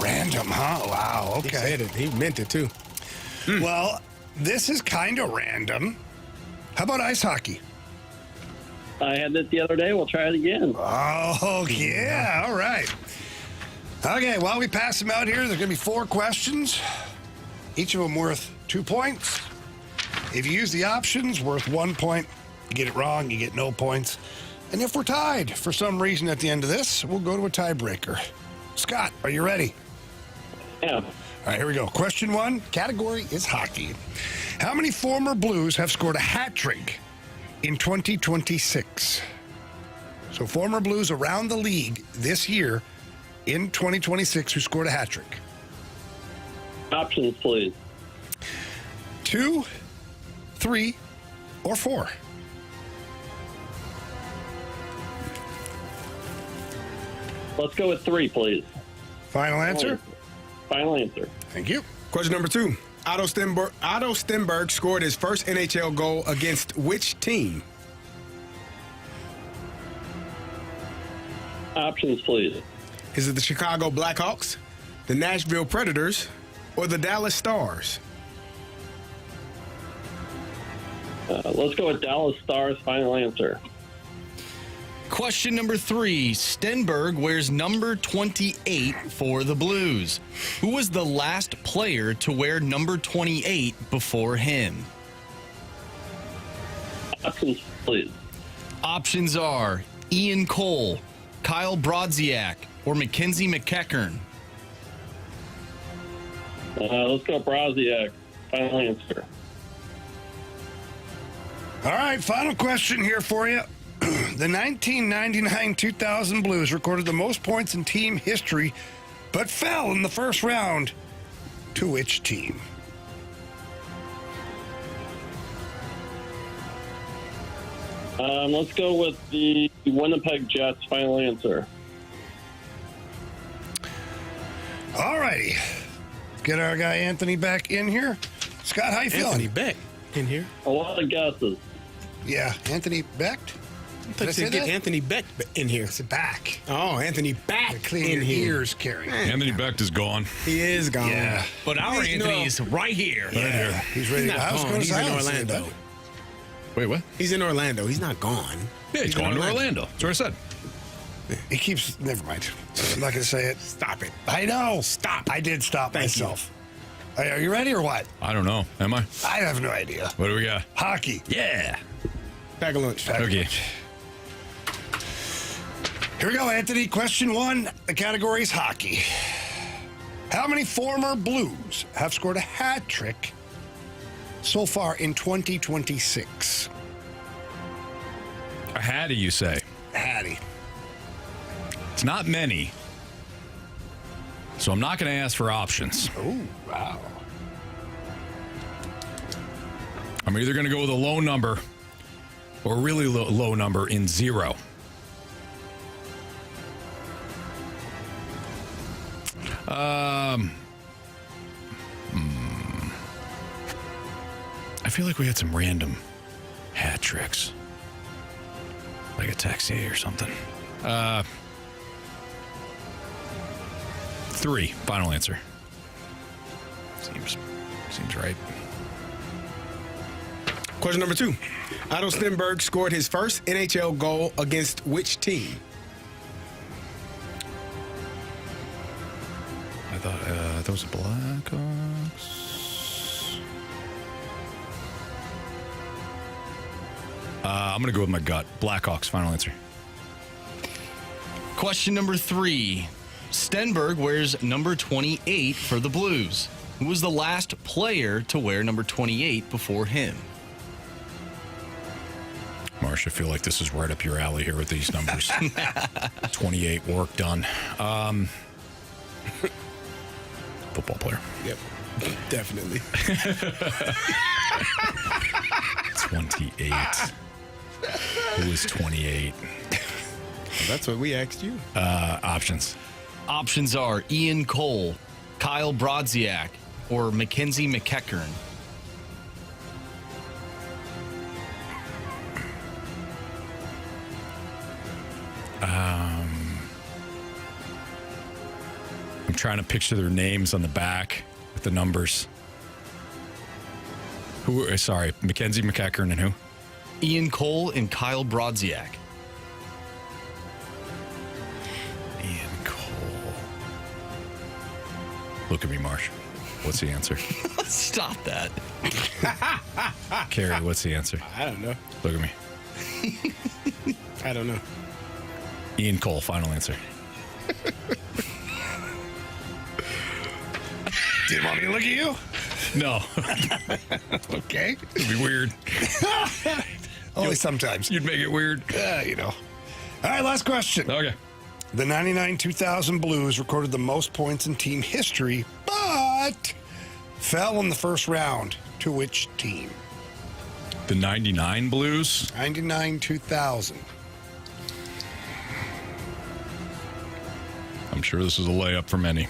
Random, huh? Wow, okay. He said it. He meant it, too. Well, this is kind of random. How about ice hockey? I had it the other day. We'll try it again. Oh, yeah. All right. Okay, while we pass them out here, there's going to be 4 questions, each of them worth 2 points. If you use the options, worth 1 point. You get it wrong, you get no points. And if we're tied for some reason at the end of this, we'll go to a tiebreaker. Scott, are you ready? Yeah. All right, here we go. Question 1, category is hockey. How many former Blues have scored a hat trick in 2026? So former Blues around the league this year in 2026 who scored a hat trick. Options, please. 2, 3, or 4? Let's go with 3, please. Final answer? Final answer. Thank you. Question number 2. Otto Stenberg scored his first NHL goal against which team? Options, please. Is it the Chicago Blackhawks, the Nashville Predators, or the Dallas Stars? Let's go with Dallas Stars. Final answer. Question number 3. Stenberg wears number 28 for the Blues. Who was the last player to wear number 28 before him? Options, please. Options are Ian Cole, Kyle Brodziak, or Mackenzie McEachern. Let's go Brodziak. Final answer. All right, final question here for you. The 1999-2000 Blues recorded the most points in team history, but fell in the first round. To which team? Let's go with the Winnipeg Jets. Final answer. All righty. Get our guy Anthony back in here. Scott, how you feeling? Anthony Beck in here. A lot of guesses. Yeah, Anthony Beck. I thought you get Anthony Beck in here. It's back. Oh, Anthony Beck Clean in your here. ears, Carey. Anthony Becht is gone. He is gone. Yeah. But our Anthony is right here. Yeah, he's ready. He's not I was gone. going to He's in silence Orlando. it, Wait, what? He's in Orlando. He's not gone. Yeah, he's going to Orlando. That's what I said. but He keeps. Never mind. I'm not going to say it. Stop it. I know. Stop. I did stop Thank myself. Are you ready or what? I don't know. Am I? I have no idea. What do we got? Hockey. Yeah. Pack a lunch. Okay. Here we go, Anthony. Question 1. The category is hockey. How many former Blues have scored a hat trick so far in 2026? A Hattie, you say? Hattie. It's not many. So I'm not going to ask for options. Oh, wow. I'm either going to go with a low number or a really low number in 0. I feel like we had some random hat tricks. Like a taxi or something. 3, final answer. Seems right. Question number 2. Otto Stenberg scored his first NHL goal against which team? I thought that was Blackhawks. I'm going to go with my gut. Blackhawks, final answer. Question number 3. Stenberg wears number 28 for the Blues. Who was the last player to wear number 28 before him? Marsh, I feel like this is right up your alley here with these numbers. 28, work done. Football player. Yep, definitely. 28. Who is 28? Well, that's what we asked you. Options. Options are Ian Cole, Kyle Brodziak, or Mackenzie McEachern. I'm trying to picture their names on the back with the numbers. Mackenzie McEachern and who? Ian Cole and Kyle Brodziak. Ian Cole. Look at me, Marsh. What's the answer? Stop that. Carey, what's the answer? I don't know. Look at me. I don't know. Ian Cole, final answer. Didn't want me to look at you? No. Okay. It'd be weird. Only sometimes. You'd make it weird. You know. All right, last question. Okay. The 99-2000 Blues recorded the most points in team history, but fell in the first round. To which team? The 99 Blues? 99-2000. I'm sure this is a layup for many.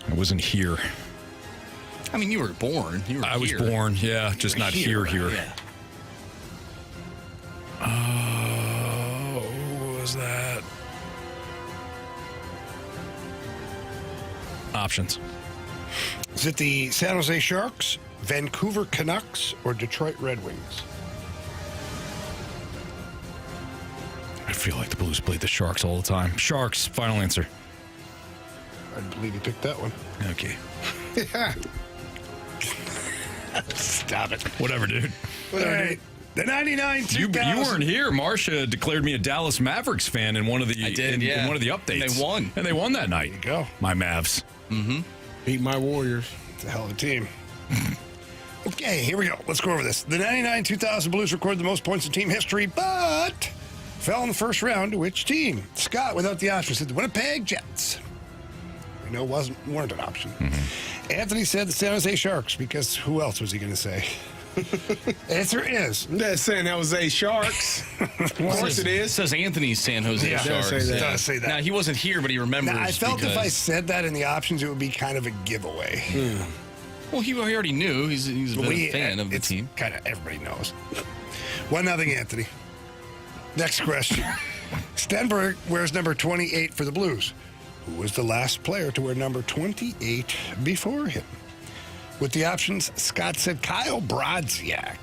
I wasn't here. I mean, you were born. I was born, yeah, just not here. Yeah. Who was that? Options. Is it the San Jose Sharks, Vancouver Canucks, or Detroit Red Wings? I feel like the Blues played the Sharks all the time. Sharks, final answer. I believe you picked that one. Okay. Yeah. Stop it. Whatever, dude. Whatever, dude. The 99-2000. You weren't here. Marsha declared me a Dallas Mavericks fan in one of the in one of the updates. And they won. And they won that night. There you go. My Mavs. Mm-hmm. Beat my Warriors. It's a hell of a team. Okay, here we go. Let's go over this. The 99-2000 Blues recorded the most points in team history, but fell in the first round to which team? Scott, without the option, said the Winnipeg Jets. We know weren't an option. Mm-hmm. Anthony said the San Jose Sharks, because who else was he going to say? Answer is. That's San Jose Sharks. Of course it is. Says Anthony's San Jose Sharks. It does say that. Now, he wasn't here, but he remembers. Now, I felt if I said that in the options, it would be kind of a giveaway. Yeah. Well, he already knew. He's a big fan of the team. Kind of everybody knows. 1-0, Anthony. Next question. Stenberg wears number 28 for the Blues. Who was the last player to wear number 28 before him? With the options, Scott said Kyle Brodziak.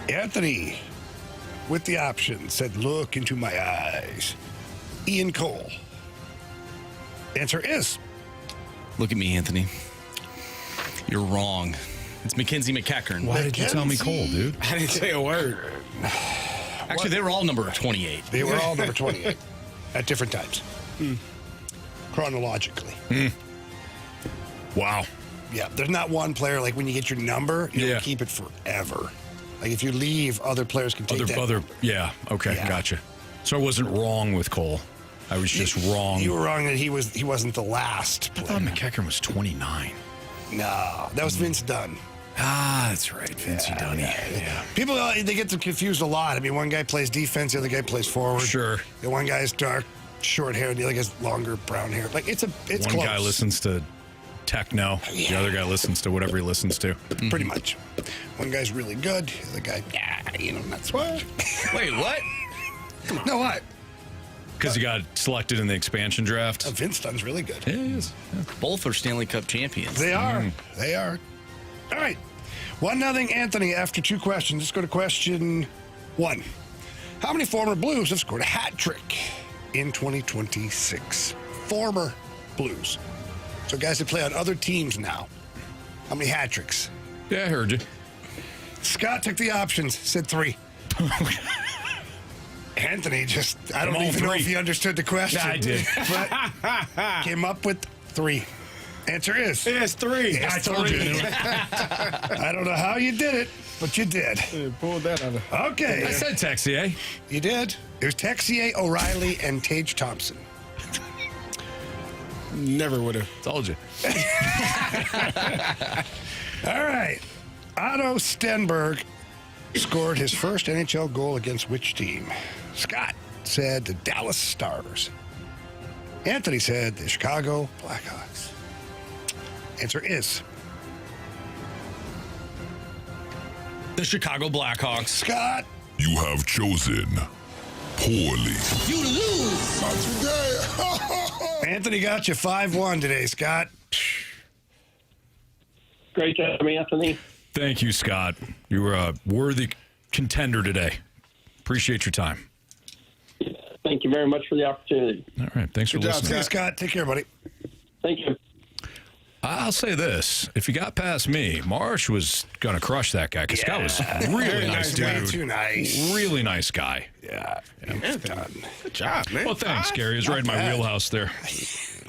Anthony, with the options, said look into my eyes. Ian Cole. Answer is. Look at me, Anthony. You're wrong. It's Mackenzie McEachern. Why did you tell me Cole, dude? I didn't say a word. Actually, they were all number 28. They were all number 28 at different times. Chronologically. Wow. Yeah, there's not one player, like when you get your number, you keep it forever. Like if you leave, other players can take that. Yeah, okay, gotcha. So I wasn't wrong with Cole. I was just wrong. You were wrong that he wasn't the last player. I thought McEachern was 29. No, that was Vince Dunn. Ah, that's right, Vincey Dunny. Yeah. People, they get them confused a lot. I mean, one guy plays defense, the other guy plays forward. Sure. The one guy has dark, short hair, and the other guy's longer, brown hair. Like, it's one close. Guy listens to techno. The other guy listens to whatever he listens to. Pretty much. One guy's really good. The other guy, not so much. Wait, what? No, what? Because he got selected in the expansion draft. Vince Dunn's really good. Yeah, he is. Yeah. Both are Stanley Cup champions. They are. They are. All right. 1-0 Anthony after 2 questions. Let's go to question 1. How many former Blues have scored a hat trick in 2026? Former Blues. So guys that play on other teams now. How many hat tricks? Yeah, I heard you. Scott took the options, said 3. Anthony I don't even know if he understood the question. Yeah, I did. But came up with 3. Answer is. It's 3. I told you. I don't know how you did it, but you did. Pulled that out of. Okay. I said Texier. You did. It was Texier, O'Reilly, and Tage Thompson. Never would have. Told you. All right. Otto Stenberg scored his first NHL goal against which team? Scott said the Dallas Stars. Anthony said the Chicago Blackhawks. Answer is The Chicago Blackhawks. Scott. You have chosen poorly. You lose. Not today. Anthony got you 5-1 today, Scott. Great job, Anthony. Thank you, Scott. You were a worthy contender today. Appreciate your time. Thank you very much for the opportunity. All right. Thanks for listening. Hey, Scott. Take care, buddy. Thank you. I'll say this. If you got past me, Marsh was going to crush that guy because Scott was really nice dude. Too nice. Really nice guy. Yeah. Good job, man. Well, thanks, Gary. It was right in my wheelhouse there.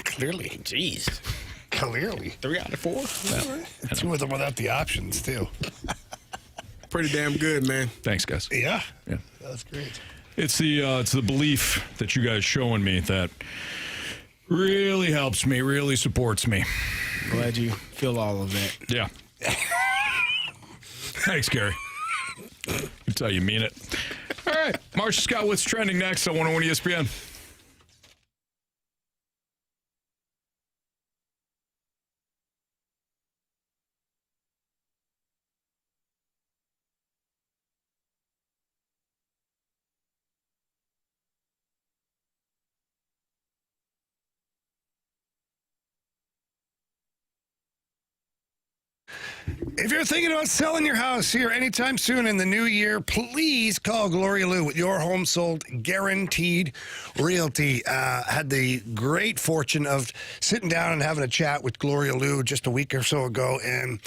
Clearly. Jeez. Clearly. 3 out of 4. 2 of them without the options, too. Pretty damn good, man. Thanks, guys. Yeah. Yeah. That's great. It's the belief that you guys showing me that really helps me, really supports me. Glad you feel all of that. Yeah. Thanks, Gary. That's how you mean it. All right. Marcia Scott, what's trending next on 101 ESPN? If you're thinking about selling your house here anytime soon in the new year, please call Gloria Lou with your home sold guaranteed realty. Had the great fortune of sitting down and having a chat with Gloria Lou just a week or so ago, and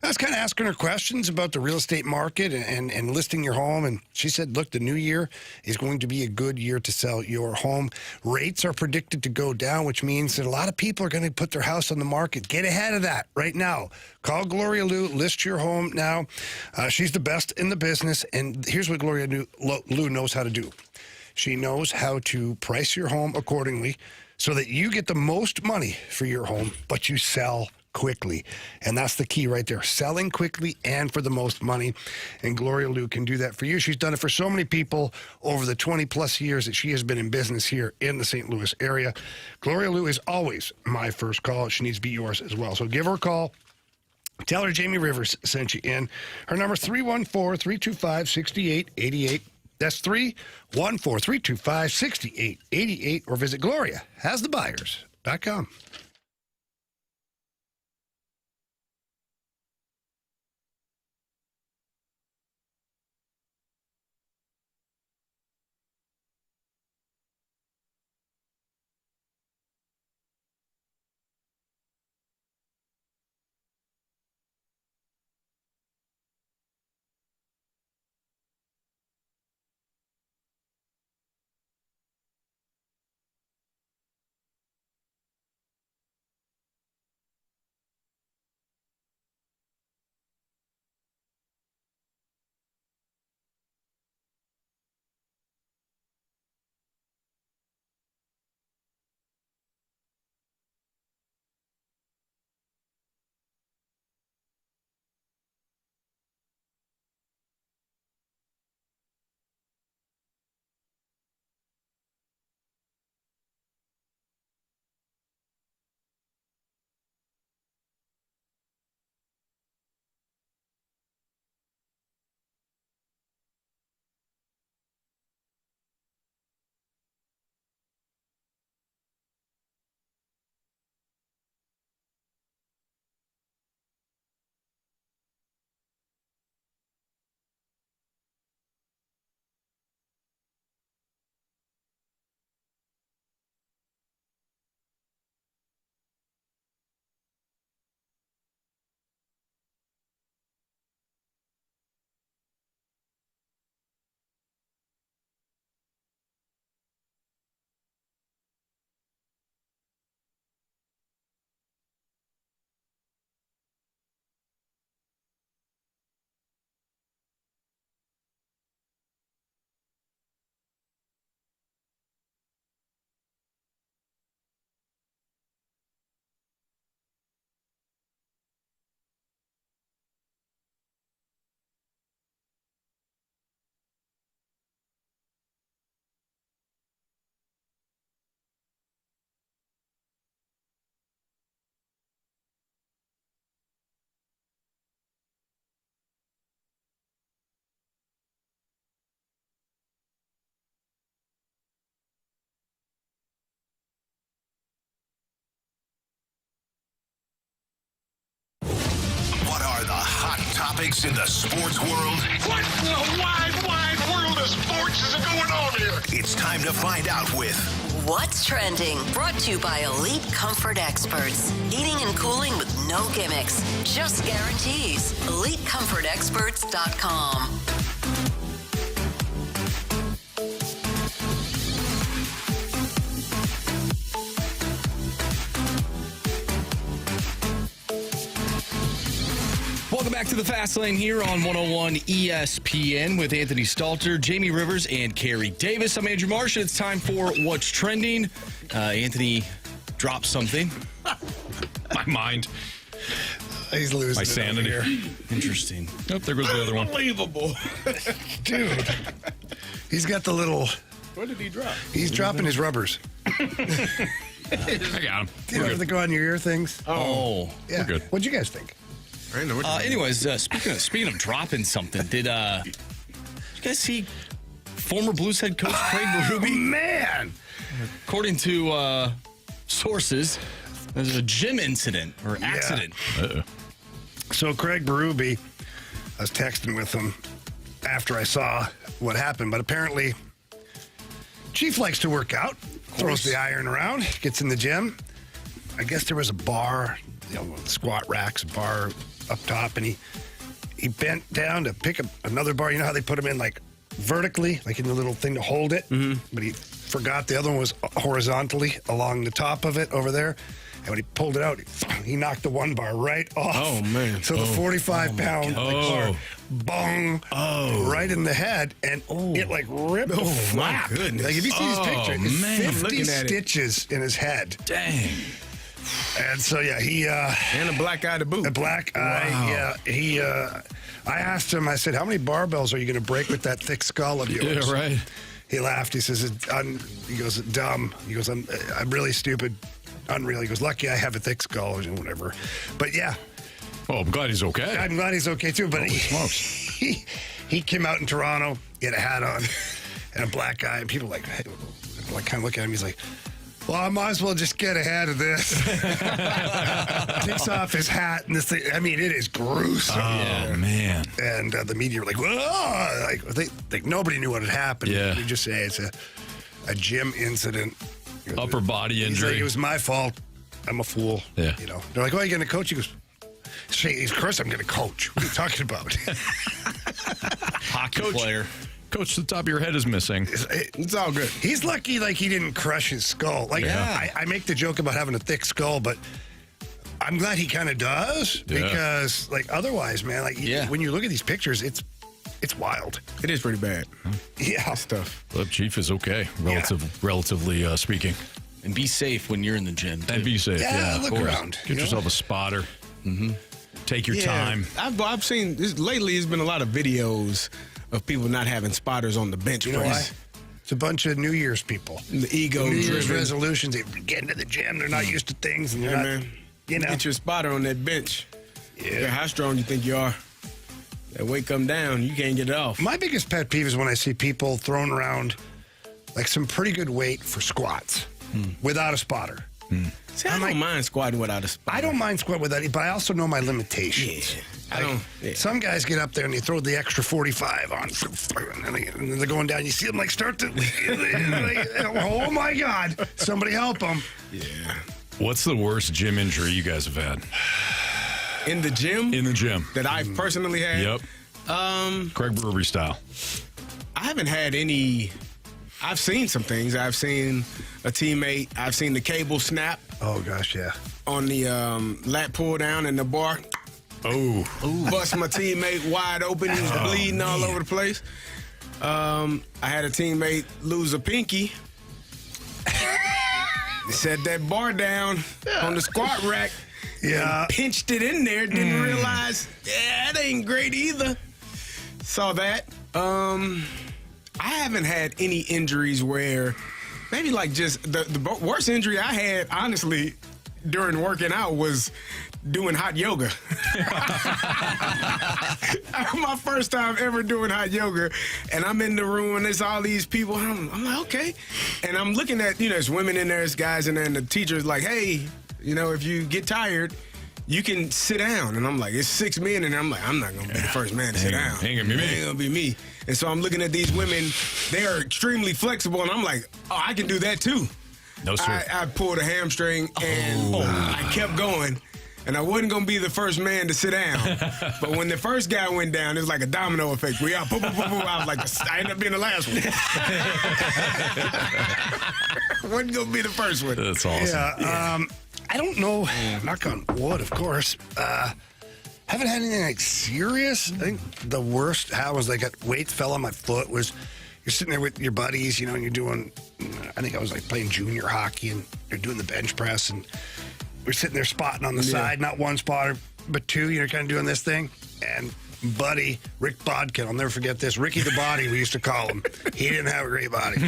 I was kind of asking her questions about the real estate market and listing your home, and she said, look, the new year is going to be a good year to sell your home. Rates are predicted to go down, which means that a lot of people are going to put their house on the market. Get ahead of that right now. Call Gloria Lou, list your home now. She's the best in the business, and here's what Gloria Lou knows how to do. She knows how to price your home accordingly so that you get the most money for your home, but you sell quickly. And that's the key right there. Selling quickly and for the most money. And Gloria Lou can do that for you. She's done it for so many people over the 20 plus years that she has been in business here in the St. Louis area. Gloria Lou is always my first call. She needs to be yours as well. So give her a call. Tell her Jamie Rivers sent you in. Her number 314-325-6888. That's 314-325-6888. Or visit GloriaHasTheBuyers.com. topics in the sports world. What in the wide world of sports is going on here? It's time to find out with What's Trending? Brought to you by Elite Comfort Experts. Heating and cooling with no gimmicks, just guarantees. EliteComfortExperts.com. Welcome back to the Fast Lane here on 101 ESPN with Anthony Stalter, Jamie Rivers, and Carey Davis. I'm Andrew Marsh. It's time for What's Trending. Anthony dropped something. My mind. He's losing my sanity. Here. Interesting. Oh, there goes the other one. Unbelievable. Dude. He's got the little... What did he drop? He's dropping his rubbers. I got him. Do you know the go on your ear things? Oh. Yeah. We're good. What'd you guys think? Anyways, speaking of dropping something, did you guys see former Blues head coach Craig Berube? Man! According to sources, there's a gym incident or accident. Yeah. So Craig Berube, I was texting with him after I saw what happened, but apparently Chief likes to work out, throws the iron around, gets in the gym. I guess there was a bar, squat racks, a bar up top, and he bent down to pick up another bar. You know how they put them in like vertically, like in the little thing to hold it? Mm-hmm. But he forgot the other one was horizontally along the top of it over there. And when he pulled it out, he knocked the one bar right off. Oh, man. So the 45-pound bar, bong, right in the head, and it like ripped the flap. My goodness. Like if you see his picture, it's 50 stitches in his head. Dang. And so, yeah, he... and a black eye to boot. A black eye, yeah. I asked him, I said, how many barbells are you going to break with that thick skull of yours? Yeah, right. He laughed. He says, he goes, dumb. He goes, I'm really stupid. Unreal. He goes, lucky I have a thick skull or whatever. But, yeah. Oh, I'm glad he's okay. I'm glad he's okay, too. But he came out in Toronto. He had a hat on and a black eye. And people like kind of look at him. He's like, well, I might as well just get ahead of this. Takes off his hat and this thing. I mean, it is gruesome. Oh, man. And the media were like, whoa! Like nobody knew what had happened. Yeah. We just say it's a gym incident. Upper body injury. Like, it was my fault. I'm a fool. Yeah. You know. They're like, oh, you're going to coach? He goes, of course I'm going to coach. What are you talking about? Hockey player. Coach, the top of your head is missing. It's all good. He's lucky, like, he didn't crush his skull. Like, I make the joke about having a thick skull, but I'm glad he kind of does because, like, otherwise, man, like, when you look at these pictures, it's wild. It is pretty bad. Yeah. That stuff. The Chief is okay, relatively speaking. And be safe when you're in the gym, too. And be safe, yeah. Look around. Get yourself a spotter. Mm-hmm. Take your time. I've seen this lately. There's been a lot of videos of people not having spotters on the bench. You know why? It's a bunch of New Year's people. The ego New Year's driven. resolutions. They get into the gym. They're not used to things. And they're not, man. You know. Get your spotter on that bench. Yeah. How strong you think you are? That weight come down, you can't get it off. My biggest pet peeve is when I see people throwing around like some pretty good weight for squats without a spotter. See, I don't mind squatting without a spotter. I don't mind squatting without it, but I also know my limitations. Yeah. Some guys get up there and they throw the extra 45 on, and they're going down. You see them like start to, oh my God, somebody help them. Yeah. What's the worst gym injury you guys have had? In the gym? In the gym. That I personally had? Yep. Craig Berube style. I haven't had any. I've seen some things. I've seen a teammate. I've seen the cable snap. Oh, gosh, yeah. On the lat pull down in the bar. Oh. Bust my teammate wide open. He was bleeding all over the place. I had a teammate lose a pinky. They set that bar down on the squat rack. Yeah. And pinched it in there. Didn't realize, that ain't great either. Saw that. I haven't had any injuries where, maybe like just the worst injury I had, honestly, during working out was doing hot yoga. My first time ever doing hot yoga, and I'm in the room and there's all these people. I'm like, okay. And I'm looking at, there's women in there, there's guys in there, and the teacher's like, hey, if you get tired, you can sit down. And I'm like, it's 6 men. And I'm like, I'm not going to be the first man to sit down. Ain't gonna be me. Ain't going to be me. And so I'm looking at these women. They are extremely flexible. And I'm like, oh, I can do that too. No, sir. I pulled a hamstring and I kept going. And I wasn't going to be the first man to sit down. But when the first guy went down, it was like a domino effect. We all, boom, boom, boom, boom. I was like, I ended up being the last one. Wasn't going to be the first one. That's awesome. Yeah. I don't know. Knock on wood, of course. Haven't had anything like serious. I think the worst was like weights fell on my foot. Was you're sitting there with your buddies, and you're doing. I think I was like playing junior hockey, and they're doing the bench press, and we're sitting there spotting on the side, not one spotter, but two. You're kind of doing this thing, and buddy Rick Bodkin, I'll never forget this. Ricky the Body, we used to call him. He didn't have a great body,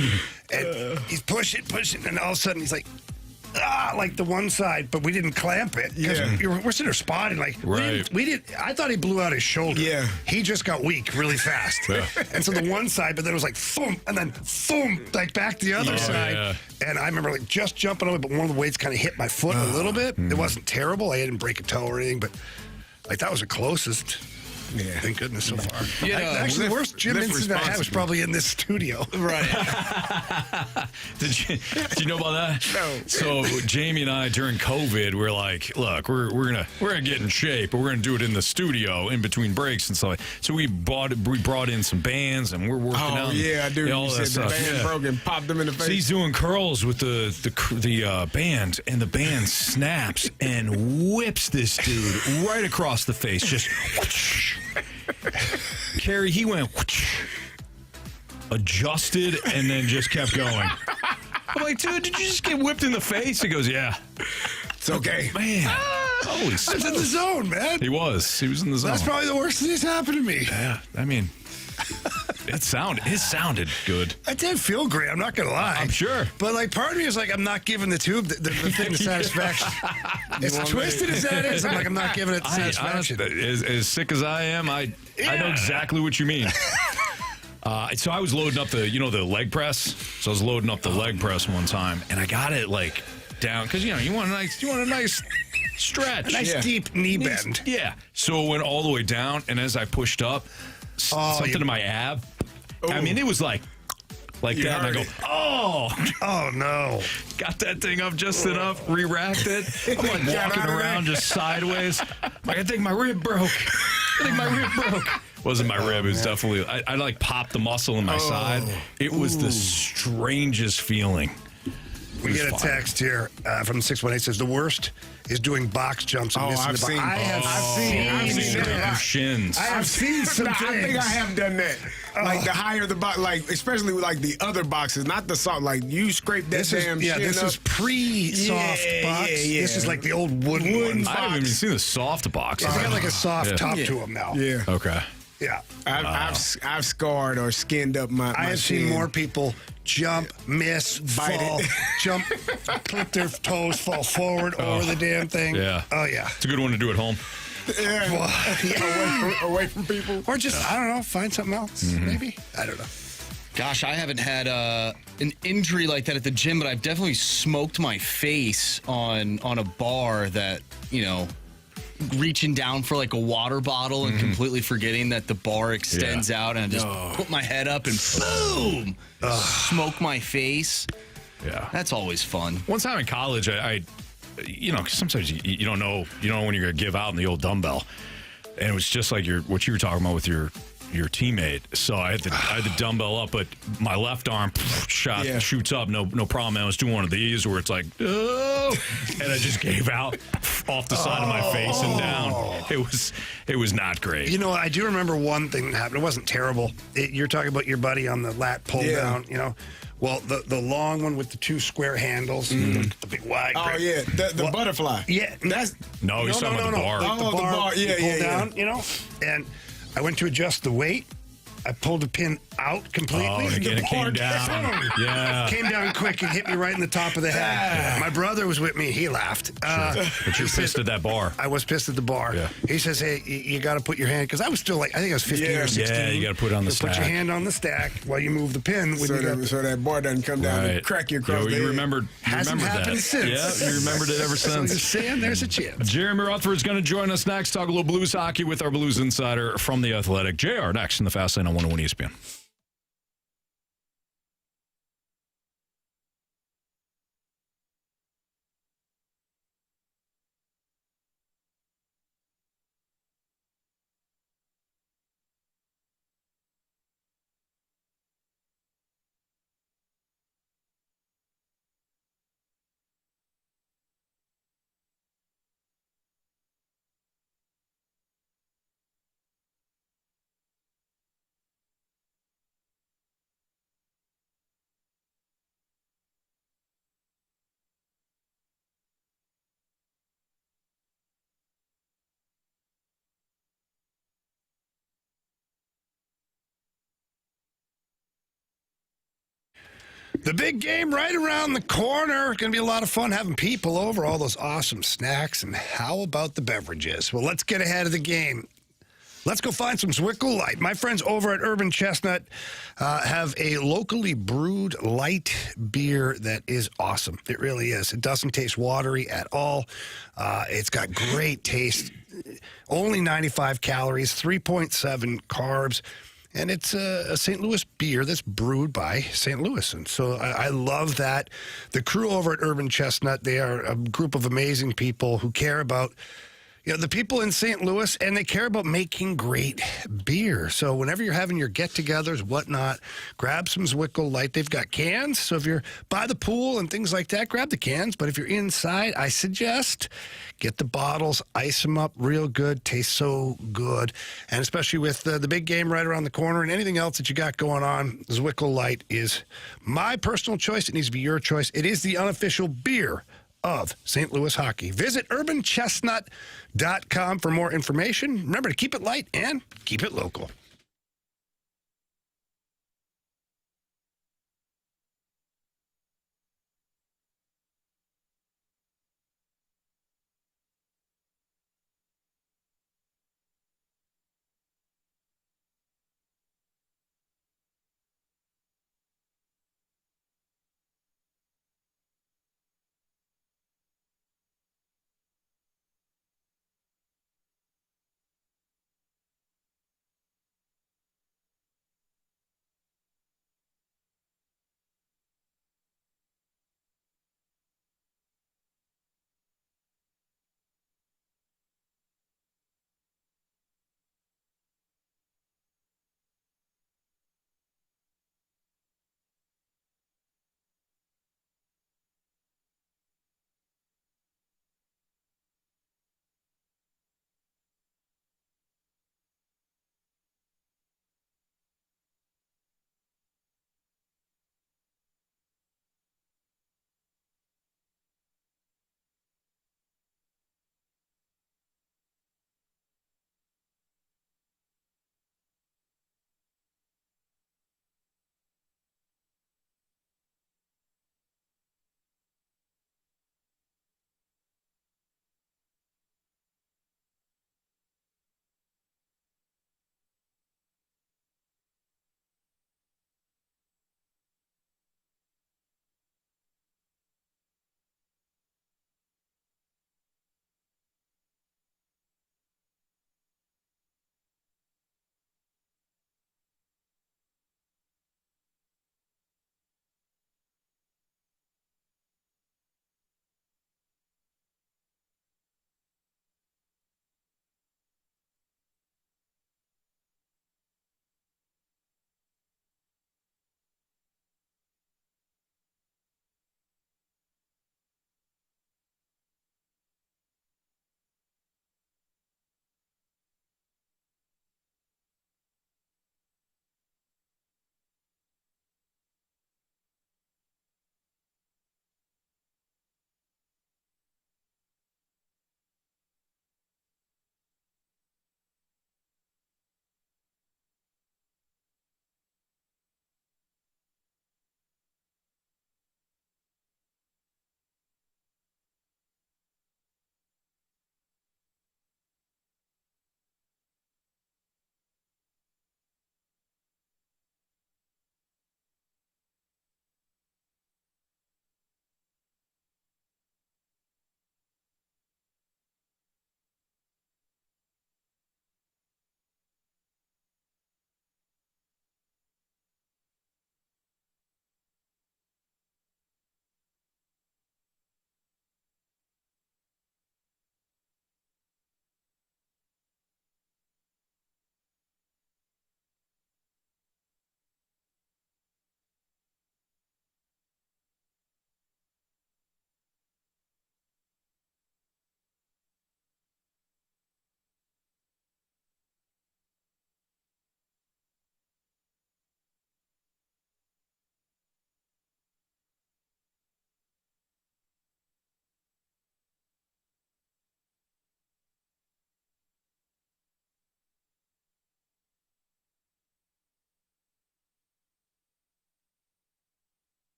and he's pushing, and all of a sudden he's like. Like the one side, but we didn't clamp it because we're sitting there spotting. Like we did. I thought he blew out his shoulder. Yeah, he just got weak really fast, and so the one side, but then it was like boom, and then boom, like back to the other side. Yeah. And I remember like just jumping over, but one of the weights kind of hit my foot a little bit. It wasn't terrible. I didn't break a toe or anything, but like that was the closest. Yeah, thank goodness so far. Yeah, actually, the worst gym incident I had was probably in this studio. Right. Did you know about that? No. So Jamie and I during COVID, we're like, look, we're gonna get in shape, but we're gonna do it in the studio in between breaks and stuff. So we brought in some bands and we're working out. Oh yeah, I do. All you that said stuff. the band broke and popped them in the face. So he's doing curls with the band, and the band snaps and whips this dude right across the face, just. Whoosh. Carey, he went adjusted and then just kept going. I'm like, dude, did you just get whipped in the face? He goes, yeah. It's okay. Man. Holy I was in the zone, man. He was in the zone. That's probably the worst thing that's happened to me. Yeah, I mean, it sounded good. I did feel great. I'm not gonna lie. I'm sure. But like, part of me is like, I'm not giving the tube the thing the satisfaction. As twisted as that is, I'm like, I'm not giving it the satisfaction. As sick as I am, I know exactly what you mean. So I was loading up the leg press. So I was loading up the leg press one time, and I got it like down because you want a nice stretch, a nice deep knee bend. Yeah. So it went all the way down, and as I pushed up, something to my ab. Ooh. I mean, it was like that, and I go, oh no! Got that thing up just enough, re-wrapped it. I'm like walking around just sideways. Like I think my rib broke. Wasn't my rib. It was definitely. I like popped the muscle in my side. It was the strangest feeling. We get a text here from 618 says the worst is doing box jumps and missing the box. I've seen shins. I have seen some things. I think I have done that. Like the higher the box, like especially with like the other boxes, not the soft. Like you scrape that shin this up. is pre-soft box. Yeah. This is like the old wooden ones. I haven't even seen the soft boxes. They got like a soft top to them now. Yeah. Okay. Yeah. I've scarred or skinned up my I have shin. seen more people jump, miss, fall, jump, clip their toes, fall forward over the damn thing. Yeah. Oh, yeah. It's a good one to do at home. Away from people. Or just, I don't know, find something else, maybe. I don't know. Gosh, I haven't had an injury like that at the gym, but I've definitely smoked my face on a bar that, reaching down for like a water bottle and completely forgetting that the bar extends out, and I just put my head up and boom, smoke my face. Yeah, that's always fun. One time in college, I sometimes you don't know when you're gonna give out in the old dumbbell, and it was just like what you were talking about with your teammate. So I had the dumbbell up, but my left arm shoots up. No problem. I was doing one of these where it's like, oh, and I just gave out off the side of my face and down. It was not great. I do remember one thing that happened. It wasn't terrible. You're talking about your buddy on the lat pull down. Well, the long one with the two square handles, the big wide. Oh yeah, the butterfly. Yeah, he's talking about the bar. Like the bar. Yeah, pull down. And I went to adjust the weight, I pulled the pin out completely. Oh, and again, it came down. Yeah. Came down quick and hit me right in the top of the head. My brother was with me. He laughed. But you're pissed at that bar. I was pissed at the bar. Yeah. He says, hey, you got to put your hand, because I was still like, I think I was 15 or 16. Yeah, you got to put it on the stack. Put your hand on the stack while you move the pin. So that bar doesn't come down and crack you across the head. You remembered happened that. since. Yeah, you remembered it ever since. So you're saying there's a chance. Jeremy Rutherford is going to join us next. Talk a little Blues hockey with our Blues insider from The Athletic. JR next in the Fast Lane on 101 ESPN. The big game right around the corner. Going to be a lot of fun having people over, all those awesome snacks, and how about the beverages? Well, let's get ahead of the game. Let's go find some Zwickle Light. My friends over at Urban Chestnut have a locally brewed light beer that is awesome. It really is. It doesn't taste watery at all. It's got great taste. Only 95 calories, 3.7 carbs. And it's a St. Louis beer that's brewed by St. Louis. And so I love that. The crew over at Urban Chestnut, they are a group of amazing people who care about, the people in St. Louis, and they care about making great beer. So whenever you're having your get-togethers, whatnot, grab some Zwickle Light. They've got cans, so if you're by the pool and things like that, grab the cans. But if you're inside, I suggest get the bottles, ice them up real good, tastes so good. And especially with the big game right around the corner and anything else that you got going on, Zwickle Light is my personal choice. It needs to be your choice. It is the unofficial beer of St. Louis hockey. Visit urbanchestnut.com for more information. Remember to keep it light and keep it local.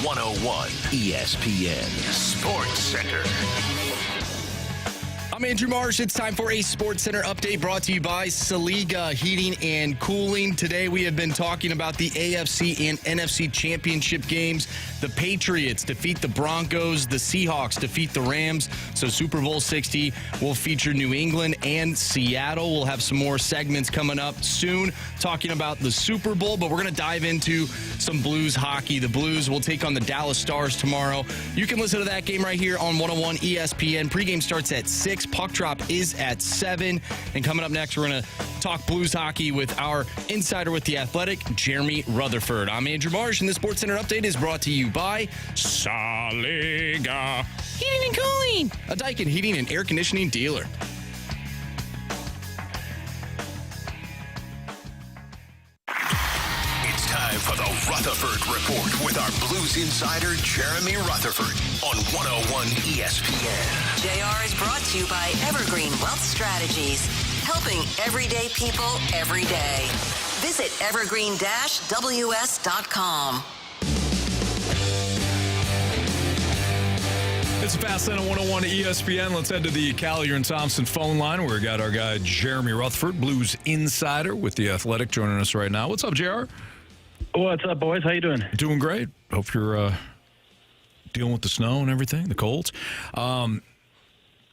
101 ESPN Sports Center. I'm Andrew Marsh. It's time for a Sports Center update brought to you by Saliga Heating and Cooling. Today we have been talking about the AFC and NFC championship games. The Patriots defeat the Broncos. The Seahawks defeat the Rams. So Super Bowl 60 will feature New England and Seattle. We'll have some more segments coming up soon talking about the Super Bowl, but we're going to dive into some Blues hockey. The Blues will take on the Dallas Stars tomorrow. You can listen to that game right here on 101 ESPN. Pregame starts at 6. Puck drop is at 7. And coming up next, we're going to talk Blues hockey with our insider with The Athletic, Jeremy Rutherford. I'm Andrew Marsh, and the Sports Center update is brought to you by Saliga Heating and Cooling, a Daikin heating and air conditioning dealer. It's time for the Rutherford Report with our Blues insider, Jeremy Rutherford, on 101 ESPN. JR is brought to you by Evergreen Wealth Strategies, helping everyday people every day. Visit evergreen-ws.com. It's Fast Lane on 101 ESPN. Let's head to the Collier and Thompson phone line where we got our guy Jeremy Rutherford, Blues insider with The Athletic, joining us right now. What's up, JR? What's up, boys? How you doing? Doing great. Hope you're dealing with the snow and everything, the colds.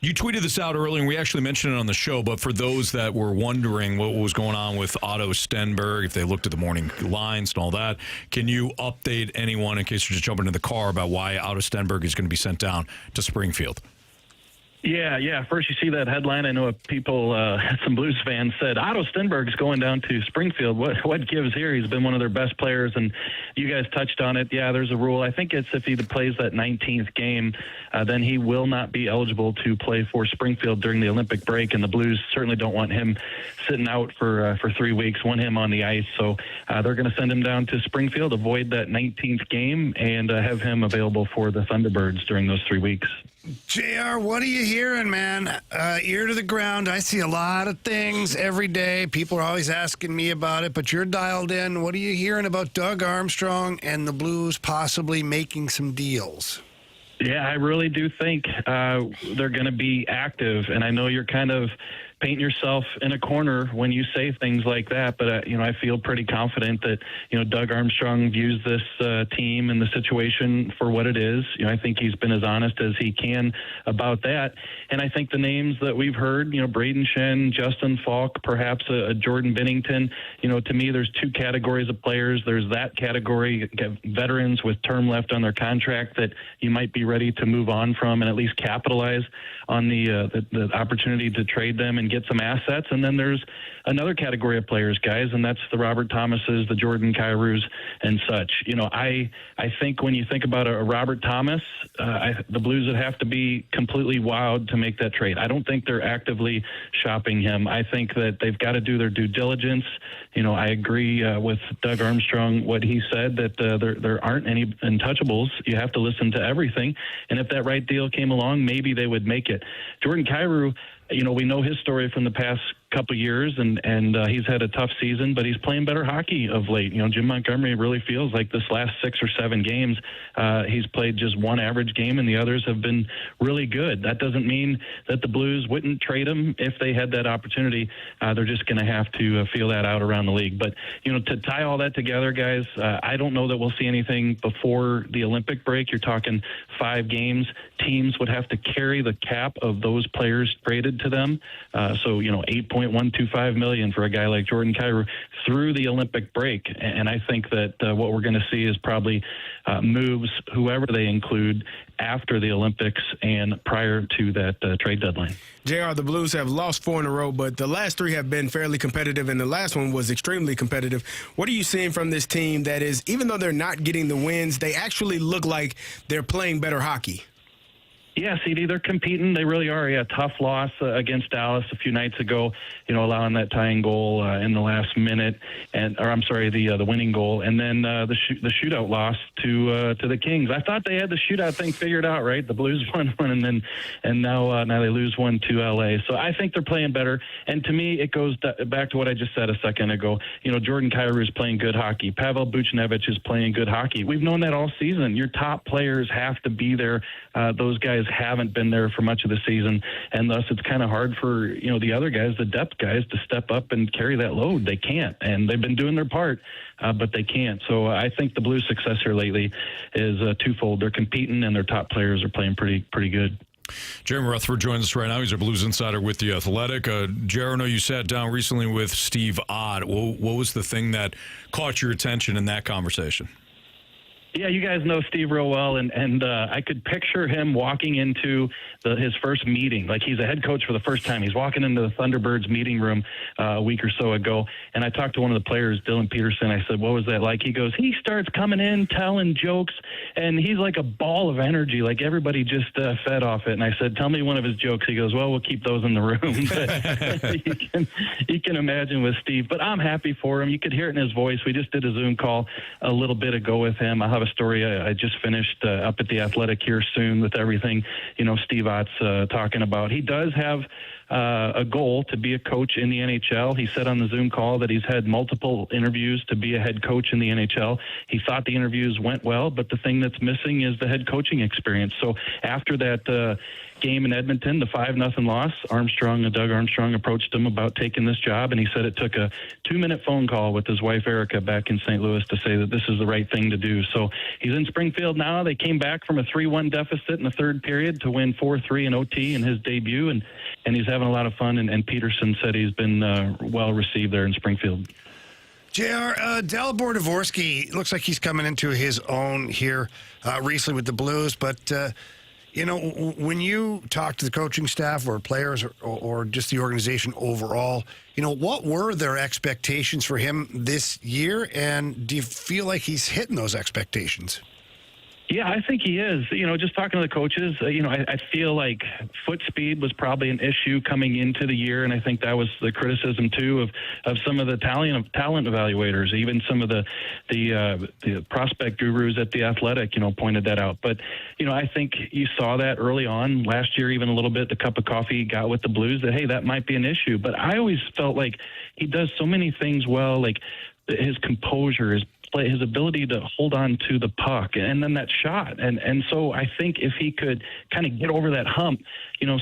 You tweeted this out earlier, and we actually mentioned it on the show, but for those that were wondering what was going on with Otto Stenberg, if they looked at the morning lines and all that, can you update anyone, in case you're just jumping in the car, about why Otto Stenberg is going to be sent down to Springfield? Yeah. First, you see that headline. I know people, some Blues fans said, Otto Stenberg's going down to Springfield. What gives here? He's been one of their best players, and you guys touched on it. Yeah, there's a rule. I think it's if he plays that 19th game, then he will not be eligible to play for Springfield during the Olympic break, and the Blues certainly don't want him sitting out for 3 weeks, want him on the ice. So they're going to send him down to Springfield, avoid that 19th game, and have him available for the Thunderbirds during those 3 weeks. JR, what are you hearing, man? Ear to the ground. I see a lot of things every day. People are always asking me about it, but you're dialed in. What are you hearing about Doug Armstrong and the Blues possibly making some deals? Yeah, I really do think they're going to be active, and I know you're kind of painting yourself in a corner when you say things like that, but I feel pretty confident that Doug Armstrong views this team and the situation for what it is. I think he's been as honest as he can about that, and I think the names that we've heard, Braden Shen, Justin Falk, perhaps a Jordan Binnington. To me, there's two categories of players. There's that category, veterans with term left on their contract that you might be ready to move on from and at least capitalize on the opportunity to trade them and get some assets. And then there's another category of players, guys, and that's the Robert Thomases, the Jordan Kyrous, and such. I think when you think about a Robert Thomas, the Blues would have to be completely wild to make that trade. I don't think they're actively shopping him. I think that they've got to do their due diligence. I agree with Doug Armstrong, what he said, that there aren't any untouchables. You have to listen to everything. And if that right deal came along, maybe they would make it. Jordan Kyrou, we know his story from the past couple years, and he's had a tough season, but he's playing better hockey of late. Jim Montgomery really feels like this last 6 or 7 games, he's played just one average game, and the others have been really good. That doesn't mean that the Blues wouldn't trade him if they had that opportunity. They're just going to have to feel that out around the league. But, to tie all that together, guys, I don't know that we'll see anything before the Olympic break. You're talking 5 games. Teams would have to carry the cap of those players traded to them. So, $8.125 million for a guy like Jordan Kyrou through the Olympic break. And I think that what we're going to see is probably moves, whoever they include, after the Olympics and prior to that trade deadline. JR, the Blues have lost 4 in a row, but the last 3 have been fairly competitive, and the last one was extremely competitive. What are you seeing from this team that is, even though they're not getting the wins, they actually look like they're playing better hockey? Yeah, CD, they're competing. They really are. Yeah, tough loss against Dallas a few nights ago. Allowing that tying goal in the last minute, the winning goal, and then the shootout loss to the Kings. I thought they had the shootout thing figured out, right? The Blues won one, and now they lose one to LA. So I think they're playing better. And to me, it goes back to what I just said a second ago. Jordan Kyrou is playing good hockey. Pavel Buchnevich is playing good hockey. We've known that all season. Your top players have to be there. Those guys haven't been there for much of the season, and thus it's kind of hard for the other guys, the depth guys, to step up and carry that load. They can't, and they've been doing their part, but they can't. So I think the Blues' success here lately is twofold. They're competing, and their top players are playing pretty good. Jeremy Rutherford joins us right now. He's a Blues insider with The Athletic. Jared, I know you sat down recently with Steve Ott. What was the thing that caught your attention in that conversation? Yeah, you guys know Steve real well, and I could picture him walking into his first meeting. Like, he's a head coach for the first time. He's walking into the Thunderbirds meeting room a week or so ago, and I talked to one of the players, Dylan Peterson. I said, what was that like? He goes, he starts coming in, telling jokes, and he's like a ball of energy. Like, everybody just fed off it. And I said, tell me one of his jokes. He goes, well, we'll keep those in the room. you can imagine with Steve. But I'm happy for him. You could hear it in his voice. We just did a Zoom call a little bit ago with him. I'll have a story I just finished up at The Athletic here soon with everything Steve Ott's talking about. He does have a goal to be a coach in the NHL. He said on the Zoom call that he's had multiple interviews to be a head coach in the NHL. He thought the interviews went well, but the thing that's missing is the head coaching experience. So after that game in Edmonton, the 5-0 loss, Doug Armstrong approached him about taking this job, and he said it took a 2-minute phone call with his wife Erica back in St. Louis to say that this is the right thing to do. So he's in Springfield now. They came back from a 3-1 deficit in the third period to win 4-3 in OT in his debut, and he's having a lot of fun, and Peterson said he's been well received there in Springfield. JR, Dalibor Dvorsky looks like he's coming into his own here recently with the Blues, but when you talk to the coaching staff or players or just the organization overall, what were their expectations for him this year, and do you feel like he's hitting those expectations? Yeah, I think he is. Just talking to the coaches, I feel like foot speed was probably an issue coming into the year, and I think that was the criticism too of some of the talent evaluators, even some of the prospect gurus at The Athletic, pointed that out. But I think you saw that early on last year, even a little bit. The cup of coffee he got with the Blues, that hey, that might be an issue. But I always felt like he does so many things well, like his composure, his ability to hold on to the puck, and then that shot. And so I think if he could kind of get over that hump,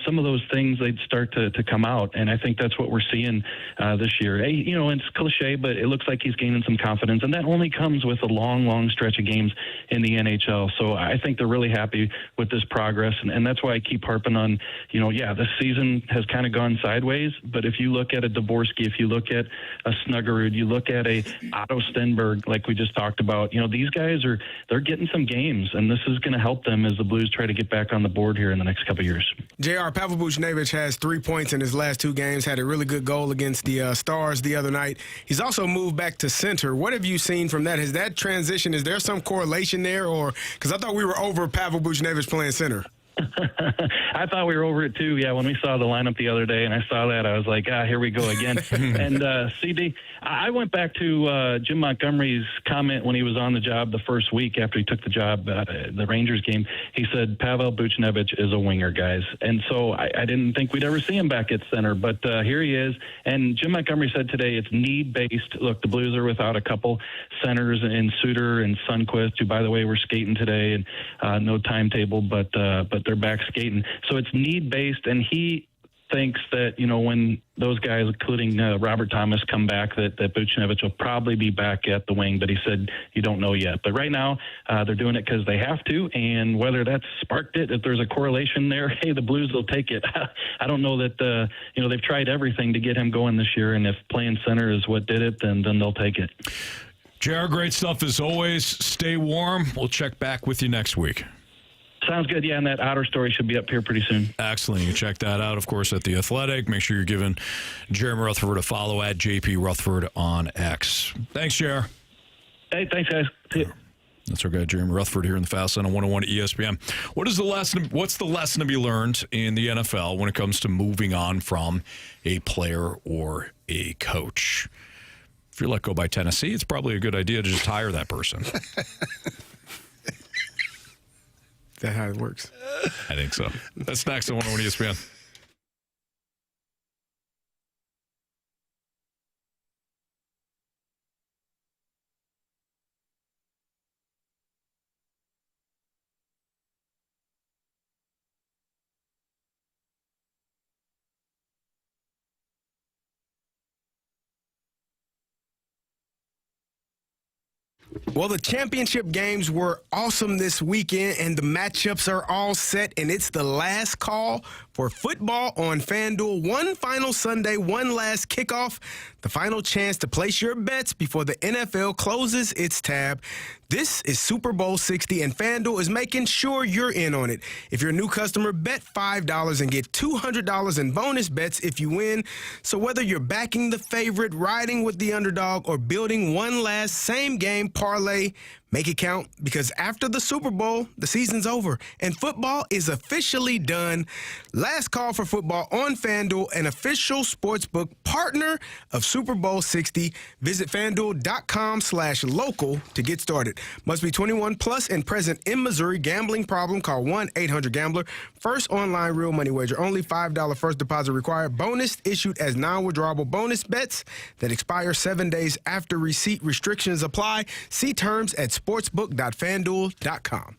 some of those things, they'd start to come out. And I think that's what we're seeing this year. It's cliche, but it looks like he's gaining some confidence. And that only comes with a long, long stretch of games in the NHL. So I think they're really happy with this progress. And that's why I keep harping on, this season has kind of gone sideways. But if you look at a Dvorsky, if you look at a Snuggerud, you look at a Otto Stenberg, like we just talked about, these guys they're getting some games, and this is going to help them as the Blues try to get back on the board here in the next couple of years. JR, Pavel Buchnevich has 3 points in his last 2 games, had a really good goal against the Stars the other night. He's also moved back to center. What have you seen from that? Has that transition, is there some correlation there? Or because I thought we were over Pavel Buchnevich playing center. I thought we were over it too. Yeah, when we saw the lineup the other day and I saw that, I was like, here we go again. And CD, I went back to Jim Montgomery's comment when he was on the job the first week after he took the job, the Rangers game. He said, Pavel Buchnevich is a winger, guys. And so I didn't think we'd ever see him back at center, but here he is. And Jim Montgomery said today it's need-based. Look, the Blues are without a couple centers in Suter and Sundqvist, who, by the way, were skating today, and no timetable, but they're back skating. So it's need-based, and he thinks that, when those guys, including Robert Thomas, come back, that Buchnevich will probably be back at the wing, but he said you don't know yet. But right now, they're doing it because they have to, and whether that's sparked it, if there's a correlation there, hey, the Blues will take it. I don't know that, they've tried everything to get him going this year, and if playing center is what did it, then they'll take it. JR, great stuff as always. Stay warm. We'll check back with you next week. Sounds good. Yeah, and that Otter story should be up here pretty soon. Excellent. You can check that out, of course, at The Athletic. Make sure you're giving Jeremy Rutherford a follow at JP Rutherford on X. Thanks, JR. Hey, thanks, guys. See you. That's our guy, Jeremy Rutherford, here in the Fast Line on 101 ESPN. What's the lesson to be learned in the NFL when it comes to moving on from a player or a coach? If you're let go by Tennessee, it's probably a good idea to just hire that person. Is that how it works? I think so. That's next on 101 ESPN. Well, the championship games were awesome this weekend, and the matchups are all set, and it's the last call for football on FanDuel. One final Sunday, one last kickoff, the final chance to place your bets before the NFL closes its tab. This is Super Bowl 60, and FanDuel is making sure you're in on it. If you're a new customer, bet $5 and get $200 in bonus bets if you win. So whether you're backing the favorite, riding with the underdog, or building one last same-game parlay, make it count, because after the Super Bowl, the season's over, and football is officially done. Last call for football on FanDuel, an official sportsbook partner of Super Bowl 60. Visit FanDuel.com/local to get started. Must be 21 plus and present in Missouri. Gambling problem? Call 1-800-GAMBLER. First online real money wager. Only $5 first deposit required. Bonus issued as non-withdrawable bonus bets that expire 7 days after receipt. Restrictions apply. See terms at sportsbook.fanduel.com.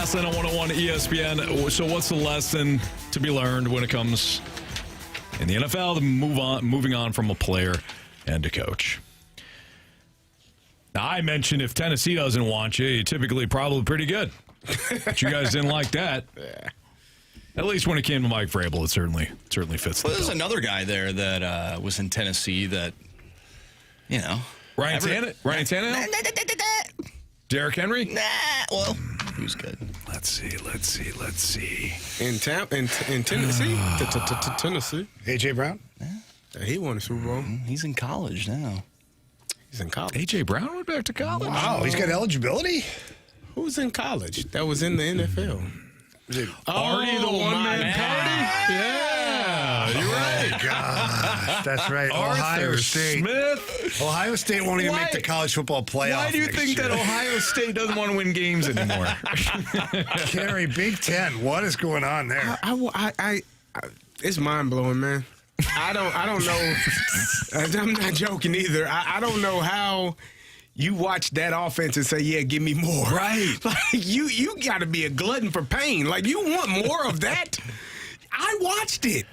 Gasland on 101 ESPN. So what's the lesson to be learned when it comes in the NFL to moving on from a player and a coach? Now, I mentioned if Tennessee doesn't want you, you're typically probably pretty good. But you guys didn't like that. Yeah. At least when it came to Mike Vrabel, it certainly fits the bill. There's another guy there that was in Tennessee that, Ryan Tannehill? Derrick Henry? Nah, well, he was good. Let's see. In Tennessee? Tennessee. A.J. Brown? Yeah, he won a Super Bowl. He's in college now. He's in college. A.J. Brown went back to college? Wow, he's got eligibility? Who's in college that was in the NFL? Artie, the one-man party? Yeah, you're right. Oh, gosh, that's right. Ohio State. Smith. Ohio State won't even make the college football playoff. Why do you think that Ohio State doesn't want to win games anymore? Carey, Big Ten. What is going on there? It's mind-blowing, man. I don't know. I'm not joking either. I don't know how you watch that offense and say, yeah, give me more. Right. Like, you got to be a glutton for pain. Like, you want more of that? I watched it.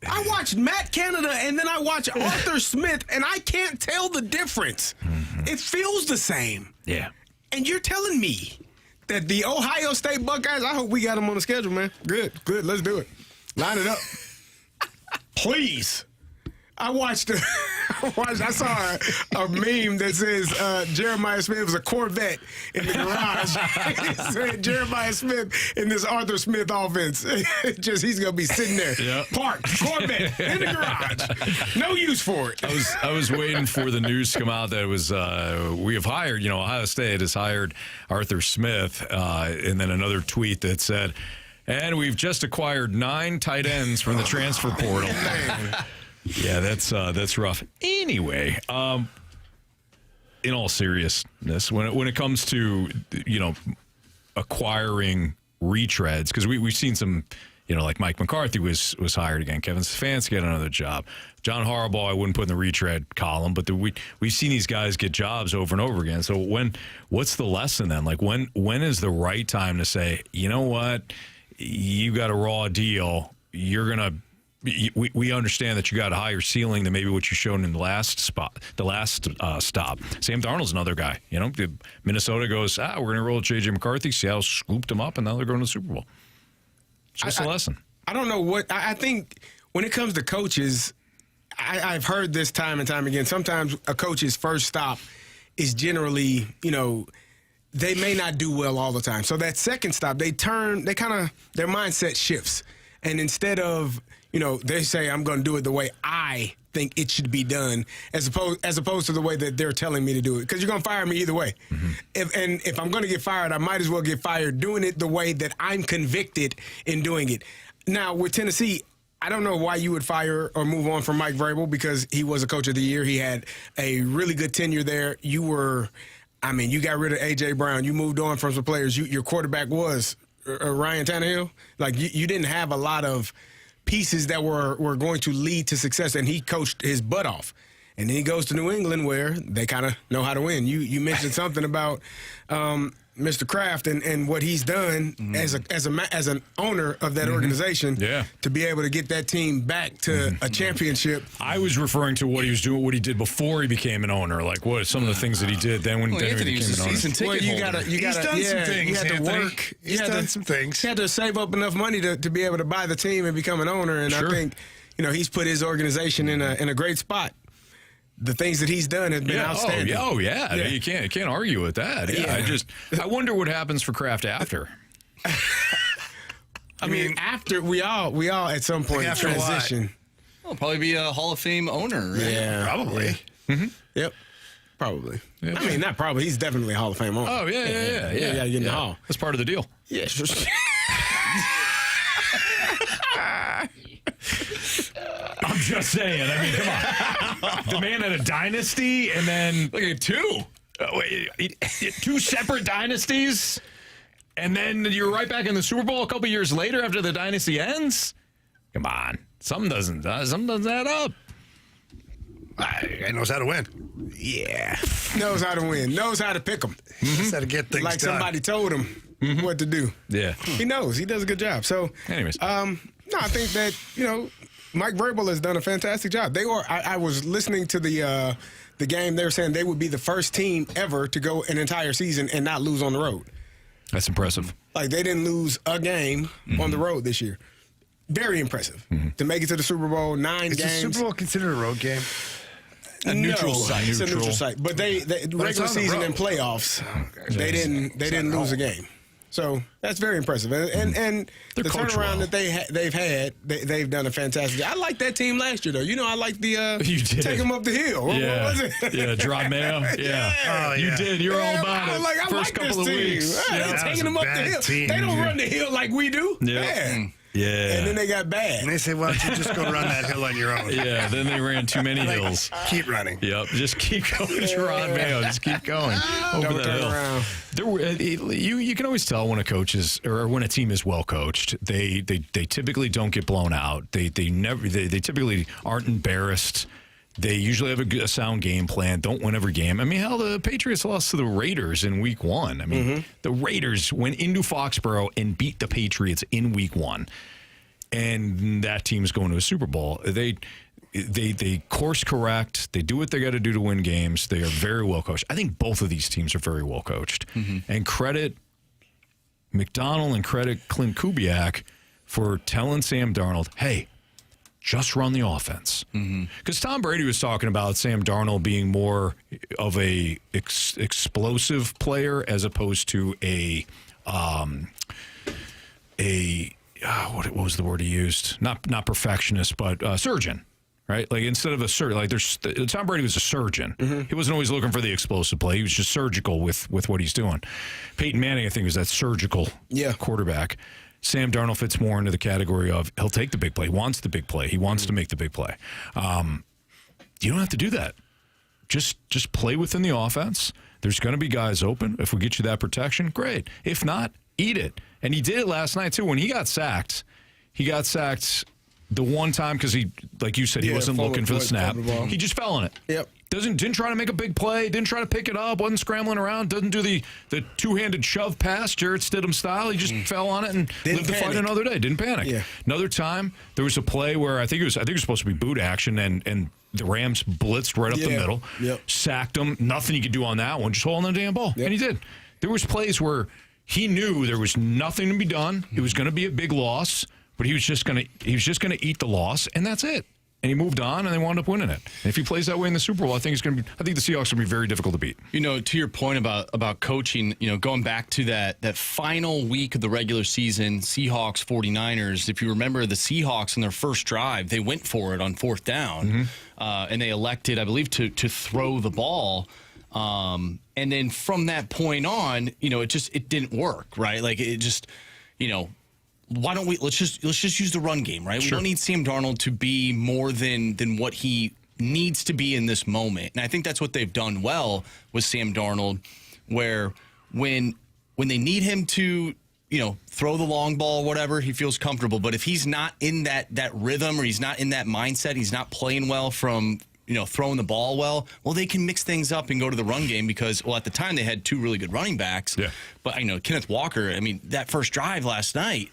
I watched Matt Canada, and then I watched Arthur Smith, and I can't tell the difference. Mm-hmm. It feels the same. Yeah. And you're telling me that the Ohio State Buckeyes, I hope we got them on the schedule, man. Good. Let's do it. Line it up. Please. I saw a meme that says Jeremiah Smith was a Corvette in the garage. It said Jeremiah Smith in this Arthur Smith offense. He's going to be sitting there, parked, Corvette in the garage. No use for it. I was waiting for the news to come out that it was we have hired, Ohio State has hired Arthur Smith, and then another tweet that said, and we've just acquired 9 tight ends from the transfer portal. Yeah, that's rough. Anyway, in all seriousness, when it comes to acquiring retreads, because we've seen some, like Mike McCarthy was hired again. Kevin Stefanski got another job. John Harbaugh, I wouldn't put in the retread column, but we've seen these guys get jobs over and over again. So what's the lesson then? Like when is the right time to say, you know what, you got a raw deal, you're gonna. We understand that you got a higher ceiling than maybe what you showed in the last stop. Sam Darnold's another guy. Minnesota goes, we're going to roll J.J. McCarthy. Seattle scooped him up, and now they're going to the Super Bowl. It's just a lesson. I don't know what – I think when it comes to coaches, I've heard this time and time again. Sometimes a coach's first stop is generally, they may not do well all the time. So that second stop, their mindset shifts. And instead of – they say, I'm going to do it the way I think it should be done, as opposed to the way that they're telling me to do it. Because you're going to fire me either way. Mm-hmm. If I'm going to get fired, I might as well get fired doing it the way that I'm convicted in doing it. Now, with Tennessee, I don't know why you would fire or move on from Mike Vrabel, because he was a coach of the year. He had a really good tenure there. You got rid of A.J. Brown. You moved on from some players. Your quarterback was Ryan Tannehill. Like, you didn't have a lot of pieces that were going to lead to success, and he coached his butt off. And then he goes to New England, where they kind of know how to win. You mentioned something about Mr. Kraft and what he's done as an owner of that organization to be able to get that team back to a championship. I was referring to what he was doing, what he did before he became an owner. Like what some of the things that he did then when he became an owner. He's done some things. You had to work. He's done some things. He had to save up enough money to be able to buy the team and become an owner. And I think he's put his organization in a great spot. The things that he's done have been outstanding. Yeah. You can't argue with that. I wonder what happens for Kraft after. I mean, after we all at some point transition. Well, probably be a Hall of Fame owner. Right? Yeah, probably. Mm-hmm. Yep, probably. Yeah. I mean, not probably. He's definitely a Hall of Fame owner. Oh yeah. You gotta get in the Hall. That's part of the deal. Yeah. I'm just saying. I mean, come on. The man had a dynasty, and then look at 2. 2 separate dynasties, and then you're right back in the Super Bowl a couple years later after the dynasty ends. Come on, something doesn't add up. Guy knows how to win. Yeah, knows how to win. Knows how to pick them. Knows how to get things like done. Somebody told him. what to do. Yeah. He knows. He does a good job. So, anyways, no, I think that, Mike Vrabel has done a fantastic job. I was listening to the game. They were saying they would be the first team ever to go an entire season and not lose on the road. That's impressive. Like, they didn't lose a game on the road this year. Very impressive. To make it to the Super Bowl, 9 games. Is the Super Bowl considered a road game? It's a neutral site. But they regular season and playoffs, they didn't lose a game. So that's very impressive. And the turnaround that they've had, they've done a fantastic job. I liked that team last year, though. I liked the take them up the hill. What was it? Yeah, Dry Mayo. Yeah. Oh, You did. You're all about it. I First like couple this of team. weeks. They're taking them up the hill. Team, they don't run the hill like we do. Yeah. Yeah. And then they got bad. And they say, why don't you just go run that hill on your own? Yeah, then they ran too many hills. Keep running. Yep, just keep going, Gerard Mayo. Just keep going over Don't that turn hill. around. You can always tell when a coach is, or when a team is well coached. They typically don't get blown out. They typically aren't embarrassed. They usually have a sound game plan. Don't win every game. I mean, hell, the Patriots lost to the Raiders in Week 1. I mean, the Raiders went into Foxborough and beat the Patriots in Week 1, and that team's going to a Super Bowl. They course correct. They do what they got to do to win games. They are very well coached. I think both of these teams are very well coached. And credit McDonald and credit Clint Kubiak for telling Sam Darnold, hey, just run the offense. Because Tom Brady was talking about Sam Darnold being more of a explosive player as opposed to what was the word he used? Not perfectionist, but surgeon. Right? Like, instead of a surgeon, like Tom Brady was a surgeon. He wasn't always looking for the explosive play. He was just surgical with what he's doing. Peyton Manning, I think, was that surgical quarterback. Sam Darnold fits more into the category of he'll take the big play. He wants the big play. He wants to make the big play. You don't have to do that. Just play within the offense. There's going to be guys open. If we get you that protection, great. If not, eat it. And he did it last night, too. When he got sacked the one time because he, like you said, he wasn't looking for the snap. He just fell on it. Yep. Didn't try to make a big play. Didn't try to pick it up. Wasn't scrambling around. Doesn't do the two-handed shove pass, Jarrett Stidham style. He just fell on it and lived to fight another day. Didn't panic. Yeah. Another time, there was a play where I think it was supposed to be boot action, and the Rams blitzed right up the middle. Sacked him. Nothing he could do on that one. Just holding the damn ball, and he did. There was plays where he knew there was nothing to be done. It was going to be a big loss, but he was just going to eat the loss, and that's it. And he moved on, and they wound up winning it. And if he plays that way in the Super Bowl, I think the Seahawks will be very difficult to beat. To your point about coaching, going back to that final week of the regular season, Seahawks 49ers. If you remember, the Seahawks in their first drive, they went for it on 4th down, and they elected, I believe, to throw the ball. And then from that point on, it didn't work, right? Like, it just, why don't we let's just use the run game, right? Sure. We don't need Sam Darnold to be more than what he needs to be in this moment. And I think that's what they've done well with Sam Darnold, where when they need him to, throw the long ball, whatever, he feels comfortable. But if he's not in that rhythm, or he's not in that mindset, he's not playing well from throwing the ball well, they can mix things up and go to the run game because, at the time they had 2 really good running backs. Yeah. But Kenneth Walker, that first drive last night,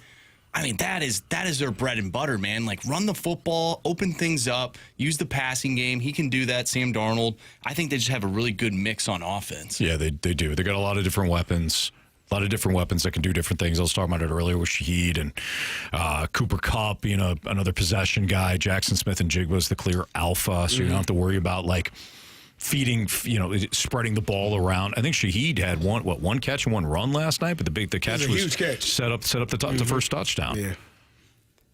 that is their bread and butter, man. Like, run the football, open things up, use the passing game. He can do that, Sam Darnold. I think they just have a really good mix on offense. Yeah, they do. They got a lot of different weapons. That can do different things. I was talking about it earlier with Shaheed and Cooper Kupp, another possession guy. Jackson Smith and Jigba's the clear alpha, so you don't have to worry about, like, feeding, spreading the ball around. I think Shaheed had one catch and one run last night, but the catch was huge catch. set up the first touchdown.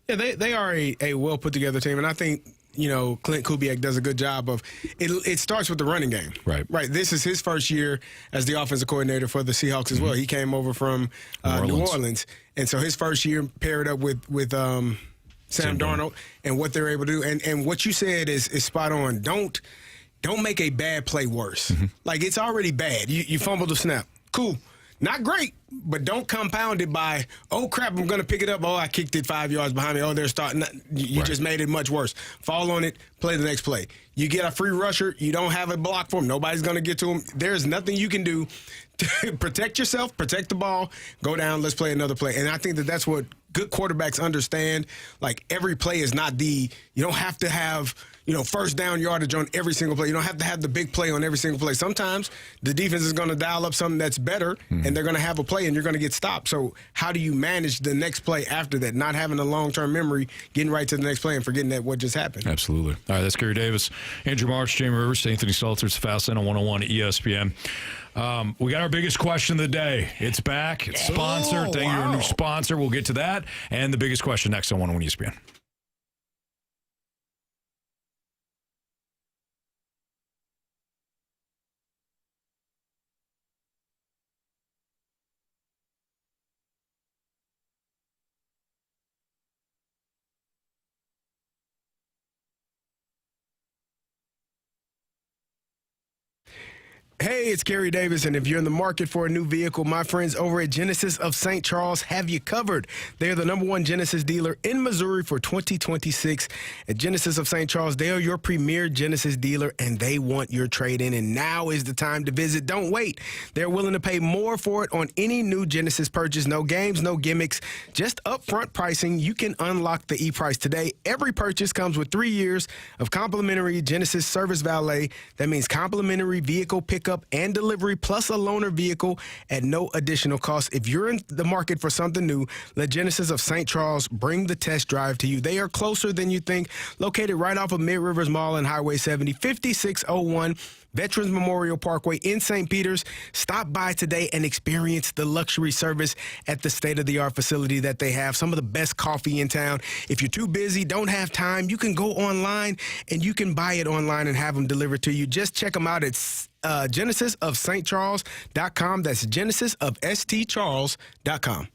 Yeah, they are a well put together team, and I think Clint Kubiak does a good job of it. It starts with the running game, right? This is his first year as the offensive coordinator for the Seahawks as well. He came over from New Orleans, and so his first year paired up with Sam Darnold and what they're able to do. And what you said is spot on. Don't make a bad play worse. Like, it's already bad. You fumbled the snap. Cool. Not great, but don't compound it by, oh, crap, I'm going to pick it up. Oh, I kicked it 5 yards behind me. Oh, they're starting. You just made it much worse. Fall on it, play the next play. You get a free rusher, you don't have a block for him. Nobody's going to get to him. There's nothing you can do to protect yourself, protect the ball, go down, let's play another play. And I think that that's what good quarterbacks understand. Like, every play is not you don't have to have, first down yardage on every single play. You don't have to have the big play on every single play. Sometimes the defense is going to dial up something that's better, and they're going to have a play, and you're going to get stopped. So how do you manage the next play after that? Not having a long-term memory, getting right to the next play and forgetting that what just happened. Absolutely. All right, that's Carey Davis, Andrew March, Jamie Rivers, Anthony Stalter. It's Fast Lane on 101 ESPN. We got our biggest question of the day. It's back. It's sponsored. Thank you, our new sponsor. We'll get to that. And the biggest question next on 101 ESPN. Hey, it's Carey Davis, and if you're in the market for a new vehicle, my friends over at Genesis of St. Charles have you covered. They're the #1 Genesis dealer in Missouri for 2026. At Genesis of St. Charles, they are your premier Genesis dealer, and they want your trade-in, and now is the time to visit. Don't wait. They're willing to pay more for it on any new Genesis purchase. No games, no gimmicks, just upfront pricing. You can unlock the e-price today. Every purchase comes with 3 years of complimentary Genesis service valet. That means complimentary vehicle pickup and delivery, plus a loaner vehicle at no additional cost. If you're in the market for something new, let Genesis of St. Charles bring the test drive to you. They are closer than you think, located right off of Mid Rivers Mall and Highway 70, 5601 Veterans Memorial Parkway in St. Peters. Stop by today and experience the luxury service at the state-of-the-art facility that they have. Some of the best coffee in town. If you're too busy, don't have time, you can go online and you can buy it online and have them delivered to you. Just check them out at genesisofstcharles.com. That's genesisofstcharles.com.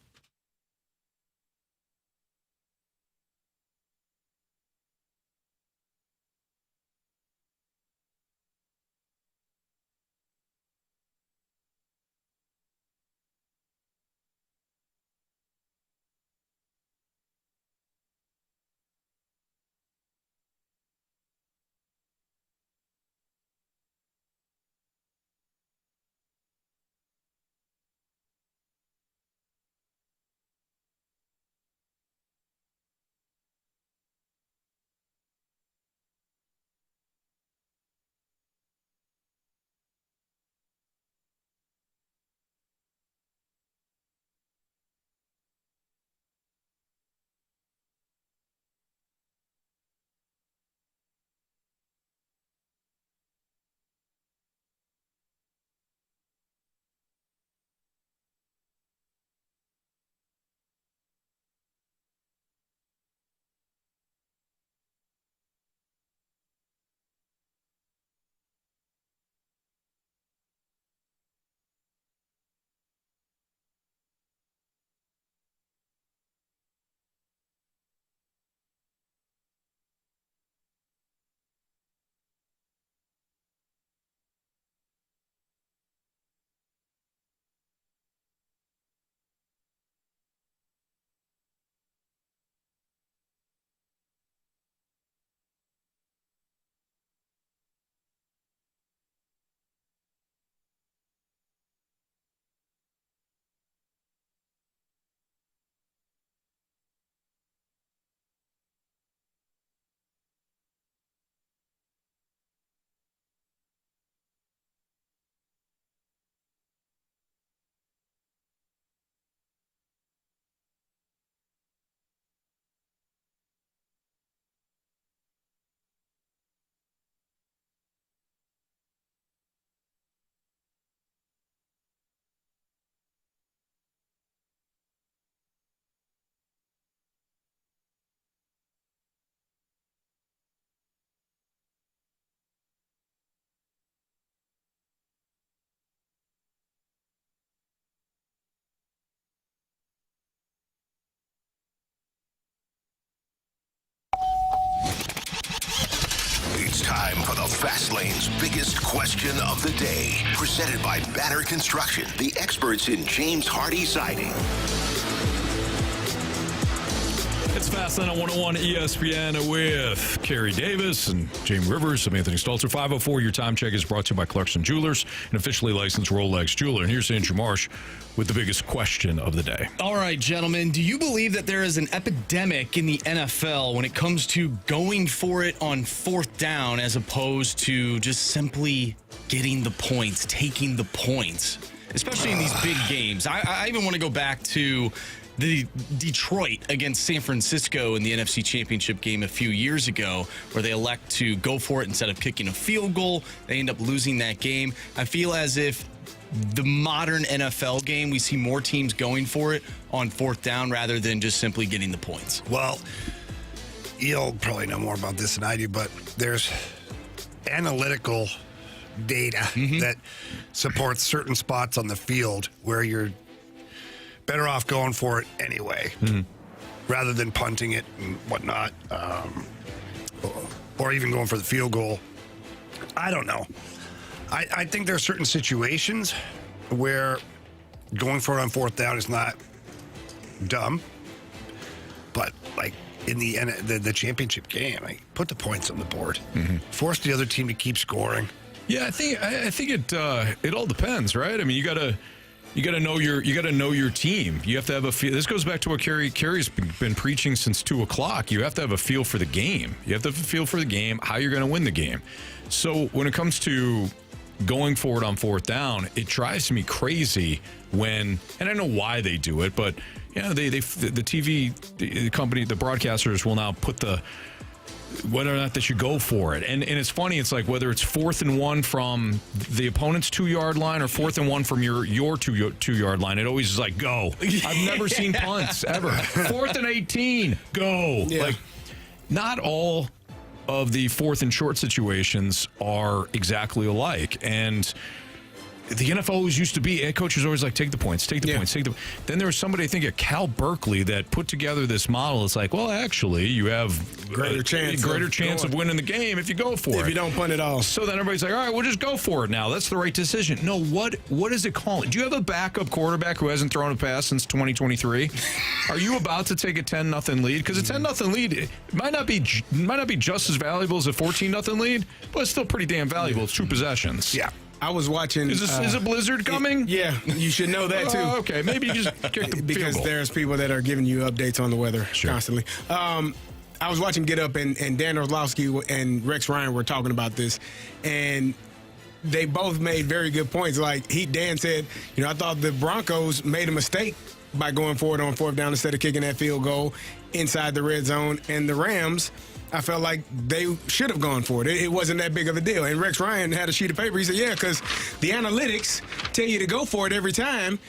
Fastlane's biggest question of the day. Presented by Banner Construction, the experts in James Hardy siding. It's Fastlane on 101 ESPN with Carey Davis and Jamie Rivers. I'm Anthony Stalter. 5:04. Your time check is brought to you by Clarkson Jewelers, an officially licensed Rolex jeweler. And here's Andrew Marsh with the biggest question of the day. All right, gentlemen, do you believe that there is an epidemic in the NFL when it comes to going for it on fourth down as opposed to just simply getting the points, taking the points, especially in these big games? I even want to go back to the Detroit against San Francisco in the NFC Championship game a few years ago, where they elect to go for it instead of kicking a field goal. They end up losing that game. I feel as if the modern NFL game, we see more teams going for it on fourth down rather than just simply getting the points. Well, you'll probably know more about this than I do, but there's analytical data that supports certain spots on the field where you're better off going for it anyway, rather than punting it and whatnot, or even going for the field goal. I don't know. I think there are certain situations where going for it on fourth down is not dumb, but like in the championship game, put the points on the board, force the other team to keep scoring. Yeah, I think it all depends, right? I mean, you gotta know your team. You have to have a feel. This goes back to what Carey's been preaching since 2:00. You have to have a feel for the game. You have to have a feel for the game, how you're going to win the game. So when it comes to going forward on fourth down, it drives me crazy when, and I know why they do it, but the TV company, the broadcasters will now put whether or not they should go for it. And it's funny, it's like whether it's 4th and 1 from the opponent's 2-yard line or 4th and 1 from your 2-yard line, it always is like, go. I've never seen punts ever. 4th and 18, go. Yeah. Like, not all of the 4th and short situations are exactly alike. And the NFL always used to be, head coaches always like, take the points. Then there was somebody, I think at Cal Berkeley, that put together this model. It's like, well, actually, you have greater chance of winning the game if you go for it. If you don't punt it all. So then everybody's like, all right, we'll just go for it now. That's the right decision. No, what is it called? Do you have a backup quarterback who hasn't thrown a pass since 2023? Are you about to take a 10-0 lead? Because a 10-0 lead, it might not be just as valuable as a 14-0 lead, but it's still pretty damn valuable. It's 2 possessions. Yeah. I was watching. Is a blizzard coming? Yeah, you should know that too. Oh, okay, maybe you just kick the because field goal. There's people that are giving you updates on the weather constantly. I was watching Get Up, and Dan Orlovsky and Rex Ryan were talking about this, and they both made very good points. Like Dan said, I thought the Broncos made a mistake by going for it on fourth down instead of kicking that field goal inside the red zone, and the Rams, I felt like they should have gone for it. It wasn't that big of a deal. And Rex Ryan had a sheet of paper. He said, yeah, because the analytics tell you to go for it every time,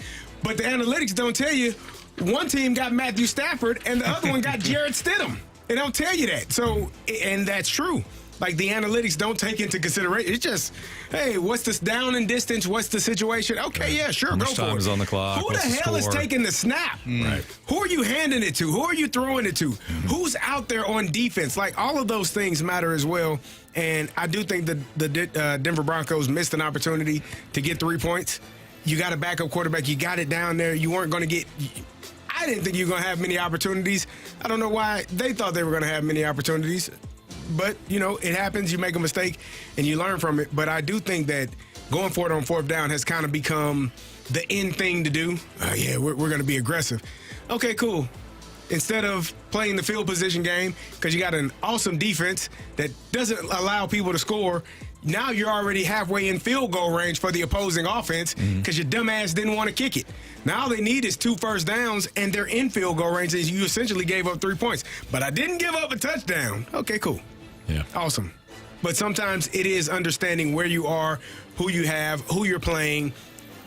but the analytics don't tell you one team got Matthew Stafford and the other one got Jarrett Stidham. They don't tell you that. So, and that's true. Like, the analytics don't take into consideration. It's just, hey, what's this down and distance? What's the situation? Okay, yeah, sure, go for it. How much time is on the clock? Who the hell is taking the snap? Right. Who are you handing it to? Who are you throwing it to? Who's out there on defense? Like, all of those things matter as well. And I do think that the Denver Broncos missed an opportunity to get 3 points. You got a backup quarterback. You got it down there. You weren't going to get – I didn't think you were going to have many opportunities. I don't know why they thought they were going to have many opportunities. But, it happens. You make a mistake, and you learn from it. But I do think that going for it on fourth down has kind of become the end thing to do. We're going to be aggressive. Okay, cool. Instead of playing the field position game, because you got an awesome defense that doesn't allow people to score, now you're already halfway in field goal range for the opposing offense because your dumbass didn't want to kick it. Now all they need is 2 first downs, and they're in field goal range, and you essentially gave up 3 points. But I didn't give up a touchdown. Okay, cool. Yeah. Awesome. But sometimes it is understanding where you are, who you have, who you're playing,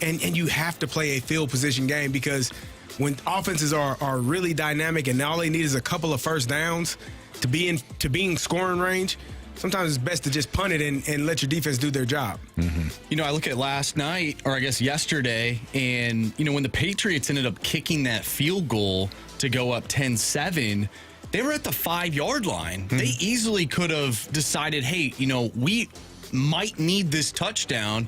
and you have to play a field position game, because when offenses are really dynamic and all they need is a couple of first downs to be in scoring range, sometimes it's best to just punt it and let your defense do their job. I look at last night, or I guess yesterday, and, when the Patriots ended up kicking that field goal to go up 10-7, they were at the 5-yard line. They easily could have decided, hey, might need this touchdown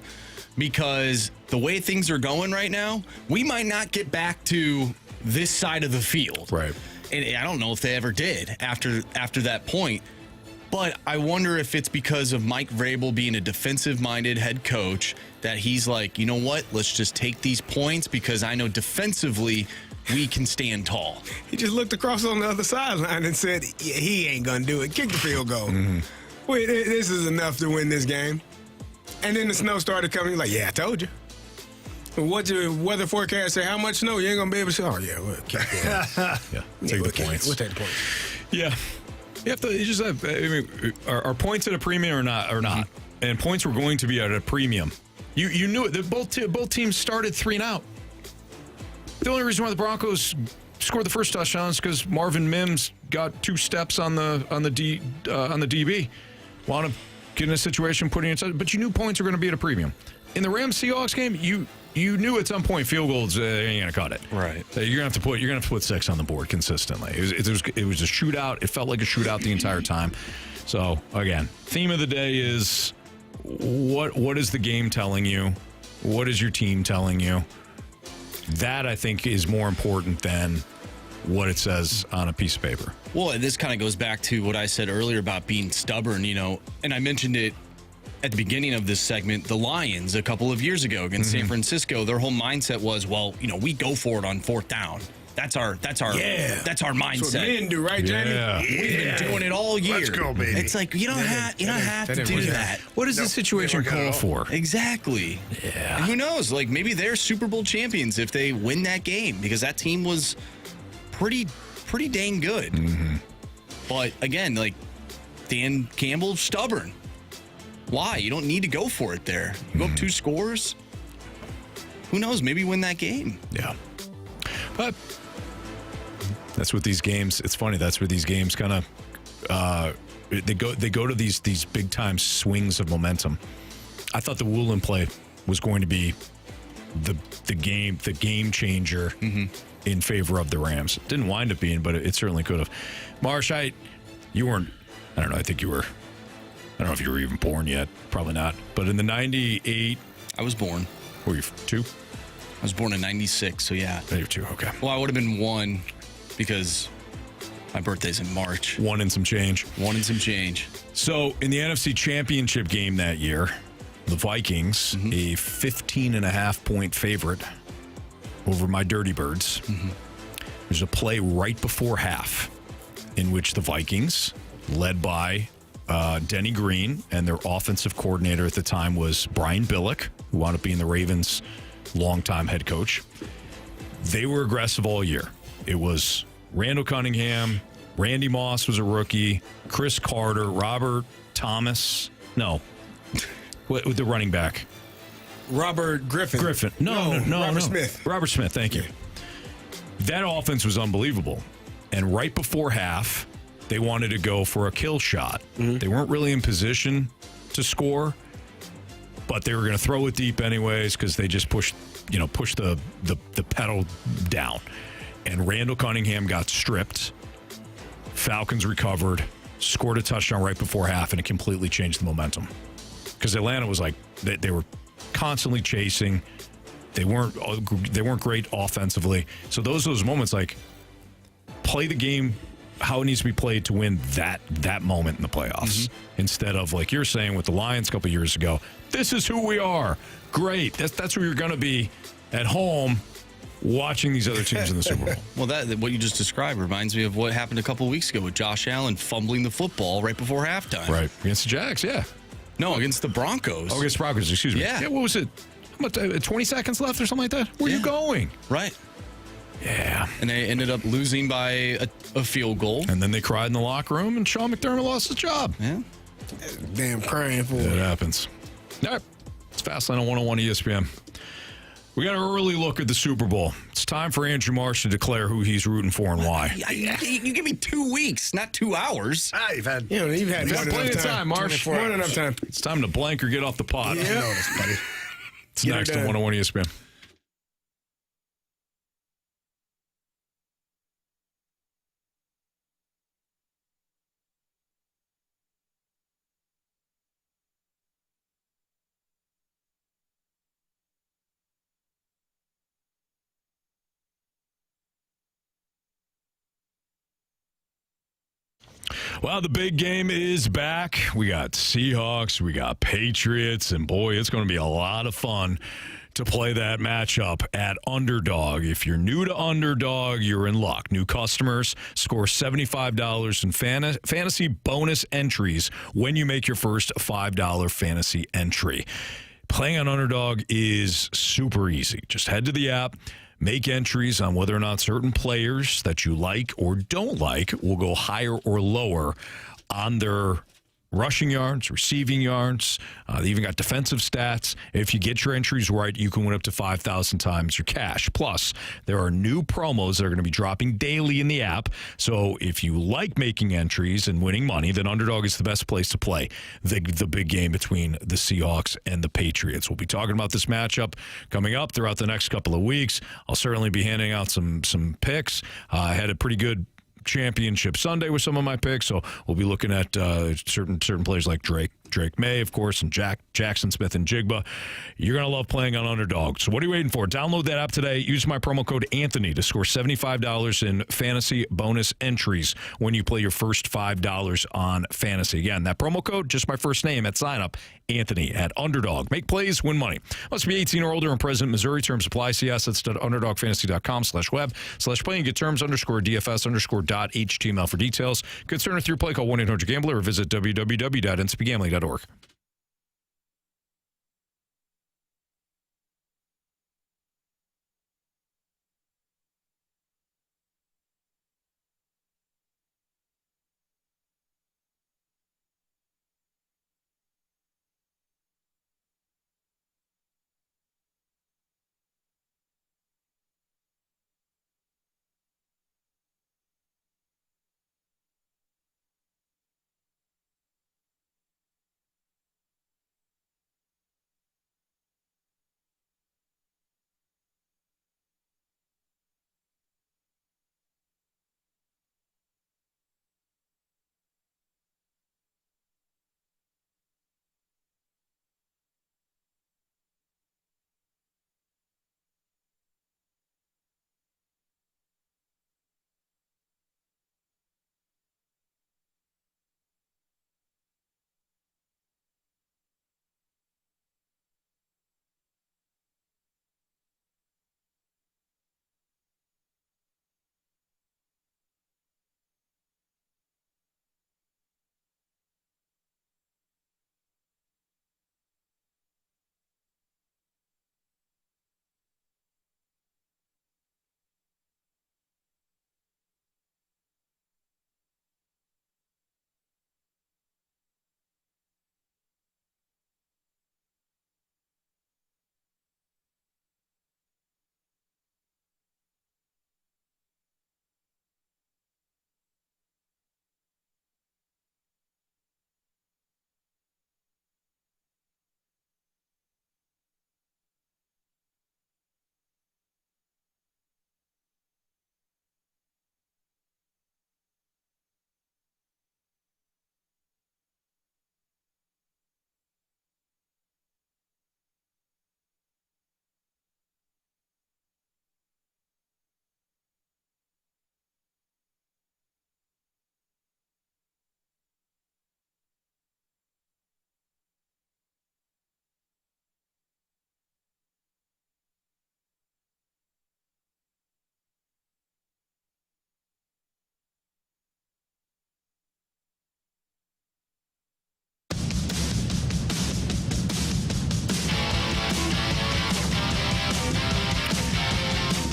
because the way things are going right now, we might not get back to this side of the field. Right. And I don't know if they ever did after that point. But I wonder if it's because of Mike Vrabel being a defensive-minded head coach that he's like, you know what, let's just take these points because I know defensively we can stand tall. He just looked across on the other sideline and said, yeah, he ain't going to do it. Kick the field goal. Wait, this is enough to win this game. And then the snow started coming. He's like, yeah, I told you. What your weather forecast say? How much snow? You ain't going to be able to say, oh, yeah, we'll keep going. Take the points. We'll take the points. Yeah. You have to. You just have. I mean, are points at a premium or not? And points were going to be at a premium. You knew it. Both teams started 3-and-out. The only reason why the Broncos scored the first touchdown is because Marvin Mims got 2 steps on the DB. Wound up getting a situation, putting it. But you knew points were going to be at a premium. In the Rams-Seahawks game, you knew at some point field goals ain't gonna cut it. Right. You're gonna have to put 6 on the board consistently. It was a shootout. It felt like a shootout the entire time. So again, theme of the day is what is the game telling you? What is your team telling you? That I think is more important than what it says on a piece of paper. Well, this kind of goes back to what I said earlier about being stubborn, and I mentioned it at the beginning of this segment. The Lions a couple of years ago against San Francisco, their whole mindset was, well, we go for it on 4th down. That's our mindset. That's what men do, right, Jamie? Yeah. We've been doing it all year. Let's go, baby. It's like you don't have to do that. What does the situation call for? Exactly. Yeah. And who knows? Like maybe they're Super Bowl champions if they win that game because that team was pretty dang good. But again, like Dan Campbell, stubborn. Why? You don't need to go for it there. You go up 2 scores. Who knows? Maybe win that game. Yeah. But that's what these games. It's funny. That's where these games kind of they go to these big time swings of momentum. I thought the Woolen play was going to be the game changer in favor of the Rams. It didn't wind up being, but it certainly could have. Marsh, you weren't. I don't know. I think you were. I don't know if you were even born yet. Probably not. But in the 98... I was born. Were you 2? I was born in 96, so yeah. You're 2, okay. Well, I would have been 1 because my birthday's in March. 1 and some change. 1 and some change. So in the NFC Championship game that year, the Vikings, a 15.5-point favorite over my Dirty Birds. There's a play right before half in which the Vikings, led by Denny Green, and their offensive coordinator at the time was Brian Billick, who wound up being the Ravens' longtime head coach. They were aggressive all year. It was Randall Cunningham, Randy Moss was a rookie, Chris Carter, Robert Thomas. No. With the running back. Robert Griffin. No. Robert Smith. Robert Smith, thank you. That offense was unbelievable. And right before half, they wanted to go for a kill shot. They weren't really in position to score, but they were going to throw it deep anyways because they just pushed the pedal down. And Randall Cunningham got stripped. Falcons recovered, scored a touchdown right before half, and it completely changed the momentum. Because Atlanta was like they were constantly chasing. They weren't great offensively. So those moments, like, play the game how it needs to be played to win that moment in the playoffs. Instead of, like you're saying with the Lions a couple years ago, this is who we are. Great. That's who you're going to be at home watching these other teams in the Super Bowl. Well, what you just described reminds me of what happened a couple of weeks ago with Josh Allen fumbling the football right before halftime. Right. Against the Jags, yeah. No, against the Broncos. Oh, against the Broncos, excuse me. Yeah. What was it? How much, 20 seconds left or something like that? Where are you going? Right. Yeah. And they ended up losing by a field goal. And then they cried in the locker room, and Sean McDermott lost his job. Yeah. Damn crying for it. happens. All right. It's Fastlane on 101 ESPN. We got an early look at the Super Bowl. It's time for Andrew Marsh to declare who he's rooting for and why. You give me 2 weeks, not 2 hours. You've had plenty of time, Marsh. More than enough time. It's time to blank or get off the pot. Yeah. Notice, buddy. It's next on 101 ESPN. Well, the big game is back. We got Seahawks, we got Patriots, and boy, it's going to be a lot of fun to play that matchup at Underdog. If you're new to Underdog, you're in luck. New customers score $75 in fantasy bonus entries when you make your first $5 fantasy entry. Playing on Underdog is super easy. Just head to the app, make entries on whether or not certain players that you like or don't like will go higher or lower on their rushing yards, receiving yards. They even got defensive stats. If you get your entries right, you can win up to 5,000 times your cash. Plus, there are new promos that are going to be dropping daily in the app. So if you like making entries and winning money, then Underdog is the best place to play the big game between the Seahawks and the Patriots. We'll be talking about this matchup coming up throughout the next couple of weeks. I'll certainly be handing out some picks. I had a pretty good championship Sunday with some of my picks, so we'll be looking at certain players like Drake May, of course, and Jackson Smith and Jigba. You're going to love playing on Underdog. So what are you waiting for? Download that app today. Use my promo code Anthony to score $75 in fantasy bonus entries when you play your first $5 on fantasy. Again, that promo code, just my first name at sign up, Anthony at Underdog. Make plays, win money. Must be 18 or older and present in Missouri. Terms apply. See assets at underdogfantasy.com/web/play and get terms _DFS_.html for details. Concern with your play, call 1-800-GAMBLER or visit www.ncbgambling.org.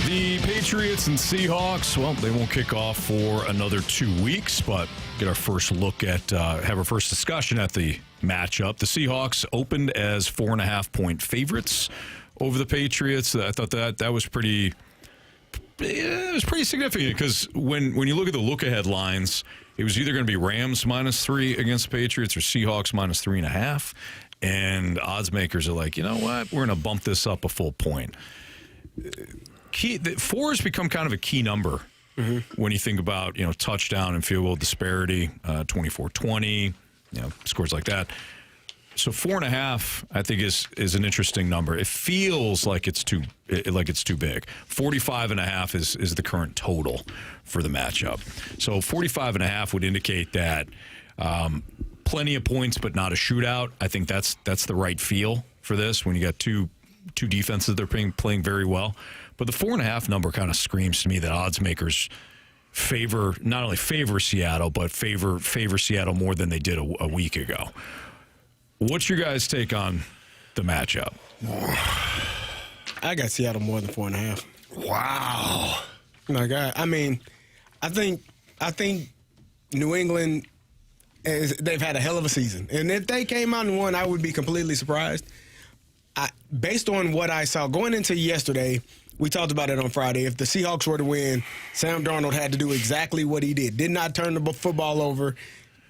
The Patriots and Seahawks, well, they won't kick off for another 2 weeks, but get our first look at, have our first discussion at the matchup. The Seahawks opened as 4.5-point favorites over the Patriots. I thought that was pretty, it was pretty significant because when you look at the look-ahead lines, it was either going to be Rams -3 against the Patriots or Seahawks -3.5. And odds makers are like, you know what, we're going to bump this up a full point. 4 has become kind of a key number when you think about, touchdown and field goal disparity, 24-20, scores like that. So 4.5, I think, is an interesting number. It feels like it's too big. 45.5 is the current total for the matchup. So 45.5 would indicate that plenty of points, but not a shootout. I think that's the right feel for this when you got two defenses that are playing very well. But the 4.5 number kind of screams to me that odds makers not only favor Seattle, but favor Seattle more than they did a week ago. What's your guys' take on the matchup? I got Seattle more than 4.5. Wow. I think New England they've had a hell of a season, and if they came out and won, I would be completely surprised. Based on what I saw going into yesterday, we talked about it on Friday. If the Seahawks were to win, Sam Darnold had to do exactly what he did. Did not turn the football over.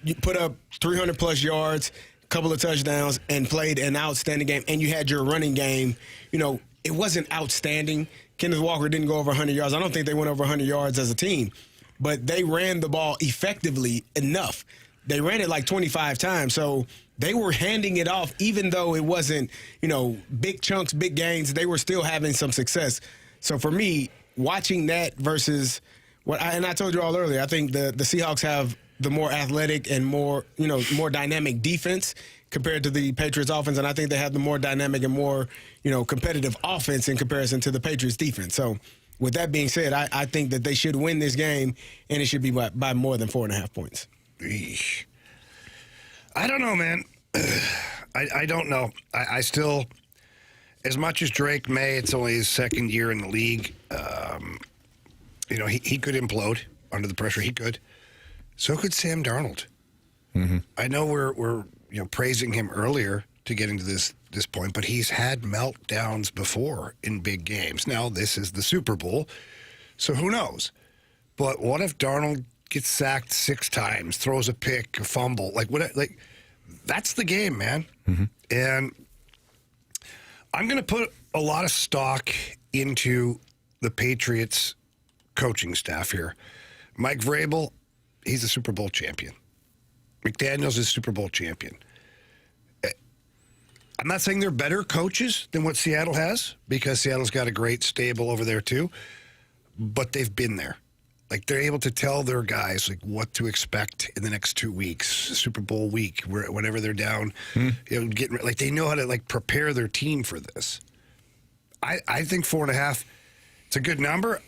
You put up 300-plus yards, a couple of touchdowns, and played an outstanding game. And you had your running game. It wasn't outstanding. Kenneth Walker didn't go over 100 yards. I don't think they went over 100 yards as a team. But they ran the ball effectively enough. They ran it like 25 times. So they were handing it off, even though it wasn't, big chunks, big gains. They were still having some success. So for me, watching that versus and I told you all earlier, I think the Seahawks have the more athletic and more dynamic defense compared to the Patriots offense. And I think they have the more dynamic and more, competitive offense in comparison to the Patriots defense. So with that being said, I think that they should win this game, and it should be by more than 4.5 points. Eesh. I don't know, man. I don't know. I still, as much as Drake May, it's only his second year in the league. He could implode under the pressure. He could. So could Sam Darnold. Mm-hmm. I know we're praising him earlier to getting to this point, but he's had meltdowns before in big games. Now this is the Super Bowl, so who knows? But what if Darnold gets sacked 6 times, throws a pick, a fumble, that's the game, man. Mm-hmm. And I'm going to put a lot of stock into the Patriots coaching staff here. Mike Vrabel, he's a Super Bowl champion. McDaniels is a Super Bowl champion. I'm not saying they're better coaches than what Seattle has, because Seattle's got a great stable over there too, but they've been there. They're able to tell their guys what to expect in the next 2 weeks, Super Bowl week, whenever they're down, getting they know how to prepare their team for this. I think 4.5, it's a good number.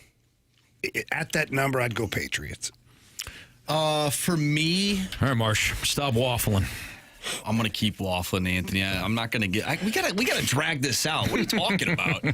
At that number, I'd go Patriots. For me, all right, Marsh, stop waffling. I'm gonna keep waffling, Anthony. I'm not gonna get. We gotta drag this out. What are you talking about?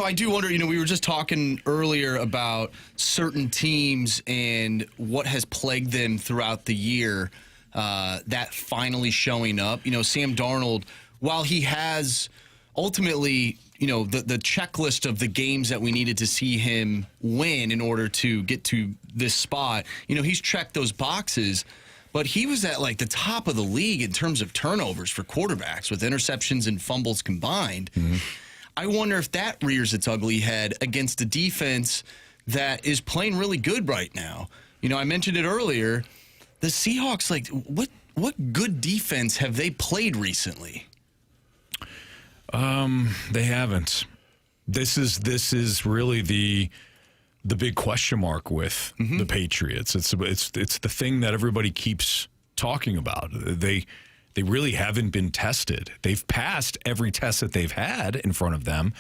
I do wonder, we were just talking earlier about certain teams and what has plagued them throughout the year, that finally showing up. Sam Darnold, while he has ultimately, the checklist of the games that we needed to see him win in order to get to this spot, he's checked those boxes. But he was at the top of the league in terms of turnovers for quarterbacks with interceptions and fumbles combined. Mm-hmm. I wonder if that rears its ugly head against a defense that is playing really good right now. I mentioned it earlier. The Seahawks, what good defense have they played recently? They haven't. This is really the big question mark with the Patriots. It's the thing that everybody keeps talking about. They really haven't been tested. They've passed every test that they've had in front of them,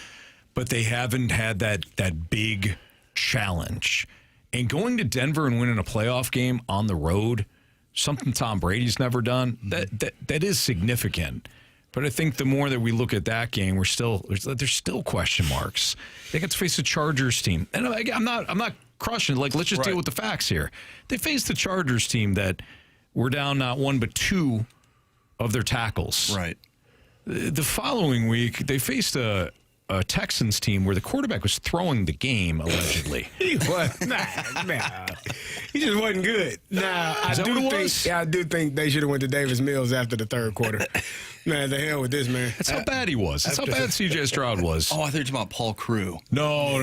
but they haven't had that big challenge. And going to Denver and winning a playoff game on the road, something Tom Brady's never done, that is significant. But I think the more that we look at that game, there's still question marks. They get to face the Chargers team, and I'm not crushing. Let's just deal with the facts here. They faced the Chargers team that were down not 1 but 2 of their tackles. Right. The following week, they faced a Texans team where the quarterback was throwing the game, allegedly. He was nah. He just wasn't good. I do think they should have went to Davis Mills after the third quarter. Man, the hell with this, man. That's how bad he was. That's how bad C.J. Stroud was. Oh, I thought you were talking about Paul Crewe. No.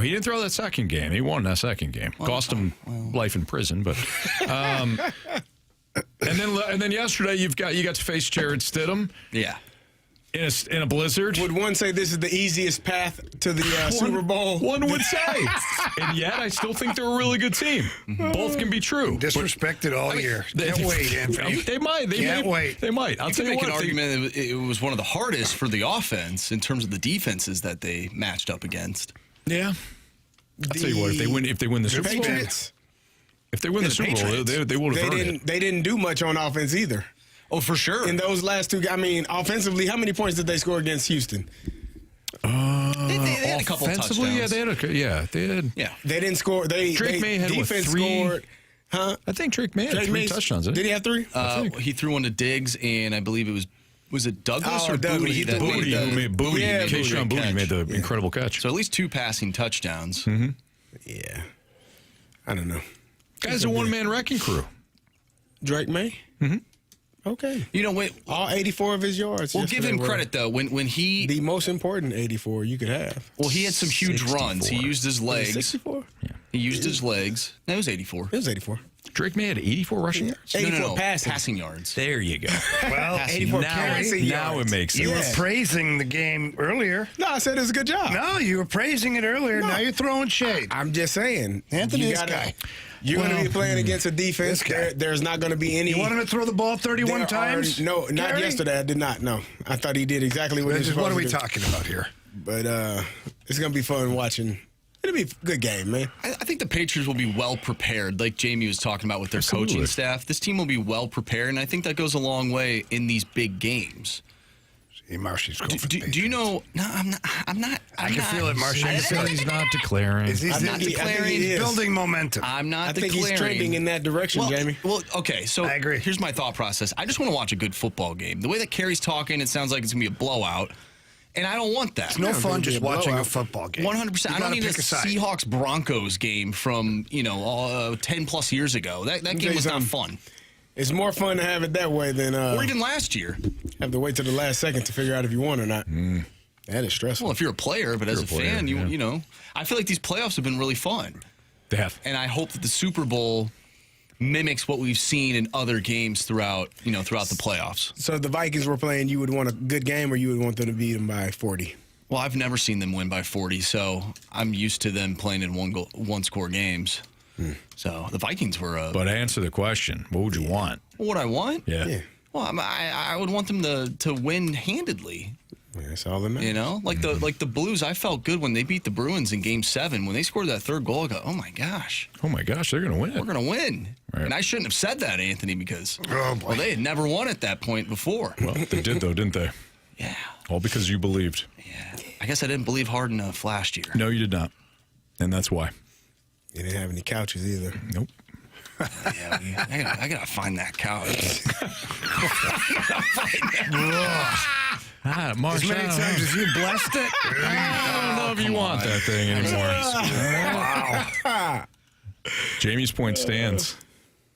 He didn't throw that second game. He won that second game. Cost him life in prison, but And then yesterday you got to face Jarrett Stidham. Yeah. In a blizzard. Would one say this is the easiest path to the Super Bowl? One would say. And yet, I still think they're a really good team. Both can be true. Disrespected all year. Can't wait, Anthony. They might. Can't wait. They might. I'll tell you what. An argument it was one of the hardest for the offense in terms of the defenses that they matched up against. Yeah. I'll tell you what. If they win the Super Bowl, if they win the Super Bowl, they would have earned it. They didn't do much on offense either. Oh, for sure. In those last two, I mean, offensively, how many points did they score against Houston? They had a couple touchdowns. Yeah, they had. Yeah, they didn't score. Drake May had defense 3. Scored. Huh? I think Drake May had 3 touchdowns. Did he have 3? He threw one to Diggs, and I believe it was it Douglas or Douglas. Booty? Booty. Yeah, Keyshawn Booty made the incredible catch. So at least 2 passing touchdowns. Mm-hmm. Yeah. I don't know. Guy's a one-man wrecking crew. Drake May? Mm-hmm. Okay. You know, all 84 of his yards. We'll give him credit, though. When he... The most important 84 you could have. Well, he had some huge 64. runs. He used his legs. 64? Yeah. He used his legs. No, it was 84. It was 84. Drake May had 84 rushing yards? 84 No. passing yards. There you go. Well, 84 passing yards. Now it makes sense. You were praising the game earlier. No, I said it was a good job. No, you were praising it earlier. No. Now you're throwing shade. I'm just saying. Anthony, this guy. You're going to be playing against a defense. There's not going to be any. You want him to throw the ball 31 times? No, not Carey? yesterday. I did not. No, I thought he did exactly what he was supposed to do. What are we talking about here? But it's going to be fun watching. It'll be a good game, man. I think the Patriots will be well prepared, like Jamie was talking about with their coaching staff. This team will be well prepared, and I think that goes a long way in these big games. Marshy's going for the do you know? No, I'm not. I can feel it, Marshy. He's not declaring. I'm not declaring. He's building momentum. I'm not I declaring. think he's trending in that direction, Jamie. Well, okay. So I agree. Here's my thought process. I just want to watch a good football game. The way that Carey's talking, it sounds like it's going to be a blowout. And I don't want that. It's no fun just watching a football game. 100%. I don't need a Seahawks-Broncos game from, 10-plus years ago. That game was not fun. It's more fun to have it that way than... or even last year. Have to wait till the last second to figure out if you won or not. That is stressful. Well, if you're a player, but as a fan, you know. I feel like these playoffs have been really fun. They have. And I hope that the Super Bowl mimics what we've seen in other games throughout the playoffs. So if the Vikings were playing, you would want a good game or you would want them to beat them by 40? Well, I've never seen them win by 40, so I'm used to them playing in one-score games. So the Vikings were But answer the question. What would you want? What would I want? Yeah. Well, I would want them to win handedly. Yeah, that's all that matters. Like the Blues, I felt good when they beat the Bruins in Game 7. When they scored that third goal, I go, oh, my gosh. Oh, my gosh, they're going to win. We're going to win. Right. And I shouldn't have said that, Anthony, because they had never won at that point before. Well, they did, though, didn't they? Yeah. All because you believed. Yeah. I guess I didn't believe hard enough last year. No, you did not. And that's why. You didn't have any couches either. Nope. Yeah, I gotta find that couch. As many times as you blessed it. I don't know if you want that thing anymore. Wow. Jamie's point stands.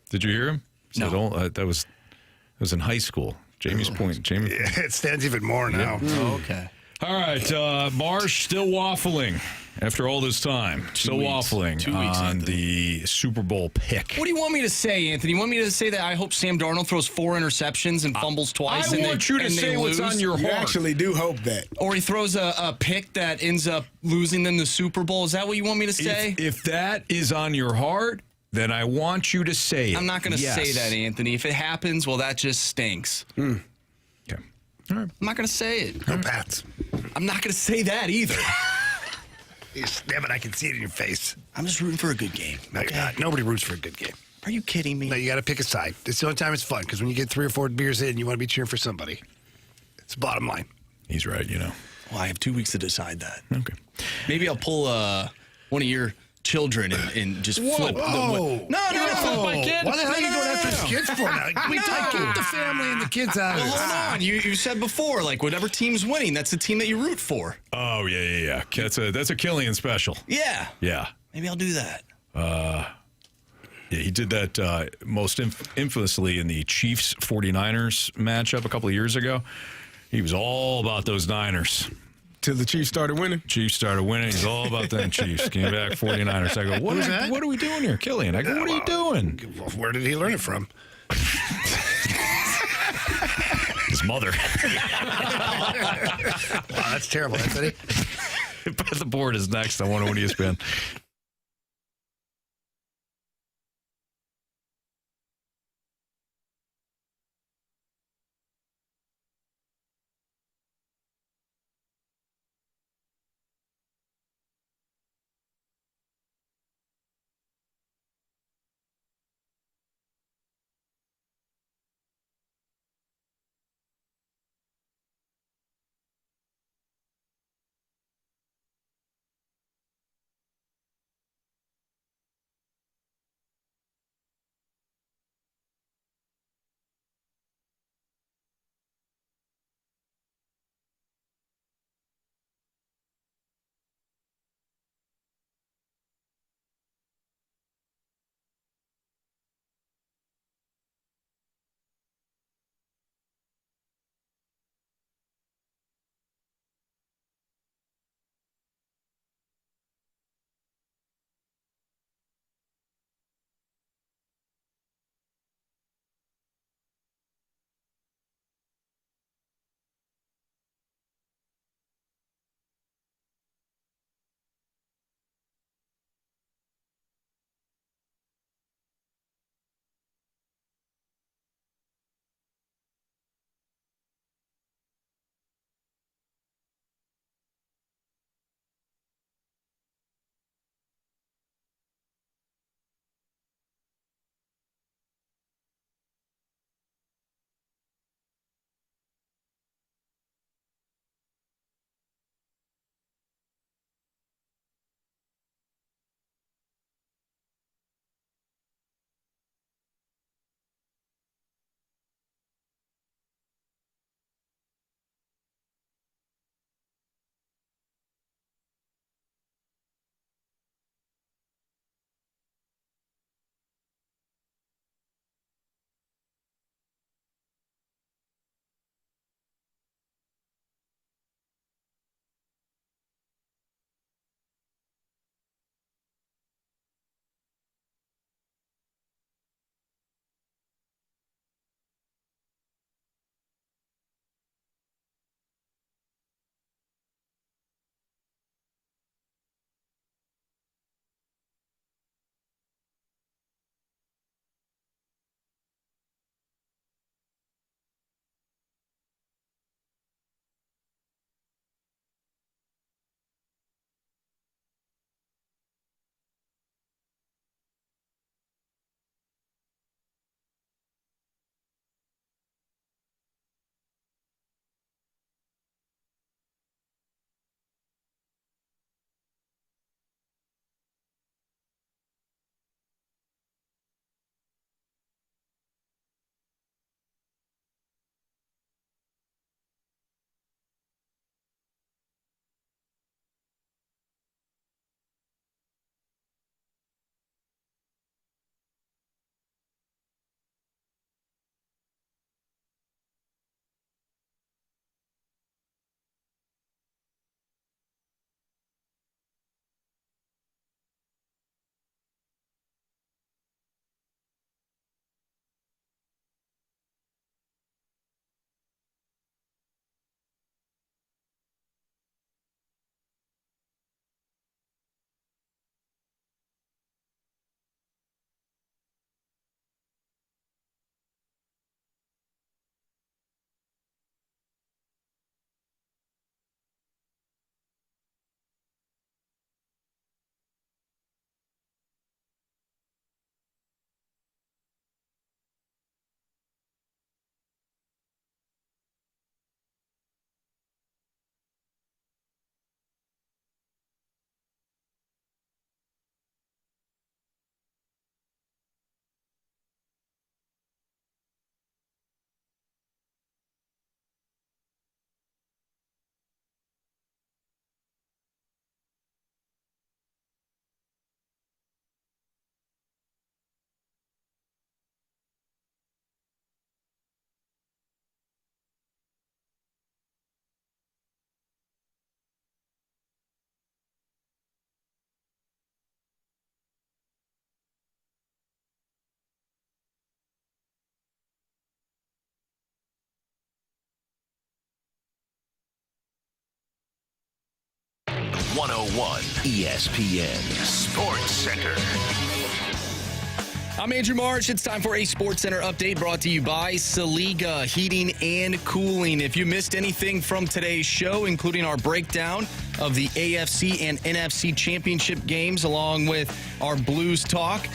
Did you hear him? No. That was in high school. Jamie's point. Yeah, it stands even more now. Oh, okay. All right, Marsh still waffling after all this time. Still waffling 2 weeks on the Super Bowl pick. What do you want me to say, Anthony? You want me to say that I hope Sam Darnold throws 4 interceptions and fumbles twice? I want you to say what's on your You heart. actually do hope that. Or he throws a pick that ends up losing them the Super Bowl. Is that what you want me to say? If that is on your heart, then I want you to say it. I'm not going to say that, Anthony. If it happens, well, that just stinks. Okay. All right. I'm not going to say it. No Pats. I'm not going to say that either. Damn it, I can see it in your face. I'm just rooting for a good game. No, you're not. Nobody roots for a good game. Are you kidding me? No, you got to pick a side. It's the only time it's fun, because when you get 3 or 4 beers in, you want to be cheering for somebody. It's the bottom line. He's right, Well, I have 2 weeks to decide that. Okay. Maybe I'll pull one of your children and just flip. Whoa. No, flip my kid. Why the hell are you going after his kids for now? We keep the family and the kids out of Well, this. hold on. You said before, like, whatever team's winning, that's the team that you root for. Oh, yeah. That's a Killian special. Yeah. Yeah. Maybe I'll do that. Yeah, he did that most infamously in the Chiefs-49ers matchup a couple of years ago. He was all about those Niners. Till the Chiefs started winning? Chiefs started winning. He's all about them Chiefs. Came back 49ers. I go, what are we doing here? Killian. I go, what are you doing? Where did he learn it from? His mother. Wow, that's terrible, Anthony. The board is next on 101 ESPN. 101 ESPN Sports Center. I'm Andrew Marsh. It's time for a Sports Center update brought to you by Saliga Heating and Cooling. If you missed anything from today's show, including our breakdown of the AFC and NFC championship games, along with our Blues talk,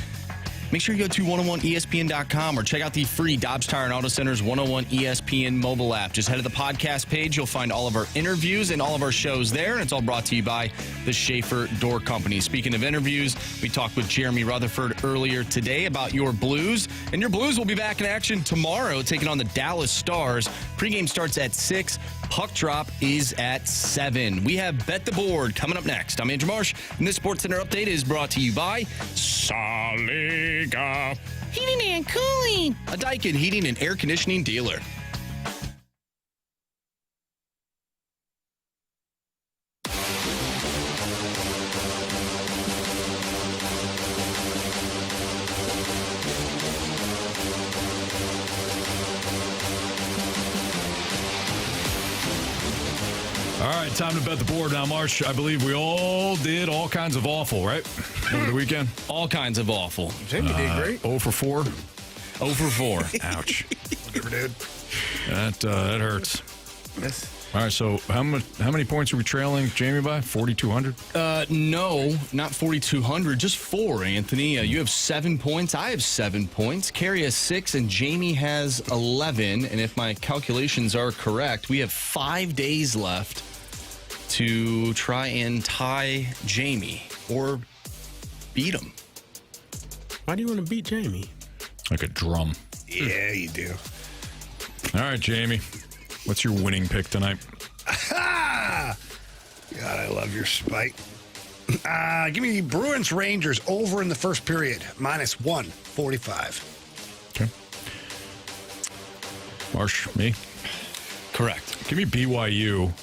make sure you go to 101ESPN.com or check out the free Dobbs Tire and Auto Center's 101 ESPN mobile app. Just head to the podcast page. You'll find all of our interviews and all of our shows there. And it's all brought to you by the Schaefer Door Company. Speaking of interviews, we talked with Jeremy Rutherford earlier today about your Blues. And your Blues will be back in action tomorrow, taking on the Dallas Stars. Pregame starts at 6. Puck drop is at 7. We have Bet the Board coming up next. I'm Andrew Marsh, and this Sports Center update is brought to you by Saliga Heating and Cooling, a Daikin heating and air conditioning dealer. All right, time to bet the board now, Marsh. I believe we all did all kinds of awful, right? Over the weekend? All kinds of awful. Jimmy did great. 0 for 4. 0 for 4. Ouch. Whatever, dude. That hurts. Yes. All right, so how many points are we trailing Jamie by? 4,200? No, not 4,200, just 4, Anthony. You have 7 points. I have 7 points. Carey has 6, and Jamie has 11. And if my calculations are correct, we have 5 days left to try and tie Jamie or beat him. Why do you want to beat Jamie? Like a drum. Yeah, you do. All right, Jamie. What's your winning pick tonight? God, I love your spite. Give me Bruins Rangers over in the first period, minus 145. Okay. Marsh, me? Correct. Give me BYU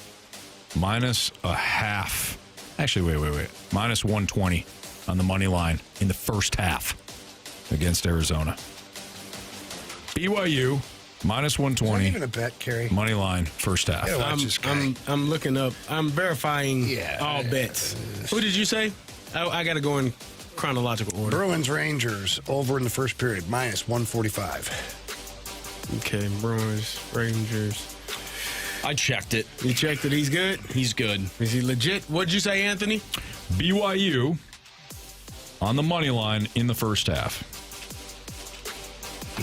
minus a half. Actually, wait. Minus 120 on the money line in the first half against Arizona. BYU minus 120. Is that even a bet, Carey? Money line, first half. I'm looking up. I'm verifying all bets. Who did you say? I got to go in chronological order. Bruins Rangers over in the first period, minus 145. Okay, Bruins Rangers. I checked it. You checked it. He's good? He's good. Is he legit? What'd you say, Anthony? BYU on the money line in the first half.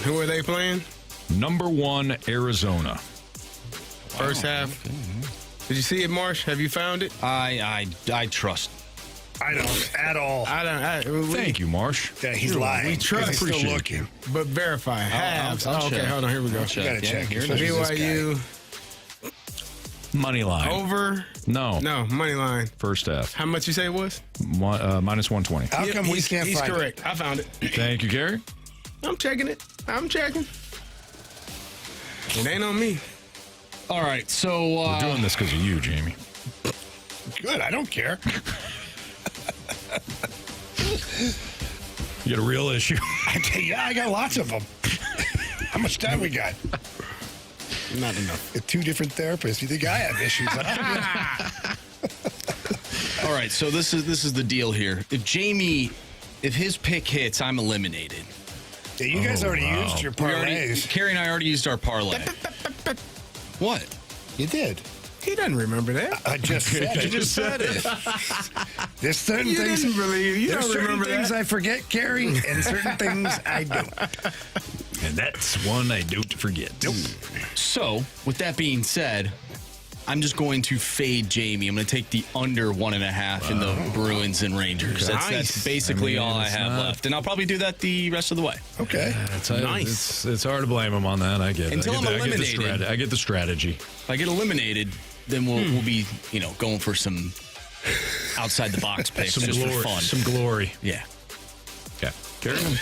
Who are they playing? Number 1, Arizona. First half. Did you see it, Marsh? Have you found it? I trust. I don't at all. Thank you, Marsh. Yeah, he's lying. We trust. He's still looking. But verify. Halves. I'll Okay, check. hold on. Here we go. I'll check. You got to check. Here it especially this BYU Money line. over. No. No, money line. First half. How much you say it was? Minus 120. How come we can't He's find correct. I found it. Thank you, Carey. I'm checking it. I'm checking. It ain't on me. All right, so We're doing this because of you, Jamie. it? Good. I don't care. You got a real issue. Yeah, I got lots of them. How much time we got? Not enough. 2 different therapists. You think I have issues? all right, so this is the deal here. If his pick hits, I'm eliminated. Yeah, you guys already used your parlays. Carey and I already used our parlay. What? You did. He doesn't remember that. I just said it. You just said it. There's certain You things. didn't believe. You There's don't certain remember things that. I forget, Carey, and certain things I don't. And that's one I don't forget. Nope. So, with that being said, I'm just going to fade Jamie. I'm going to take the under 1.5 in the Bruins and Rangers. That's basically all I have left. And I'll probably do that the rest of the way. Okay. Nice. It's hard to blame him on that. I get it. Until I'm eliminated. I get the strategy. If I get eliminated, then we'll be, going for some outside the box picks Some just glory. for fun. Some glory. Yeah. Okay. Carry on.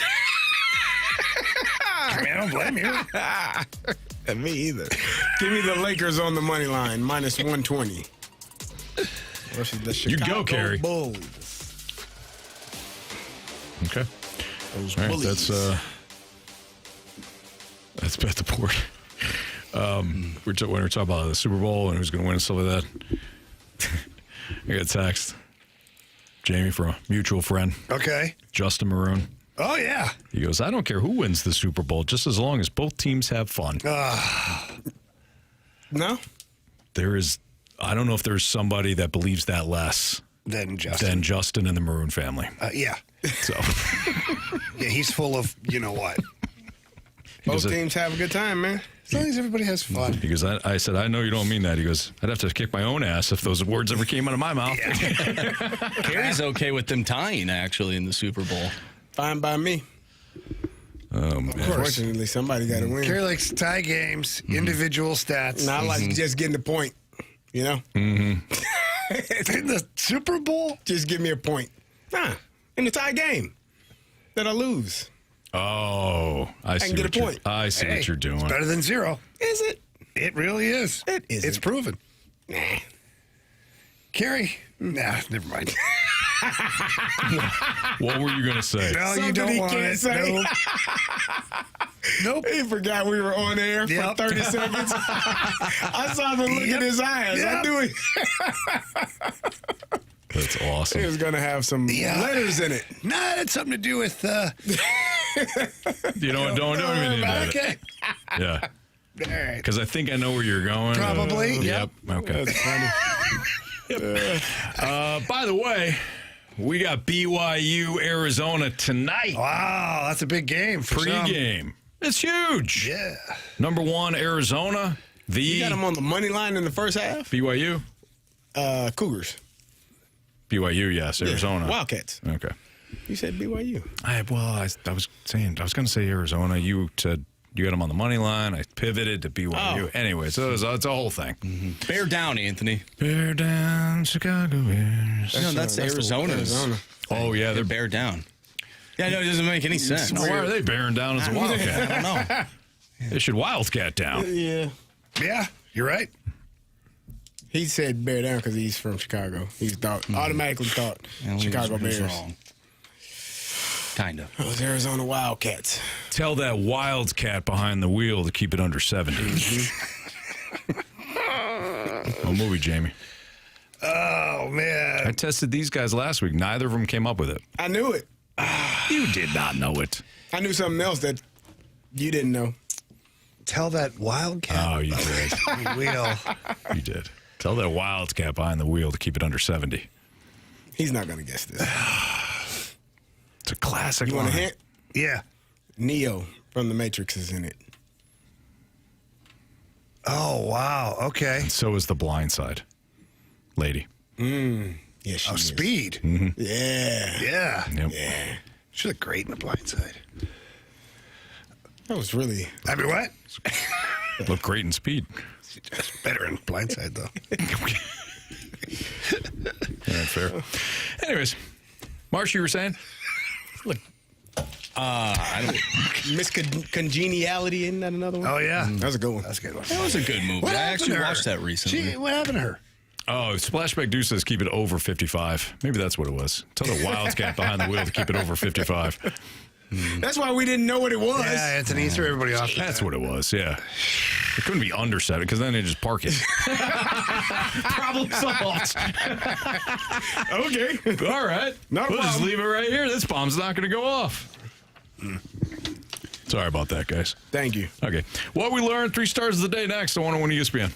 I mean, I don't blame you. Me either. Give me the Lakers on the money line, minus 120. Versus the You Chicago go, Carey. Bulls. Okay. Those All right, bullies. that's bet the board. When we were talking about the Super Bowl and who's going to win and stuff like that, I got a text. Jamie, from a mutual friend. Okay. Justin Maroon. Oh, yeah. He goes, I don't care who wins the Super Bowl, just as long as both teams have fun. No? I don't know if there's somebody that believes that less than Justin. And the Maroon family. Yeah. So. Yeah, he's full of, you know what. Both teams have a good time, man. As long as everybody has fun. He goes, I said, I know you don't mean that. He goes, I'd have to kick my own ass if those words ever came out of my mouth. Carey's okay with them tying, actually, in the Super Bowl. Fine by me. Unfortunately, somebody got to win. Carey likes tie games, individual stats. I like just getting the point, you know? In the Super Bowl? Just give me a point. In the tie game that I lose. Oh, I see. I can get a point. I see what you're doing. It's better than 0. Is it? It really is. It is. It's proven. Nah. Carey? Nah, never mind. What were you going to say? No, Something you don't he want can't it. say. Nope. He forgot we were on air for 30 seconds. I saw the look in his eyes. I knew it. That's awesome. He was going to have some letters in it. Nah, it had something to do with... You know what? Don't even need that. Okay. Yeah. All right. Because I think I know where you're going. Probably. Yep. Okay. That's funny. By the way, we got BYU Arizona tonight. Wow, that's a big game. Pre-game. It's huge. Yeah. Number 1, Arizona. You got them on the money line in the first half? BYU? Cougars. BYU, yes. Arizona. Wildcats. Okay. You said BYU. I was going to say Arizona. You said you got them on the money line. I pivoted to BYU. Anyway, so it's a whole thing. Mm-hmm. Bear down, Anthony. Bear down, Chicago Bears. No, that's Arizona's. Arizona. Oh, yeah. They're bear down. Yeah, no, it doesn't make any sense. No, why are they bearing down as a Wildcat? I don't know. They should Wildcat down. Yeah. Yeah, you're right. He said bear down because he's from Chicago. He automatically thought Chicago Bears. Wrong. Kind of. It was Arizona Wildcats. Tell that Wildcat behind the wheel to keep it under 70. What movie, Jamie? Oh, man. I tested these guys last week. Neither of them came up with it. I knew it. You did not know it. I knew something else that you didn't know. Tell that Wildcat. Oh, you did. Wheel. You did. Tell that Wildcat behind the wheel to keep it under 70. He's not going to guess this. It's a classic. You want a hint? Yeah. Neo from The Matrix is in it. Oh, wow. Okay. And so is The Blind Side. Lady. Yes, she is. Speed. Mm-hmm. Yeah. Yeah. Yep. Yeah. She looked great in The Blind Side. That was really... I mean, what? Looked great in Speed. She's better in Blind Side, though. Yeah, fair. Anyways, Marsh, you were saying? Look. I don't... Miss Congeniality, isn't that another one? Oh, yeah. That was a good one. That's a good one. That was a good movie. I actually watched that recently. What happened to her? Oh, Splashback Deuce says keep it over 55. Maybe that's what it was. Tell the Wildcat behind the wheel to keep it over 55. That's why we didn't know what it was. Yeah, it's an Easter. Everybody off. That's what it was, yeah. It couldn't be under 7 because then they just park it. Problem solved. Okay. All right. Not a we'll just problem. leave it right here. This bomb's not going to go off. Sorry about that, guys. Thank you. Okay. What we learned, 3 stars of the day next. I want to win ESPN.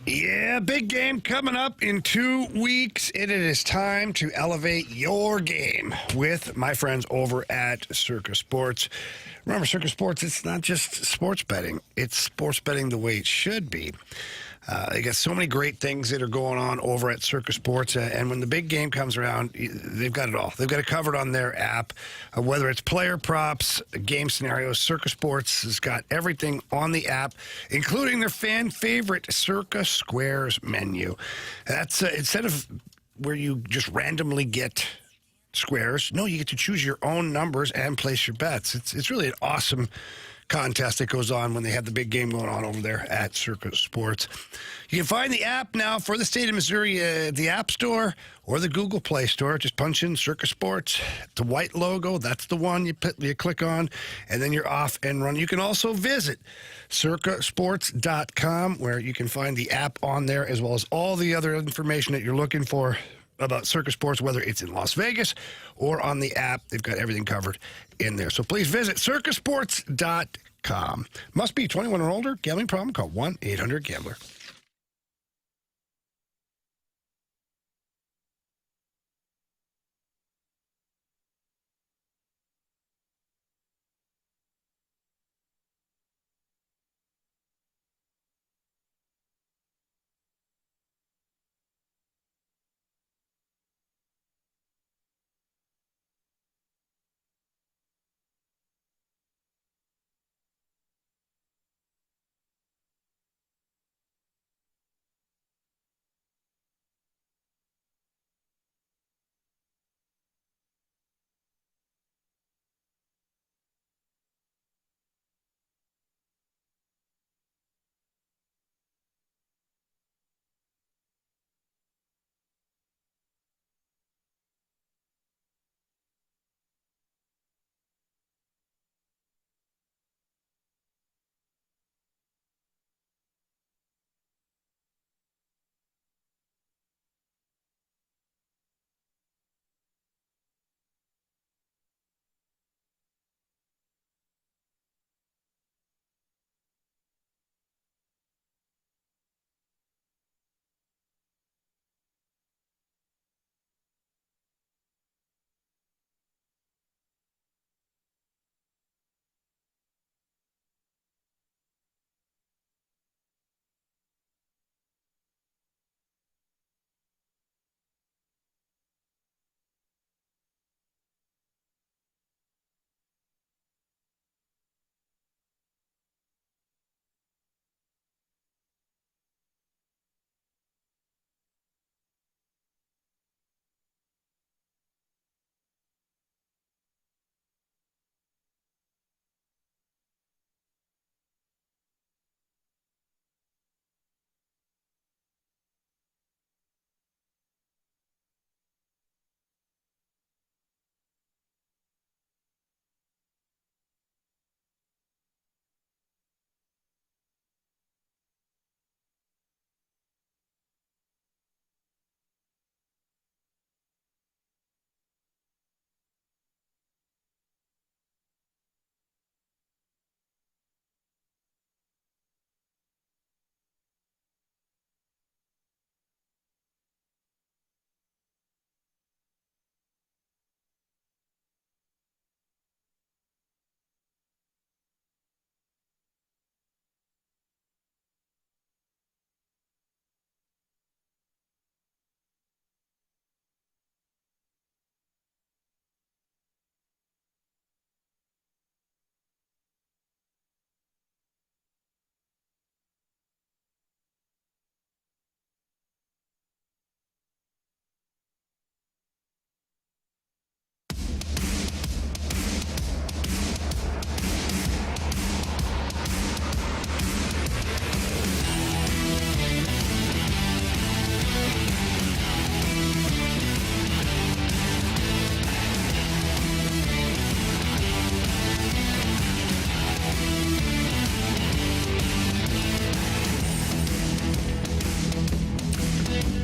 Yeah, big game coming up in 2 weeks. It is time to elevate your game with my friends over at Circus Sports. Remember, Circus Sports, it's not just sports betting. It's sports betting the way it should be. They got so many great things that are going on over at Circus Sports, and when the big game comes around, they've got it all. They've got it covered on their app, whether it's player props, game scenarios. Circus Sports has got everything on the app, including their fan favorite Circus Squares menu. That's instead of where you just randomly get squares, no, you get to choose your own numbers and place your bets. It's really an awesome contest that goes on when they have the big game going on over there at Circa Sports. You can find the app now for the state of Missouri at the App Store or the Google Play Store. Just punch in Circa Sports. The white logo, that's the one you click on, and then you're off and run. You can also visit circasports.com, where you can find the app on there, as well as all the other information that you're looking for about Circa Sports, whether it's in Las Vegas or on the app. They've got everything covered in there. So please visit circasports.com. Must be 21 or older. Gambling problem? Call 1-800-GAMBLER.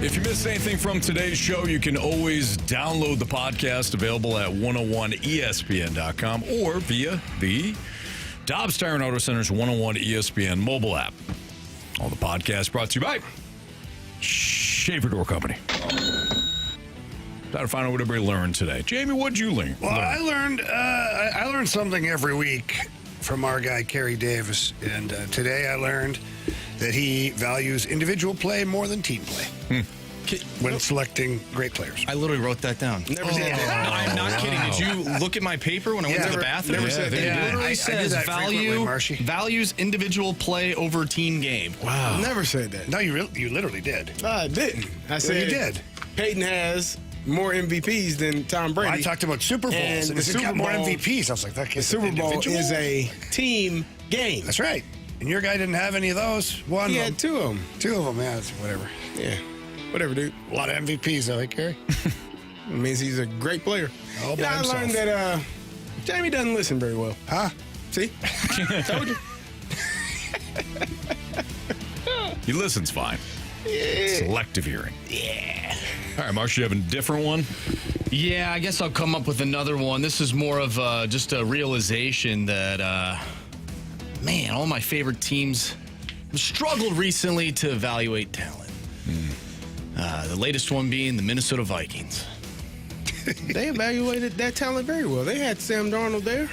If you missed anything from today's show, you can always download the podcast, available at 101ESPN.com or via the Dobbs Tire and Auto Center's 101 ESPN mobile app. All the podcasts brought to you by Shaver Door Company. Got to find out what everybody learned today. Jamie, what'd you learn? Well, I learned something every week from our guy, Carey Davis. And today I learned that he values individual play more than team play when selecting great players. I literally wrote that down. Never said that. I'm not kidding. Did you look at my paper when I went to the bathroom? Never said that. It literally says values individual play over team game. Wow. Never said that. No, you literally did. I didn't. I said you did. Peyton has more MVPs than Tom Brady. Well, I talked about Super Bowls, and the Super Bowl more MVPs. I was like, that kid's the Super Bowl is a team game. That's right. And your guy didn't have any of those. One He of had them. 2 of them. 2 of them, yeah, that's whatever. Yeah. Whatever, dude. A lot of MVPs, though, Carey? It means he's a great player. All by I himself. learned that Jamie doesn't listen very well. Huh? See? Told you. He listens fine. Selective hearing. Yeah. All right, Marsh, you have a different one? Yeah, I guess I'll come up with another one. This is more of just a realization that, man, all my favorite teams have struggled recently to evaluate talent. The latest one being the Minnesota Vikings. They evaluated that talent very well. They had Sam Darnold there.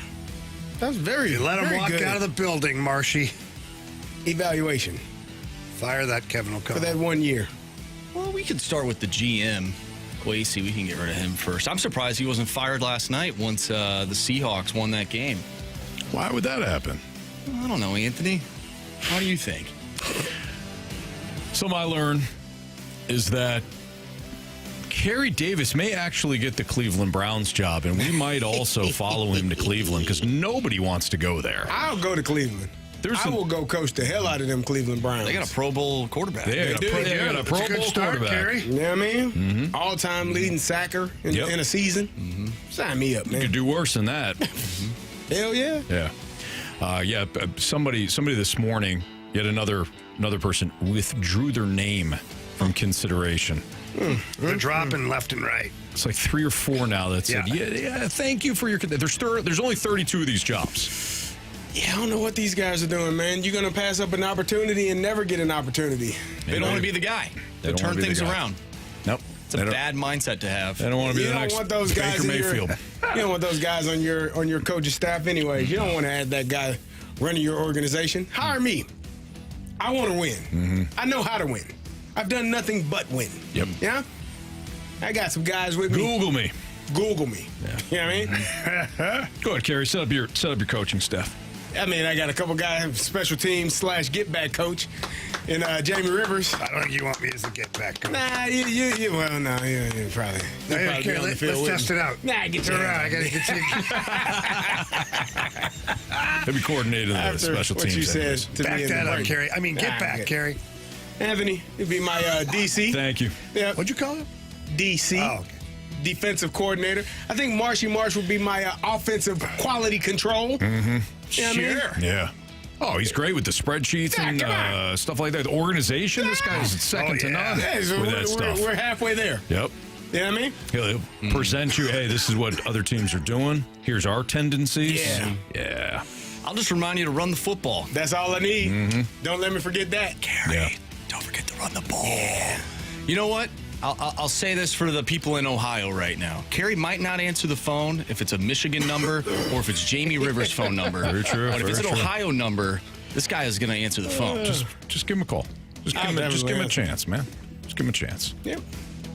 That was very, You let him very walk good out of the building, Marshy. evaluation Fire that Kevin O'Connell. for that 1 year. Well, we could start with the GM, Quasey. We can get rid of him first. I'm surprised he wasn't fired last night once the Seahawks won that game. Why would that happen? I don't know, Anthony. How do you think? Something I learned is that Carey Davis may actually get the Cleveland Browns job, and we might also follow him to Cleveland because nobody wants to go there. I'll go to Cleveland. I will go coach the hell out of them Cleveland Browns. They got a Pro Bowl quarterback. They got a Pro Bowl quarterback. Carey. You know what I mean? All-time leading sacker in a season. Sign me up, man. You could do worse than that. Hell yeah. Yeah. Somebody this morning, yet another person withdrew their name from consideration. They're dropping left and right. It's like 3 or 4 now that said, yeah, thank you for your... There's only 32 of these jobs. Yeah, I don't know what these guys are doing, man. You're going to pass up an opportunity and never get an opportunity. They don't want to be the guy. They turn things around. Nope. It's a bad mindset to have. They don't want to be the next want those guys Baker Mayfield. You don't want those guys on your coach's staff anyways. You don't want to have that guy running your organization. Hire me. I want to win. I know how to win. I've done nothing but win. Yep. Yeah? I got some guys with me. Google me. Google me. Yeah. You know what I mean? Go ahead, Carey. Set up your coaching staff. I mean, I got a couple guys, special teams / get back coach, and Jamie Rivers. I don't think you want me as a get back coach. Nah, you well, no, you probably. No, You'll probably be on the field let's with test me. it out. Nah, get your I got to get He'll be coordinating the After special what teams. you said anyways. to me back in the that up, break. Carey. I mean, get back, good. Carey. Anthony, it'd be my DC. Thank you. Yeah, What'd you call him? DC. Oh, okay. Defensive coordinator. I think Marsh would be my offensive quality control. Mm-hmm. You know what I mean? Yeah. Oh, he's great with the spreadsheets and stuff like that. The organization, this guy's second to none so with that stuff. We're halfway there. Yep. You know what I mean? He'll present you, hey, this is what other teams are doing. Here's our tendencies. Yeah. I'll just remind you to run the football. That's all I need. Don't let me forget that. Carey, don't forget to run the ball. Yeah. You know what? I'll say this for the people in Ohio right now. Carey might not answer the phone if it's a Michigan number or if it's Jamie Rivers' phone number. Very true. But if it's an very true. Ohio number, this guy is going to answer the phone. Just give him a call. Just give him a chance, man. Just give him a chance. Yep.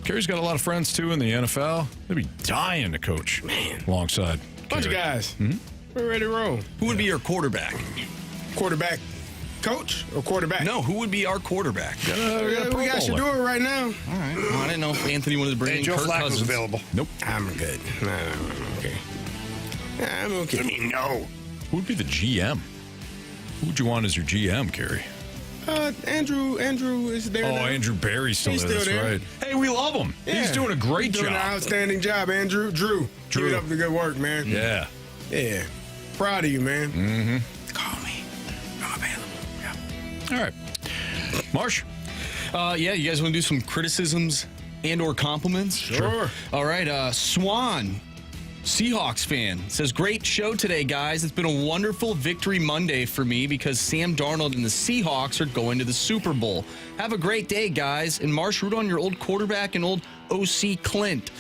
Carey's got a lot of friends, too, in the NFL. They'd be dying to coach alongside Bunch of Carey. guys. We're ready to roll. Who would be your quarterback? Quarterback coach or quarterback? No, who would be our quarterback? We got Shador right now. All right. Well, I didn't know if Anthony wanted to bring Hey, in Joe Kirk Flacco's Cousins. available. Nope. I'm good. No, I'm okay. I'm okay. I mean, no. Who would be the GM? Who would you want as your GM, Carey? Andrew is there. Oh, now. Andrew Barry's still He's there. still That's there. right. Hey, we love him. Yeah. He's doing a great Doing job. an outstanding job, Andrew. Drew. Keep it up the good work, man. Yeah. Yeah. Proud of you, man. Mm-hmm. Call me. I'm available. All right. Marsh? Yeah, you guys want to do some criticisms and or compliments? Sure. All right, Swan, Seahawks fan, says, great show today, guys. It's been a wonderful Victory Monday for me because Sam Darnold and the Seahawks are going to the Super Bowl. Have a great day, guys. And Marsh, root on your old quarterback and old OC Clint.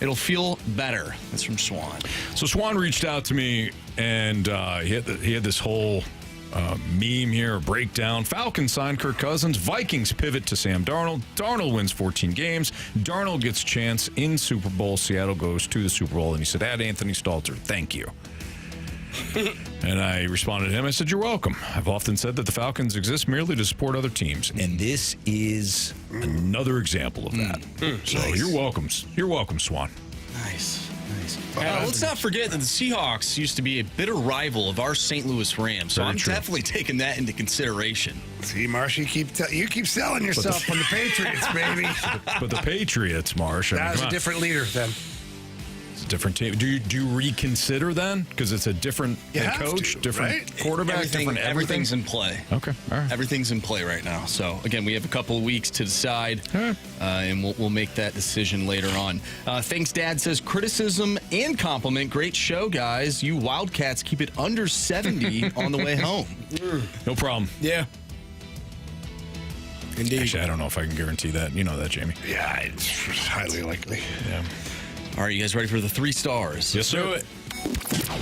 It'll feel better. That's from Swan. So Swan reached out to me, and he had this whole meme here, a breakdown. Falcons sign Kirk Cousins. Vikings pivot to Sam Darnold. Darnold wins 14 games. Darnold gets chance in Super Bowl. Seattle goes to the Super Bowl. And he said, add Anthony Stalter. Thank you. And I responded to him. I said, you're welcome. I've often said that the Falcons exist merely to support other teams. And this is another example of that. So Nice. you're welcome. You're welcome, Swan. Nice. Yes. Let's not forget that the Seahawks used to be a bitter rival of our St. Louis Rams, so I'm definitely taking that into consideration. See, Marsh, you keep selling yourself on the Patriots, baby. But the Patriots, Marsh. That was a different leader then. It's a different team. Do you reconsider then? Because it's a different head coach, different quarterback, different everything's in play. Okay, all right. Everything's in play right now. So again, we have a couple of weeks to decide, and we'll make that decision later on. Thanks, Dad says criticism and compliment. Great show, guys. You Wildcats keep it under 70 on the way home. No problem. Yeah. Indeed. Actually, I don't know if I can guarantee that. You know that, Jamie. Yeah, it's highly likely. Yeah. All right, you guys ready for the 3 stars? Yes, sir.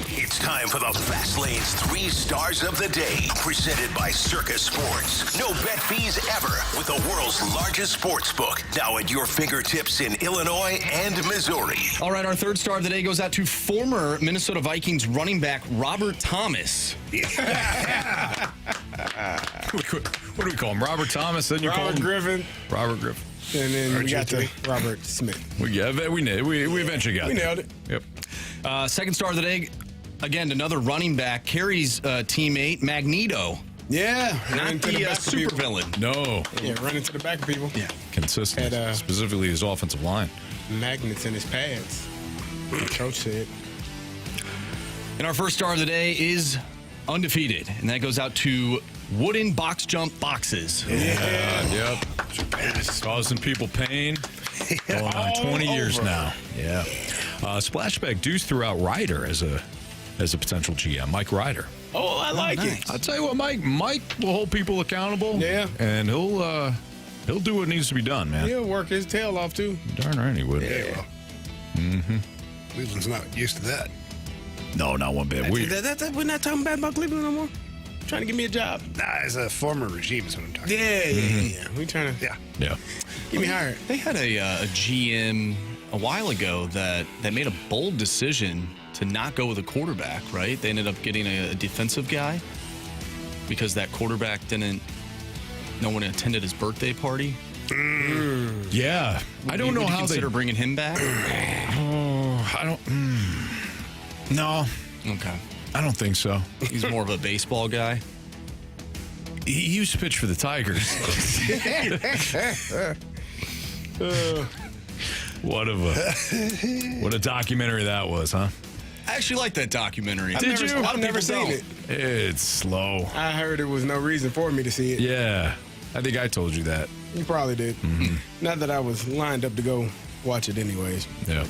It's time for the Fast Lane's 3 Stars of the Day, presented by Circus Sports. No bet fees ever with the world's largest sports book, now at your fingertips in Illinois and Missouri. All right, our 3rd star of the day goes out to former Minnesota Vikings running back Robert Thomas. Yeah. What do we call him? Robert Thomas? Then you call him Griffin. Robert Griffin. And then we got to Robert Smith. We eventually got We nailed it. Yep. 2nd star of the day, again, another running back, Carey's teammate, Magneto. Yeah. Not the super villain. No. Yeah, running to the back of people. Yeah. Consistent. Specifically his offensive line. Magnets in his pads. Coach said. And our 1st star of the day is undefeated, and that goes out to wooden box jump boxes. Yep. Causing people pain. Going on 20 years now. Yeah. Splashback Deuce threw out Ryder as a potential GM, Mike Ryder. Oh, I like it. I'll tell you what, Mike will hold people accountable. Yeah. And he'll do what needs to be done, man. He'll work his tail off, too. Darn right he would. Yeah. Mm-hmm. Cleveland's not used to that. No, not one bit. We're not talking bad about Cleveland no more. Trying to give me a job. Nah, as a former regime is what I'm talking about. Yeah. We trying to Yeah. get me hired. They had a GM a while ago that made a bold decision to not go with a quarterback, right? They ended up getting a defensive guy because that quarterback no one attended his birthday party. Yeah. I don't know how they consider bringing him back. I don't. No. Okay. I don't think so. He's more of a baseball guy. He used to pitch for the Tigers. What a documentary that was, huh? I actually like that documentary. Did you? I've never seen it. It's slow. I heard there was no reason for me to see it. Yeah. I think I told you that. You probably did. Mm-hmm. Not that I was lined up to go watch it anyways. Yeah.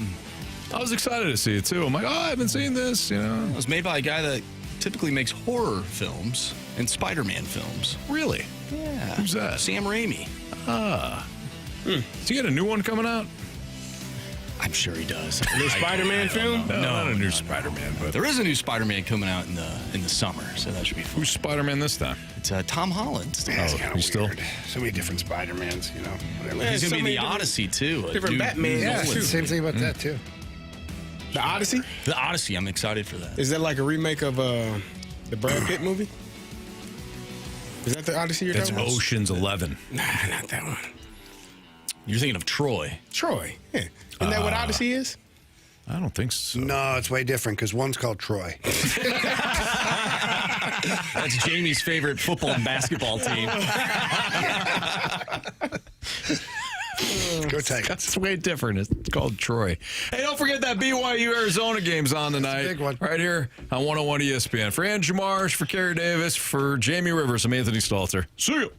I was excited to see it, too. I'm like, I haven't seen this, you know. It was made by a guy that typically makes horror films and Spider-Man films. Really? Yeah. Who's that? Sam Raimi. Does he get a new one coming out? I'm sure he does. A new Spider-Man film? No, not a new Spider-Man, but there is a new Spider-Man coming out in the summer, so that should be fun. Who's Spider-Man this time? It's Tom Holland. He's still so many different Spider-Mans, you know. Whatever. He's gonna be the Odyssey too. Different Batman. Yeah, same thing about that too. The Odyssey? The Odyssey. I'm excited for that. Is that like a remake of the Brad Pitt movie? Is that the Odyssey you're That's talking about? Ocean's 11. Nah, not that one. You're thinking of Troy. Troy. Yeah. Isn't that what Odyssey is? I don't think so. No, it's way different because one's called Troy. That's Jamie's favorite football and basketball team. Go Tigers. That's way different. It's called Troy. Hey, don't forget that BYU Arizona game's on tonight. Big one. Right here on 101 ESPN. For Andrew Marsh, for Carey Davis, for Jamie Rivers, I'm Anthony Stalter. See you.